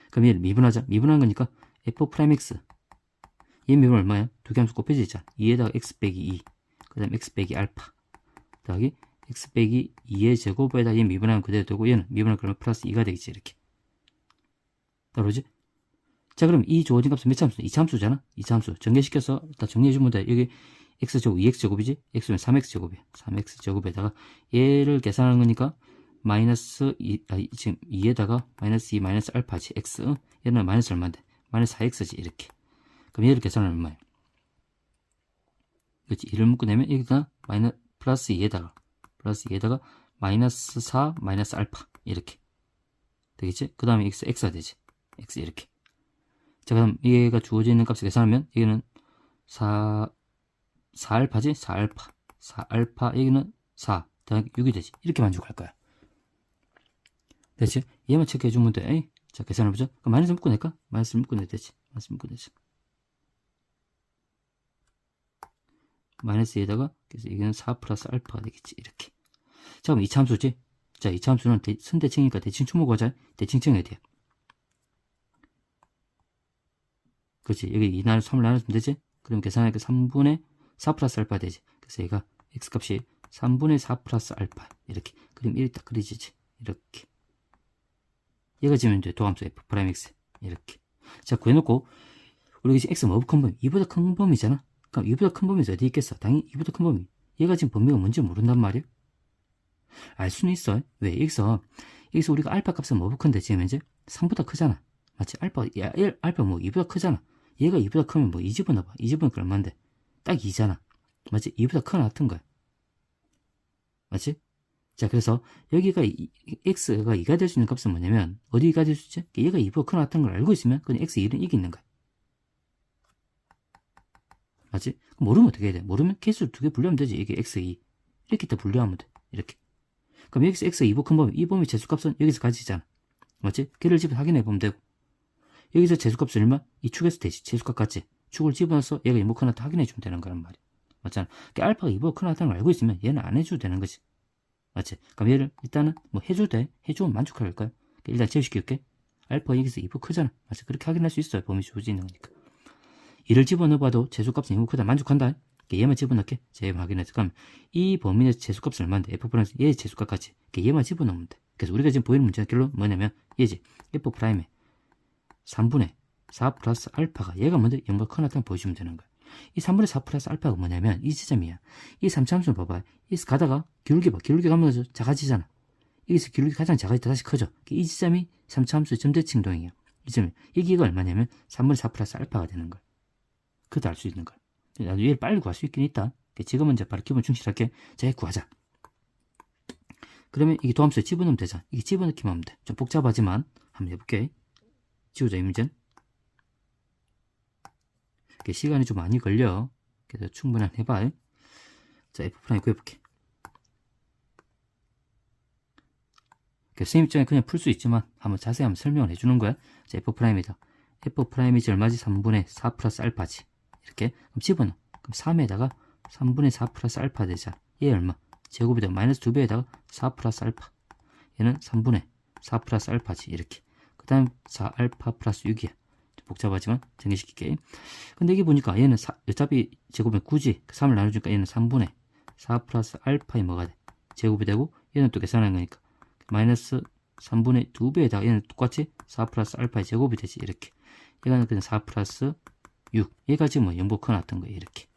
그럼 얘를 미분하자. 미분한 거니까 f'x 얘 미분 얼마야? 두 개 함수 곱해져 있잖아. 2에다가 x 빼기 2 그 다음에 x 빼기 알파 더하기 x 빼기 2의 제곱에다 얘 미분하면 그대로 되고 얘는 미분하면 그러면 플러스 2가 되겠지. 이렇게 따라오지? 자, 그럼 이 주어진 값은 몇 차 함수? 2차 함수잖아. 2차 함수 전개시켜서 일단 정리해주면 돼. 여기 x제곱 2x제곱이지? x면 3x제곱이야. 3x제곱에다가 얘를 계산하는 거니까 마이너스 2, 지금 2에다가 마이너스 2 마이너스 알파지. x 얘는 마이너스 얼마인데? 마이너스 4x지. 이렇게. 그럼 얘를 계산하면 얼마야? 그렇지. 1을 묶어내면 여기가 플러스 2에다가 마이너스 4 마이너스 알파 이렇게 되겠지. 그 다음에 x가 되지. x 이렇게. 자, 그럼 얘가 주어져 있는 값을 계산하면 여기는 4알파지. 4알파 여기는 4 더하기 6이 되지. 이렇게 만족할 거야. 됐지? 얘만 체크해주면 돼. 자, 계산해보자. 그럼 마이너스 묶어낼까? 마이너스 묶어내도 되지. 마이너스 묶어내지. 마이너스에다가 그래서 이거는 4 플러스 알파가 되겠지. 이렇게. 자, 그럼 2차 함수지. 자, 2차 함수는 선대칭이니까 대칭 추모가 하자. 대칭칭 해야 돼. 그렇지. 여기 2 3을 나눠주면 되지? 그럼 계산하니까 3분의 4 플러스 알파 되지. 그래서 얘가 x값이 3분의 4 플러스 알파. 이렇게. 그럼 1이 딱 그려지지. 이렇게. 얘가 지면 돼. 도함수 f 프라임 x. 이렇게. 자, 구해놓고, 우리가 지금 x 뭐부 큰 범위? 2보다 큰 범위잖아? 그럼 2보다 큰 범위 어디 있겠어? 당연히 2보다 큰 범위. 얘가 지금 범위가 뭔지 모른단 말이야? 알 수는 있어. 왜? 여기서 우리가 알파 값은 뭐부 큰데 지금 현재 3보다 크잖아. 맞지? 알파 뭐 2보다 크잖아. 얘가 2보다 크면 뭐 2 집어넣어봐. 2 집어넣으니까 얼만데? 딱 2잖아. 맞지? 2보다 크나 같은 거야. 맞지? 자, 그래서 여기가 x가 2가 될 수 있는 값은 뭐냐면 어디가 될 수 있지? 얘가 2보다 크나 같은 걸 알고 있으면 그냥 x 1은 이기 있는 거야. 맞지? 모르면 어떻게 해야 돼? 모르면 개수 2개 분류하면 되지. 이게 x2 이렇게 다 분류하면 돼. 이렇게. 그럼 여기서 x 2보 큰 범위, 이 범위 재수값은 여기서 가지잖아. 맞지? 걔를 집어 확인해 보면 되고, 여기서 재수값은 얼마? 이 축에서 되지. 재수값 같지? 축을 집어넣어서 얘가 2보 크나 확인해 주면 되는 거란 말이야. 맞잖아. 그러니까 알파가 2보 크나 다는 걸 알고 있으면 얘는 안 해줘도 되는 거지. 맞지? 그럼 얘를 일단은 뭐 해줘도 돼. 해주면 만족할 거야. 그러니까 일단 제시킬게. 알파가 여기서 2보 크잖아. 맞지? 그렇게 확인할 수 있어요. 범위 주어져 있는 거니까. 이를 집어넣어봐도 재수값은 2보 크다 만족한다. 얘만 집어넣게. 자, 얘만 확인해서. 그럼 이 범위의 재수값은 얼마인데? f 프라임 얘 재수값 같이. 얘만 집어넣으면 돼. 그래서 우리가 지금 보이는 문제의 결론 뭐냐면 얘지. f 프라임의 3분의 4 플러스 알파가 얘가 먼저 0보다 크나 다는 보여주면 되는 거야. 이 3분의 4 플러스 알파가 뭐냐면 이 지점이야. 이 3차함수를 봐봐. 여기서 가다가 기울기 봐. 기울기 가면서 작아지잖아. 여기서 기울기 가장 작아지다 다시 커져. 이 지점이 3차함수의 점대칭동이야. 이 점이. 여기가 얼마냐면 3분의 4 플러스 알파가 되는 거야. 그것도 알 수 있는 거야. 나도 얘를 빨리 구할 수 있긴 있다. 지금은 이제 바로 기본 충실하게 자, 구하자. 그러면 이게 도함수에 집어넣으면 되잖아. 이게 집어넣기만 하면 돼. 좀 복잡하지만 한번 해볼게. 지우자, 이 문제는. 시간이 좀 많이 걸려. 그래서 충분히 해봐. 자, F'을 구해볼게. 선생님 입장에 그냥 풀 수 있지만 한번 자세히 한번 설명을 해주는 거야. 자, F'이다. F'이 얼마지? 3분의 4 플러스 알파지. 이렇게. 그럼 집어넣어. 그럼 3에다가 3분의 4 플러스 알파 되자. 얘 얼마? 제곱이 되고 마이너스 2배에다가 4 플러스 알파. 얘는 3분의 4 플러스 알파지. 이렇게. 그 다음 4 알파 플러스 6이야. 복잡하지만 정리시킬게. 근데 여기 보니까 얘는 어차피 제곱이 9지. 3을 나눠주니까 얘는 3분의 4 플러스 알파에 뭐가 돼? 제곱이 되고 얘는 또 계산한 거니까 마이너스 3분의 2배에다가 얘는 똑같이 4 플러스 알파의 제곱이 되지. 이렇게. 얘가 그냥 4 플러스 6. 얘가 지금 뭐 0보 크나 같은 거야. 이렇게.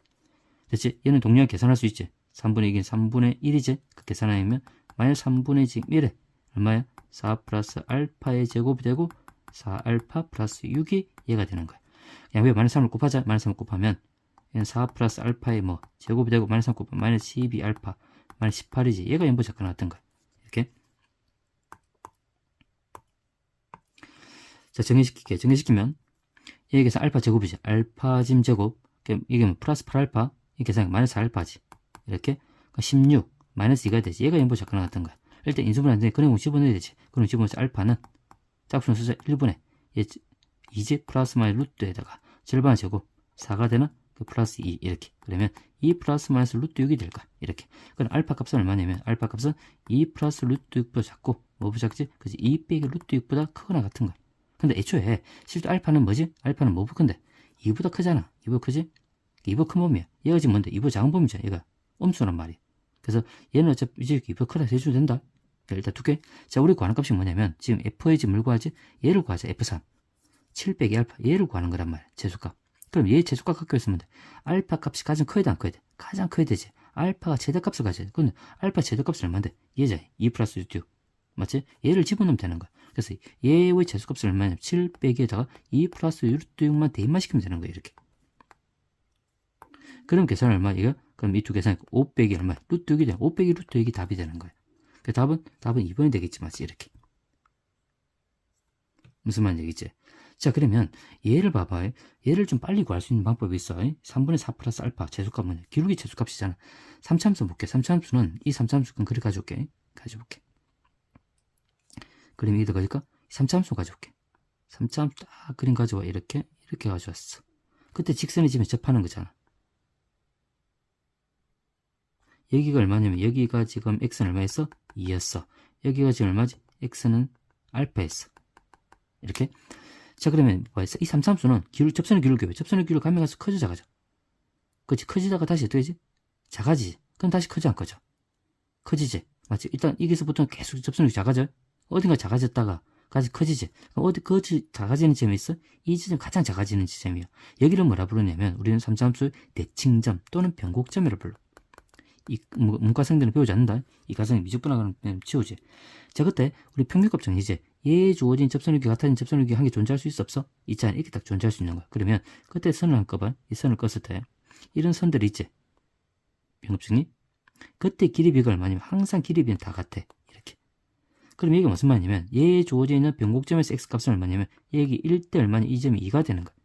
됐지? 얘는 동량 계산할 수 있지. 3분의 2긴 3분의 1이지. 그 계산하면 마이너스 3분의 지금 1에 얼마야? 4 플러스 알파의 제곱이 되고 4 알파 플러스 6이 얘가 되는 거야. 양변에 마이너스 3을 곱하자. 마이너스 3을 곱하면 얘는 4 플러스 알파의 뭐 제곱이 되고 마이너스 3 곱하면 마이너스 12 알파 마이너스 18이지. 얘가 0보 작가 나왔던 거야. 이렇게. 자, 정리시킬게. 정리시키면 여기에서 알파 제곱이지. 알파 짐 제곱. 이게 뭐 플러스 8알파. 이 계산이 마이너스 알파지. 이렇게. 16 마이너스 2가 되지. 얘가 0보 작가 나왔던 거야. 일단 인수분 안 되니 그럼 집어넣어야 되지. 그럼 집어넣어서 알파는 짝수는 숫자 1분의 2지 플러스 마이너스 루트에다가 절반의 제곱 4가 되나? 플러스 2 이렇게. 그러면 2 플러스 마이너스 루트 6이 될 거야. 이렇게. 그럼 알파 값은 얼마냐면 알파 값은 2 플러스 루트 6보다 작고 뭐보다 작지? 그지? 2 빼기 루트 6보다 크거나 같은 거야. 근데 애초에 실제 알파는 뭐지? 알파는 뭐보다 큰데? 2보다 크잖아. 2보다 크지? 2보다 큰 범위야. 얘가 지금 뭔데? 2보다 작은 범위잖아. 얘가 엄수란 말이야. 그래서 얘는 어차피 이제 2보다 크다 해주면 된다. 일단 두 개. 자, 우리 구하는 값이 뭐냐면 지금 F의 지금 뭘 구하지? 얘를 구하자. F3. 7 빼기 알파. 얘를 구하는 거란 말이야. 재수값. 그럼 얘 재수값 갖고 있으면 돼. 알파 값이 가장 커야 돼, 안 커야 돼? 가장 커야 되지. 알파가 최대값을 가져야 돼. 근데 알파 최대값은 얼마인데? 얘잖아. 2 플러스 6. 맞지? 얘를 집어넣으면 되는 거야. 그래서 얘의 재수값은 얼마냐면 7 빼기에다가 2 플러스 루트 6만 대입만 시키면 되는 거야. 이렇게. 그럼 계산은 얼마? 이거? 그럼 이 두 계산이 5 빼기 얼마? 루트 6이 돼. 5 빼기 루트 6이 답이 되는 거야. 그 답은 2번이 되겠지, 맞지? 이렇게. 무슨 말인지 알겠지? 자, 그러면 얘를 봐봐. 얘를 좀 빨리 구할 수 있는 방법이 있어. 3분의 4 플러스 알파 재수값은 기울기 재수값이잖아. 3차함수 볼게. 3차함수는 이 3차함수는 그래 가져올게. 가져볼게. 그림 이게 들어가니까 3차함수 가져올게. 3차함수 딱 그림 가져와. 이렇게 가져왔어. 그때 직선이 지금 접하는 거잖아. 여기가 얼마냐면 여기가 지금 x는 얼마였어? 2였어. 여기가 지금 얼마지? x는 알파였어. 이렇게. 자, 그러면 뭐 했어? 이 삼삼수는 접선의 기울기, 접선의 기울기 가면 가서 커져, 작아져? 그렇지. 커지다가 다시 어떻게 되지? 작아지지. 그럼 다시 커져, 안 커져? 커지지. 맞지? 일단 여기서부터 계속 접선력이 작아져. 어딘가 작아졌다가 다시 커지지. 그럼 어디 작아지는 지점이 있어? 이 지점 가장 작아지는 지점이야. 여기를 뭐라 부르냐면 우리는 삼삼수의 대칭점 또는 변곡점이라 불러. 이 문과생들은 배우지 않는다. 이 과정이 미적분학은 그냥 치우지. 자, 그때 우리 평균값 정리제. 얘에 주어진 접선력이 같아진 접선력이 한 개 존재할 수 있어 없어? 있잖아. 이렇게 딱 존재할 수 있는 거야. 그러면 그때 선을 한 꺼봐. 이 선을 껐을 때 이런 선들이 있지. 병급증리. 그때 길이 비가 얼마냐면 항상 길이 비는 다 같아. 이렇게. 그럼 이게 무슨 말이냐면 얘에 주어져 있는 변곡점에서 x값은 얼마냐면 얘기 1대 얼마냐 이 점이 2가 되는 거야.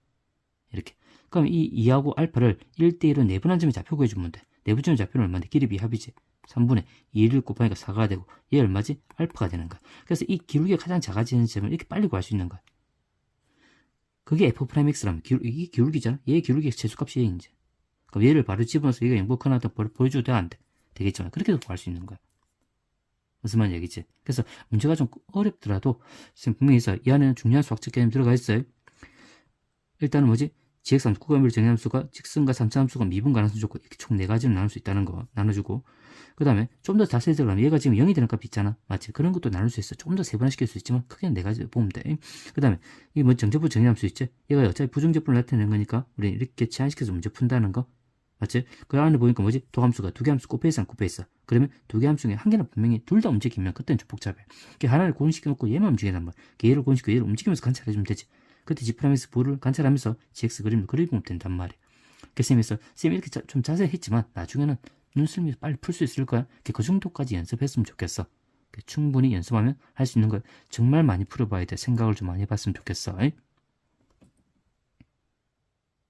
이렇게. 그럼 이 2하고 알파를 1대1로 내분한 점이 좌표 구해주면 돼. 내분점의 좌표는 얼마인데? 길이 비합이지. 3분의 2를 곱하니까 4가 되고 얘 얼마지? 알파가 되는 거야. 그래서 이 기울기가 가장 작아지는 점을 이렇게 빨리 구할 수 있는 거야. 그게 f'x라면 이게 기울기잖아. 얘의 기울기의 최소값이 얘인지. 그럼 얘를 바로 집어넣어서 얘가 영복하나 더 보여줘도 돼? 안 돼? 되겠지만 그렇게도 구할 수 있는 거야. 무슨 말인지 알겠지? 그래서 문제가 좀 어렵더라도 선생님 분명히 있어요. 이 안에는 중요한 수학적 개념이 들어가 있어요. 일단은 뭐지? GX 함수, 구간비를 정의함수가 직선과 3차 함수가 미분 가능성 좋고 이렇게 총 4가지를 나눌 수 있다는 거 나눠주고 그 다음에 좀 더 자세히 들어가면 얘가 지금 0이 되는 값 있잖아. 맞지? 그런 것도 나눌 수 있어. 조금 더 세분화시킬 수 있지만 크게는 4가지 보면 돼. 그 다음에 이 뭐 정제부 정의함수 있지? 얘가 어차피 부정제분을 나타내는 거니까 우리 이렇게 제한시켜서 문제 푼다는 거 맞지? 그 안에 보니까 뭐지? 도함수가 2개 함수 곱해 있어 안 곱해 있어? 그러면 2개 함수 중에 한 개는 분명히 둘 다 움직이면 그때는 좀 복잡해. 하나를 고정시켜놓고 얘만 움직이단 말이야. 얘를 고정시키고 얘를 움직이면서 관찰해주면 되지. 그때 G'에서 부를 관찰하면서 GX 그림을 그려보면 된단 말이야. 그래서 쌤이 이렇게 좀 자세히 했지만 나중에는 눈썰미 빨리 풀 수 있을 거야. 그 정도까지 연습했으면 좋겠어. 충분히 연습하면 할 수 있는 걸 정말 많이 풀어봐야 돼. 생각을 좀 많이 해봤으면 좋겠어.